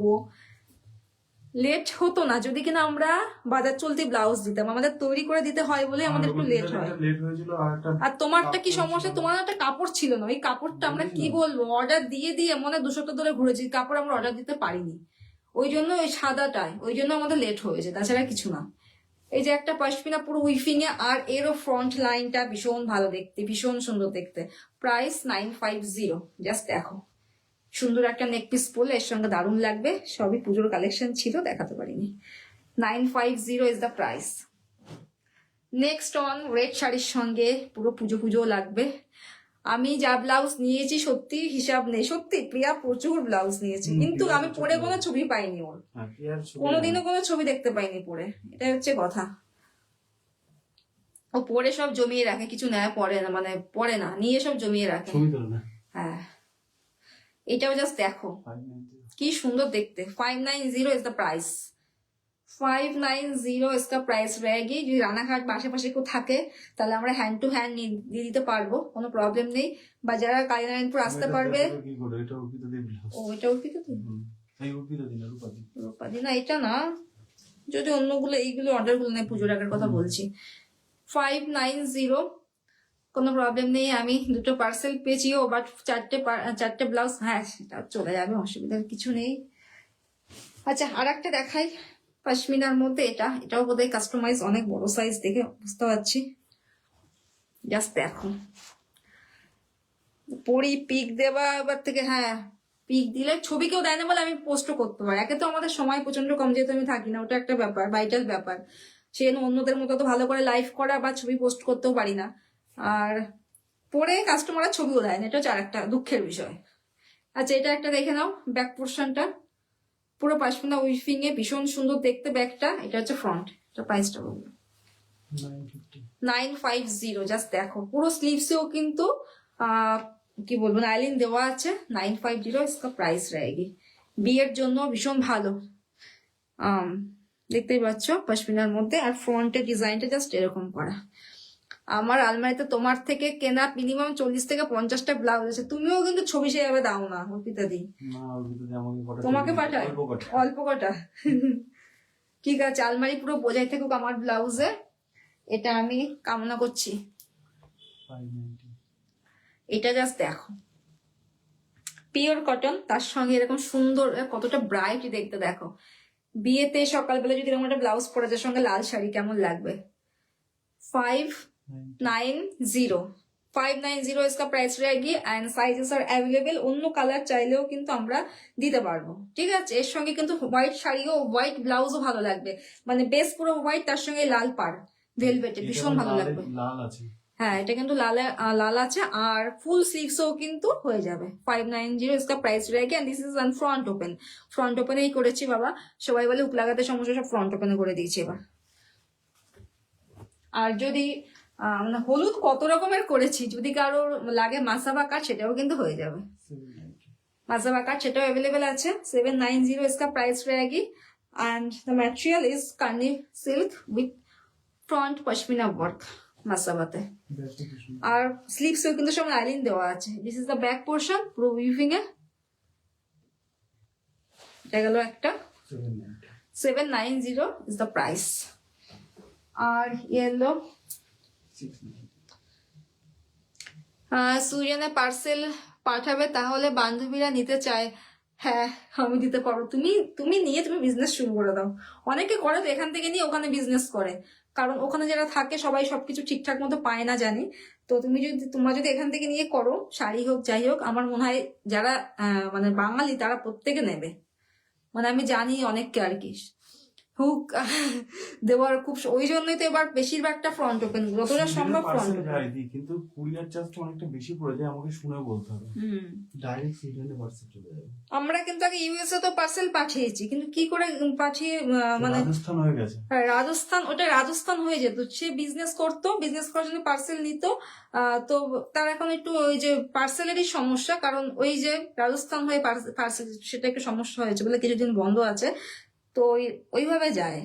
লেট হতো না যদি কিনা আমরা বাজার চলতি ব্লাউজ দিতাম। আমাদের তৈরি করে দিতে হয় বলে আমাদের একটু লেট হয়। আর তোমারটা কি সমস্যা, তোমার একটা কাপড় ছিল না, ওই কাপড়টা আমরা কি বলবো অর্ডার দিয়ে মনে 2 সপ্তাহ ধরে ঘুরেছি, কাপড় আমরা অর্ডার দিতে পারিনি। ওই জন্য ওই সাদাটায়, ওই জন্য আমাদের লেট হয়েছে, তাছাড়া কিছু না। এই যে একটা পশমিনা পুরো উইফিং এ, আর এরও ফ্রন্ট লাইনটা ভীষণ ভালো দেখতে, ভীষণ সুন্দর দেখতে। প্রাইস 950। জাস্ট দেখো, সুন্দর একটা নেক পিস পরলে এর সঙ্গে দারুণ লাগবে। সবই পুজোর কালেকশন ছিল, দেখাতে পারিনি। 950 is the price. Next on, red শাড়ির সঙ্গে পুরো পুজো লাগবে। আমি যা ব্লাউজ নিয়েছি সত্যি হিসাব নেই। সত্যি প্রিয়া প্রচুর ব্লাউজ নিয়েছি, কিন্তু আমি পরে কোনো ছবি পাইনি ওর, কোনোদিনও কোনো ছবি দেখতে পাইনি পরে। এটা হচ্ছে কথা। ও পরে সব জমিয়ে রাখে, কিছু নেয় পরে না, মানে পরে না, নিয়ে সব জমিয়ে রাখে। হ্যাঁ, এটাও জাস্ট দেখো কি সুন্দর দেখতে। 590 ইজ দ্য প্রাইস। 590 इसका प्राइस रहेगी। যদি রানাঘাট পাশাপাশি কেউ থাকে তাহলে আমরা হ্যান্ড টু হ্যান্ড দিয়ে দিতে পারবো, কোনো প্রবলেম নেই। বা যারা কালীনারায়ণপুর আসতে পারবে, ও এটা রূপাদি না, এটা না, যদি অন্যগুলো এইগুলো অর্ডার গুলো নেই পুজোর আগের কথা বলছি। 590, কোনো প্রবলেম নেই। আমি 2টো পার্সেল পেয়েছিও, বাট 4টে ব্লাউজ, হ্যাঁ সেটা চলে যাবে, অসুবিধার কিছু নেই। আচ্ছা, আর একটা দেখাই পশমিনার মধ্যে। এটাও বোধহয় কাস্টমাইজ, অনেক বড় সাইজ দেখে বুঝতে পারছি। জাস্ট দেখো, পরি পিক দেওয়া এবার থেকে। হ্যাঁ, পিক দিলে ছবি কেউ দেয় না বলে আমি পোস্টও করতে পারি। একে তো আমাদের সময় প্রচন্ড কম, যেহেতু আমি থাকি না, ওটা একটা ব্যাপার, ভাইটাল ব্যাপার। সে অন্যদের মতো তো ভালো করে লাইভ করা বা ছবি পোস্ট করতেও পারি না। আর পরে কাস্টমাররা ছবিও দেয় না, এটা হচ্ছে আরেকটা দুঃখের বিষয়। আচ্ছা, এটা একটা দেখে নাও, ব্যাক পোর্শনটা পুরো পশমিনা উইফিং এ, ভীষণ সুন্দর দেখতে ব্যাগটা। এটা হচ্ছে ফ্রন্ট, এটা প্রাইসটা বলবো 950। জাস্ট দেখো, পুরো স্লিভসেও কিন্তু কি বলবো নাইলিন দেওয়া আছে। 950 इसका প্রাইস रहेगी। বিয়ের জন্য ভীষণ ভালো, দেখতেই পাচ্ছ পশমিনার মধ্যে। আর ফ্রন্টের ডিজাইনটা জাস্ট এরকম করা। আমার আলমারিতে তোমার থেকে কেনা মিনিমাম 40 থেকে 50টা ব্লাউজ আছে। তুমিও কিন্তু ছবি সেভাবে দাও না অর্পিতা দি, তোমাকে পাঠায় অল্প কটা। ঠিক আছে, আলমারি পুরো বোঝাই থাকুক আমার ব্লাউজে, এটা আমি কামনা করছি। এটা জাস্ট দেখো, পিওর কটন, তার সঙ্গে এরকম সুন্দর, কতটা ব্রাইট দেখতে দেখো। বিয়েতে সকালবেলা যদি এরকম একটা ব্লাউজ পরে যার সঙ্গে লাল শাড়ি, কেমন লাগবে। 590 590 इसका प्राइस रहेगी एंड साइजेस আর অ্যাভেলেবেল। অন্য কালার চাইলেও কিন্তু আমরা দিতে পারবো, ঠিক আছে। এর সঙ্গে কিন্তু হোয়াইট শাড়িও হোয়াইট ব্লাউজও ভালো লাগবে, মানে বেস পুরো হোয়াইট, তার সঙ্গে লাল পাড় ভেলভেটে ভীষণ ভালো লাগবে। লাল আছে, হ্যাঁ এটা কিন্তু লাল আছে আর ফুল স্লিভসও কিন্তু হয়ে যাবে। 590 इसका प्राइस रहेगा and this is on front open. Front ওপেনেই করেছি বাবা, সবাই বলে উক লাগাতে সমস্যা, সব ফ্রন্ট ওপেনে করে দিয়েছি এবার। আর যদি মানে হলুদ কত রকমের করেছি, যদি কারোর লাগে মাসাবা কাট সেটাও কিন্তু হয়ে যাবে। 790। माजाबा কাট সেটাও अवेलेबल আছে। 790 इसका प्राइस रहेगी एंड द मटेरियल इज कार्नी silk with front pashmina work মাসাবাতে। Best of the আর স্লিভসেও কিন্তু সব লাইনিং দেওয়া আছে। This is the back portion পুরো উইভিং এ। এটা গেল একটা। 790। 790 ইজ দ্য প্রাইস। আর ইয়েলো 690। সুরিয়ানে পার্সেল পাঠাবে, তাহলে বান্ধবীরা নিতে চায়। হ্যাঁ আমি দিতে পারবো, তুমি নিয়ে তুমি বিজনেস শুরু করে দাও। অনেকে করে তো এখান থেকে নিয়ে ওখানে বিজনেস করে, কারণ ওখানে যারা থাকে সবাই সবকিছু ঠিকঠাক মতো পায় না জানি। তো তোমরা যদি এখান থেকে নিয়ে করো, শাড়ি হোক যাই হোক, আমার মনে হয় যারা মানে বাঙালি তারা প্রত্যেকে নেবে, মানে আমি জানি অনেককে আর কি হুক দেওয়ার খুব, ওই জন্যই তো এবার বেশিরভাগটা ফ্রন্ট ওপেন, যতটা সম্ভব ফ্রন্ট ওপেন। যাই দিই, কিন্তু কুরিয়ার চার্জটা অনেকটা বেশি পড়ে যায়, আমাকে শুনে বলতে হবে। ডাইরেক্ট সুইডেনে পার্সেল চলে যাবে। আমরা কিন্তু আগে ইউএসএ তো পার্সেল পাঠিয়েছি, কিন্তু কি করে পাঠিয়ে মানে রাজস্থান হয়ে গেছে। হ্যাঁ, ওটা রাজস্থান হয়ে যেত। সে বিজনেস করতো, বিজনেস করার জন্য পার্সেল নিত। তো তার এখন একটু ওই যে পার্সেলেরই সমস্যা, কারণ ওই যে রাজস্থান হয়ে পার্সেল সেটা একটু সমস্যা হয়েছে বলে কিছুদিন বন্ধ আছে। তো ওইভাবে যায়,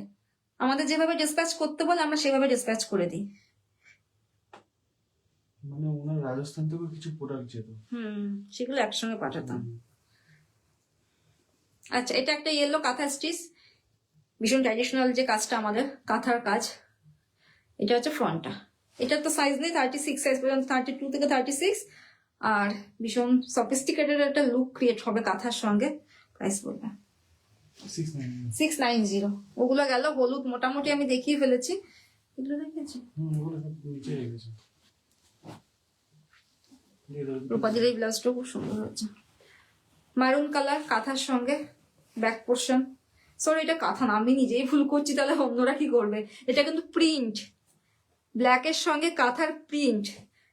আমাদের যেভাবে ডিসপ্যাচ করতে বলে আমরা সেভাবে ডিসপ্যাচ করে দিই। মানে ওনার রাজস্থান থেকে কিছু প্রোডাক্ট যেত। সেগুলো একসঙ্গে পাঠাতাম। আচ্ছা এটা একটা ইয়েলো কাঁথা স্টিচ, ভীষণ ট্র্যাডিশনাল যে কাজটা আমাদের কাঁথার কাজ। এটা হচ্ছে ফ্রন্টটা, এটার তো সাইজ নেই, 36 সাইজ পর্যন্ত, 32 থেকে 36। আর ভীষণ সফিস্টিকেটেড একটা লুক ক্রিয়েট হবে কাঁথার সঙ্গে। প্রাইস বলবে 690। ওগুলো গেল হলুদ, মোটামুটি আমি দেখিয়ে ফেলেছি। এগুলো দেখেছি ওগুলো সব নিচে রেখেছে। রূপাদির এই ব্লাউজটা খুব সুন্দর হচ্ছে, মারুন কালার কাঁথার সঙ্গে ব্যাক পোর্শন। সরি এটা কাঁথা না, আমি নিজেই ভুল করছি, তাহলে অন্যরা কি করবে। এটা কিন্তু প্রিন্ট, ব্ল্যাকের সঙ্গে কাঁথার প্রিন্ট।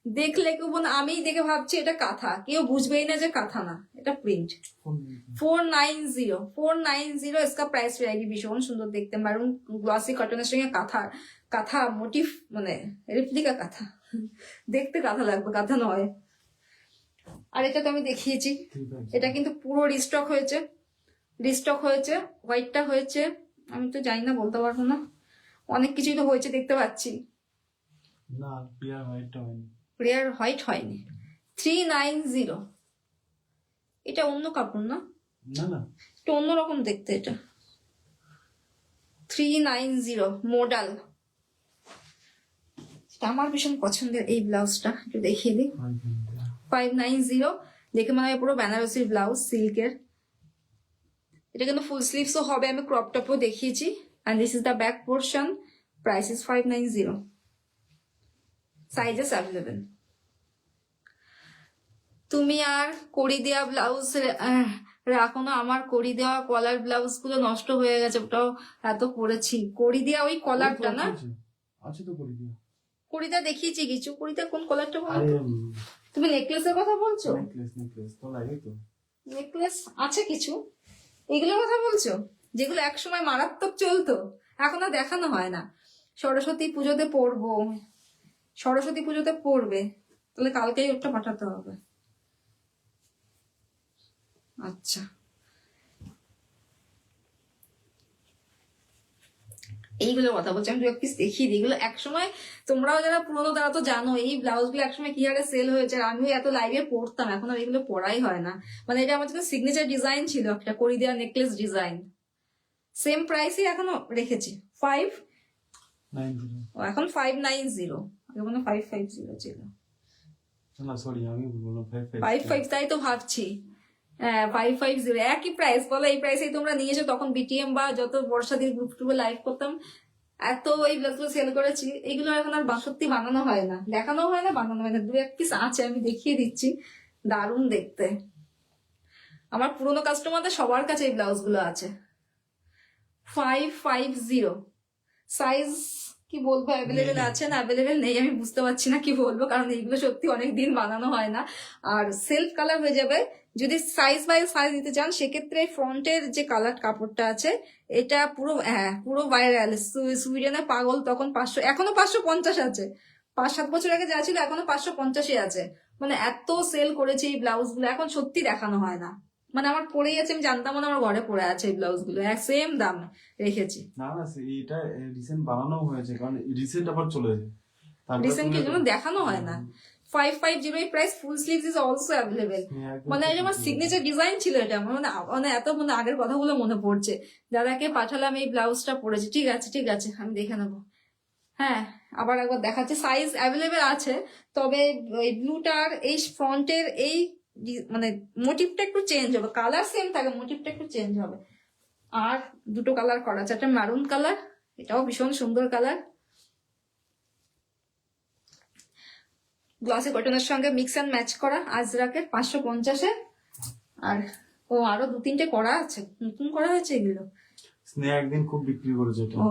দেখলে কেউ আমি দেখে ভাবছি এটা কাঁথা, কেউ বুঝবেই না যে কাঁথা না, এটা প্রিন্ট। 490 इसका प्राइस रहेगी। ভীষণ সুন্দর দেখতে, মারুন গ্লসি কটনের সঙ্গে কাঁথা মোটিভ, মানে রেপ্লিকা কাঁথা, দেখতে কাঁথা লাগবে, কাঁথা নয়। আর এটা তো আমি দেখিয়েছি, এটা কিন্তু পুরো রিস্টক হয়েছে, হোয়াইটটা হয়েছে, আমি তো জানি না, বলতে পারবো না, অনেক কিছুই তো হয়েছে দেখতে পাচ্ছি। না পিয়ার হোয়াইটটা হয়নি, প্রিয়ার হোয়াইট হয়নি। 390, এটা অন্য কাপড় না, না না একটু অন্যরকম দেখতে এটা। 390 মডাল, আমার ভীষণ পছন্দের এই ব্লাউজটা, একটু দেখিয়ে দিই। 590 দেখে মনে হয় পুরো বেনারসির ব্লাউজ সিল্কের। এটা কিন্তু ফুল স্লিভসও হবে, আমি ক্রপ টপও দেখিয়েছি। And this is the back portion, price is 590, sizes available. তুমি আর কড়ি দেওয়া ব্লাউজ রাখো না, আমার কড়ি দেওয়া কলার ব্লাউজ গুলো নষ্ট হয়ে গেছে, ওটাও এত পরেছি। কড়ি দেওয়া ওই কলারটা না, আছে তো করে দিও। কড়িটা দেখিয়েছি কিছু, কড়িটা কোন কলারটা বলো আরে তো? তুমি নেকলেসের কথা বলছো? নেকলেস তো লাগে তো। নেকলেস আছে কিছু, এগুলোর কথা বলছো যেগুলো একসময় মারাত্মক চলতো, এখন আর দেখানো হয় না। সরস্বতী পুজোতে পড়বে, তাহলে কালকেই ওটা পাঠাতে হবে। আচ্ছা এইগুলো কথা বলছি আমি, দু এক পিস দেখিয়ে দিই। এগুলো একসময় তোমরাও যারা পুরোনো তারা তো জানো এই ব্লাউজ গুলো একসময় কি হারে সেল হয়েছে, আর আমিও এত লাইভে পড়তাম, এখন আর এগুলো পড়াই হয় না। মানে এটা আমার জন্য সিগনেচার ডিজাইন ছিল, একটা কড়ি দেওয়া নেকলেস ডিজাইন। সেম প্রাইসই এখনো রেখেছি, 590। এখন 590, আগে মনে 550 ছিল। না সরি আমি বললাম 55, তাই তো ভাবছি। 550 একই প্রাইস বলো, এই প্রাইসেই তোমরা নিয়েছো। তখন বিটিএম বা যত বর্ষাদির গ্রুপ টুবে লাইভ করতাম, এত এই ব্লাউজগুলো সেল করেছি, এগুলো এখন আর সত্যি বানানো হয় না, দেখানো হয় না, বানানো হয় না। 2-1 পিস আছে, আমি দেখিয়ে দিচ্ছি, দারুণ দেখতে। আমার পুরোনো কাস্টমারদের সবার কাছে এই ব্লাউজগুলো আছে। 550 সাইজ কি বলবো, অ্যাভেলেবেল আছে না অ্যাভেলেবেল নেই আমি বুঝতে পারছি না কি বলবো, কারণ এইগুলো সত্যি অনেক দিন বানানো হয় না। আর সেলফ কালার হয়ে যাবে। যদি সাইজ বাই সাইজ নিতে চান সেক্ষেত্রে ফ্রন্টের যে কালার কাপড়টা আছে এটা পুরো, হ্যাঁ পুরো ভাইরাল। সুইডেনে পাগল তখন 500, এখনো 550 আছে। 5-7 বছর আগে যা ছিল এখনো 550 আছে। মানে এত সেল করেছে এই ব্লাউজ গুলো, এখন সত্যি দেখানো হয় না। মানে আমার পরেই আছে, আমি জানতাম না আমার ঘরে পড়ে আছে এই ব্লাউজ গুলো, এক সেম দাম রেখেছি। না না, এটা রিসেন্ট বানানো হয়েছে, কারণ রিসেন্ট আবার চলেছে। রিসেন্ট কি জন্য দেখানো হয় না। 550 এই price, full sleeves is also available. মানে এই যে আমার সিগনেচার ডিজাইন ছিল এটা, আমার মানে এত মানে আগের কথাগুলো মনে পড়ছে। দাদাকে পাঠালাম, এই ব্লাউজটা পরেছে, ঠিক আছে ঠিক আছে আমি দেখে নেবো। হ্যাঁ আবার একবার দেখাচ্ছি, সাইজ অ্যাভেলেবেল আছে। তবে ওই ব্লুটার এই ফ্রন্টের এই মানে মোটিভটা একটু চেঞ্জ হবে, কালার সেম থাকে, মোটিভটা একটু চেঞ্জ হবে। আর দুটো কালার করা আছে, একটা মারুন কালার, এটাও ভীষণ সুন্দর কালার, গ্লসি কটনের সঙ্গে মিক্স অ্যান্ড ম্যাচ করা, আজরাকের 550-এ। আর ও আরো 2-3টে করা আছে, নতুন করা হয়েছে এগুলো। স্নেহা একদিন খুব বিক্রি করেছে এটা। ও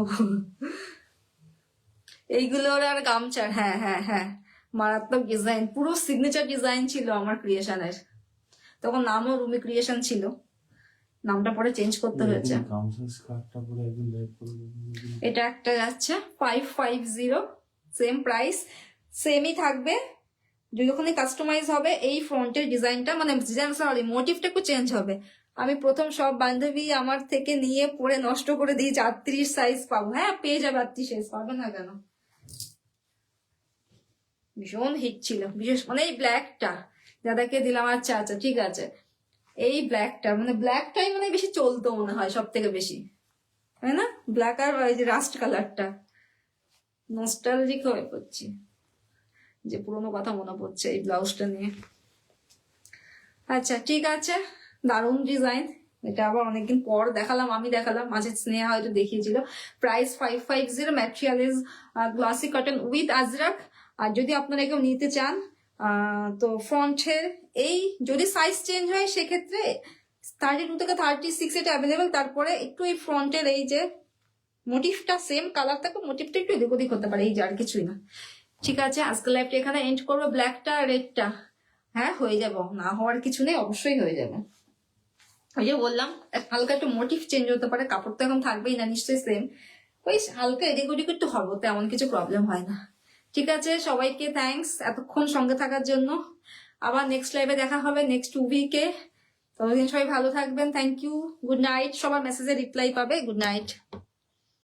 এইগুলোর আর গামছার, হ্যাঁ হ্যাঁ হ্যাঁ, মারাত্মক ডিজাইন, পুরো সিগনেচার ডিজাইন ছিল আমার ক্রিয়েশনের। তখন নামও রুমি ক্রিয়েশন ছিল, নামটা পরে চেঞ্জ করতে হয়েছে। গামছা স্কার্টটা পরে একদিন লাইভ করবে। এটা একটা যাচ্ছে 550, সেম প্রাইস, সেমই থাকবে। যখনই কাস্টমাইজ হবে এই ফ্রন্টের ডিজাইনটা, মানে ডিজাইন সরি মোটিভটা একটু চেঞ্জ হবে। আমি প্রথম সব বান্ধবী আমার থেকে নিয়ে পরে নষ্ট করে দিয়েছি, 38 সাইজ পাবো, হ্যাঁ পেয়ে যাবে 38 সাইজ, পাবে না কেন। ভীষণ হিট ছিল, বিশেষ মানে এই ব্ল্যাকটা দাদাকে দিলাম। আচ্ছা আচ্ছা ঠিক আছে, এই ব্ল্যাকটা মানে ব্ল্যাকটাই মানে বেশি চলতো মনে হয় সব থেকে বেশি, তাই না? ব্ল্যাক আর ওই যে রাস্ট কালারটা, নস্টালজিক হয়ে পড়ছি, যে পুরোনো কথা মনে পড়ছে এই ব্লাউজটা নিয়ে। আচ্ছা ঠিক আছে, দারুণ ডিজাইন। এটা আবার অনেকদিন পর দেখালাম, আমি দেখালাম, মাঝে স্নেহা হয়তো দেখিয়েছিল। Price 550, material is glossy cotton with ajrak. আর যদি আপনারা কেউ নিতে চান তো ফ্রন্টের এই যদি সাইজ চেঞ্জ হয় সেক্ষেত্রে 32 থেকে 36 এটা অ্যাভেলেবেল। তারপরে একটু এই ফ্রন্টের এই যে মোটিভটা সেম কালার থাকে, মোটিভটা একটু এদিক ওদিক হতে পারে, এই যে আর কিছুই না। ঠিক আছে, আজকের লাইভটা এখানে এন্ড করবো। ব্ল্যাকটা রেডটা হ্যাঁ হয়ে যাব, না হওয়ার কিছু নেই, অবশ্যই হয়ে যাবে। ওই যে বললাম হালকা একটু মোটিভ চেঞ্জ হতে পারে, কাপড় তো এখন থাকবেই না নিশ্চয়ই সেম, ওই হালকা এদিক ওদিক একটু হবে, তেমন কিছু প্রবলেম হয় না। ঠিক আছে, সবাইকে থ্যাঙ্কস এতক্ষণ সঙ্গে থাকার জন্য। আবার নেক্সট লাইভে দেখা হবে নেক্সট উইকে। ততদিন সবাই ভালো থাকবেন, থ্যাংক ইউ, গুড নাইট। সবার মেসেজে রিপ্লাই পাবে, গুড নাইট।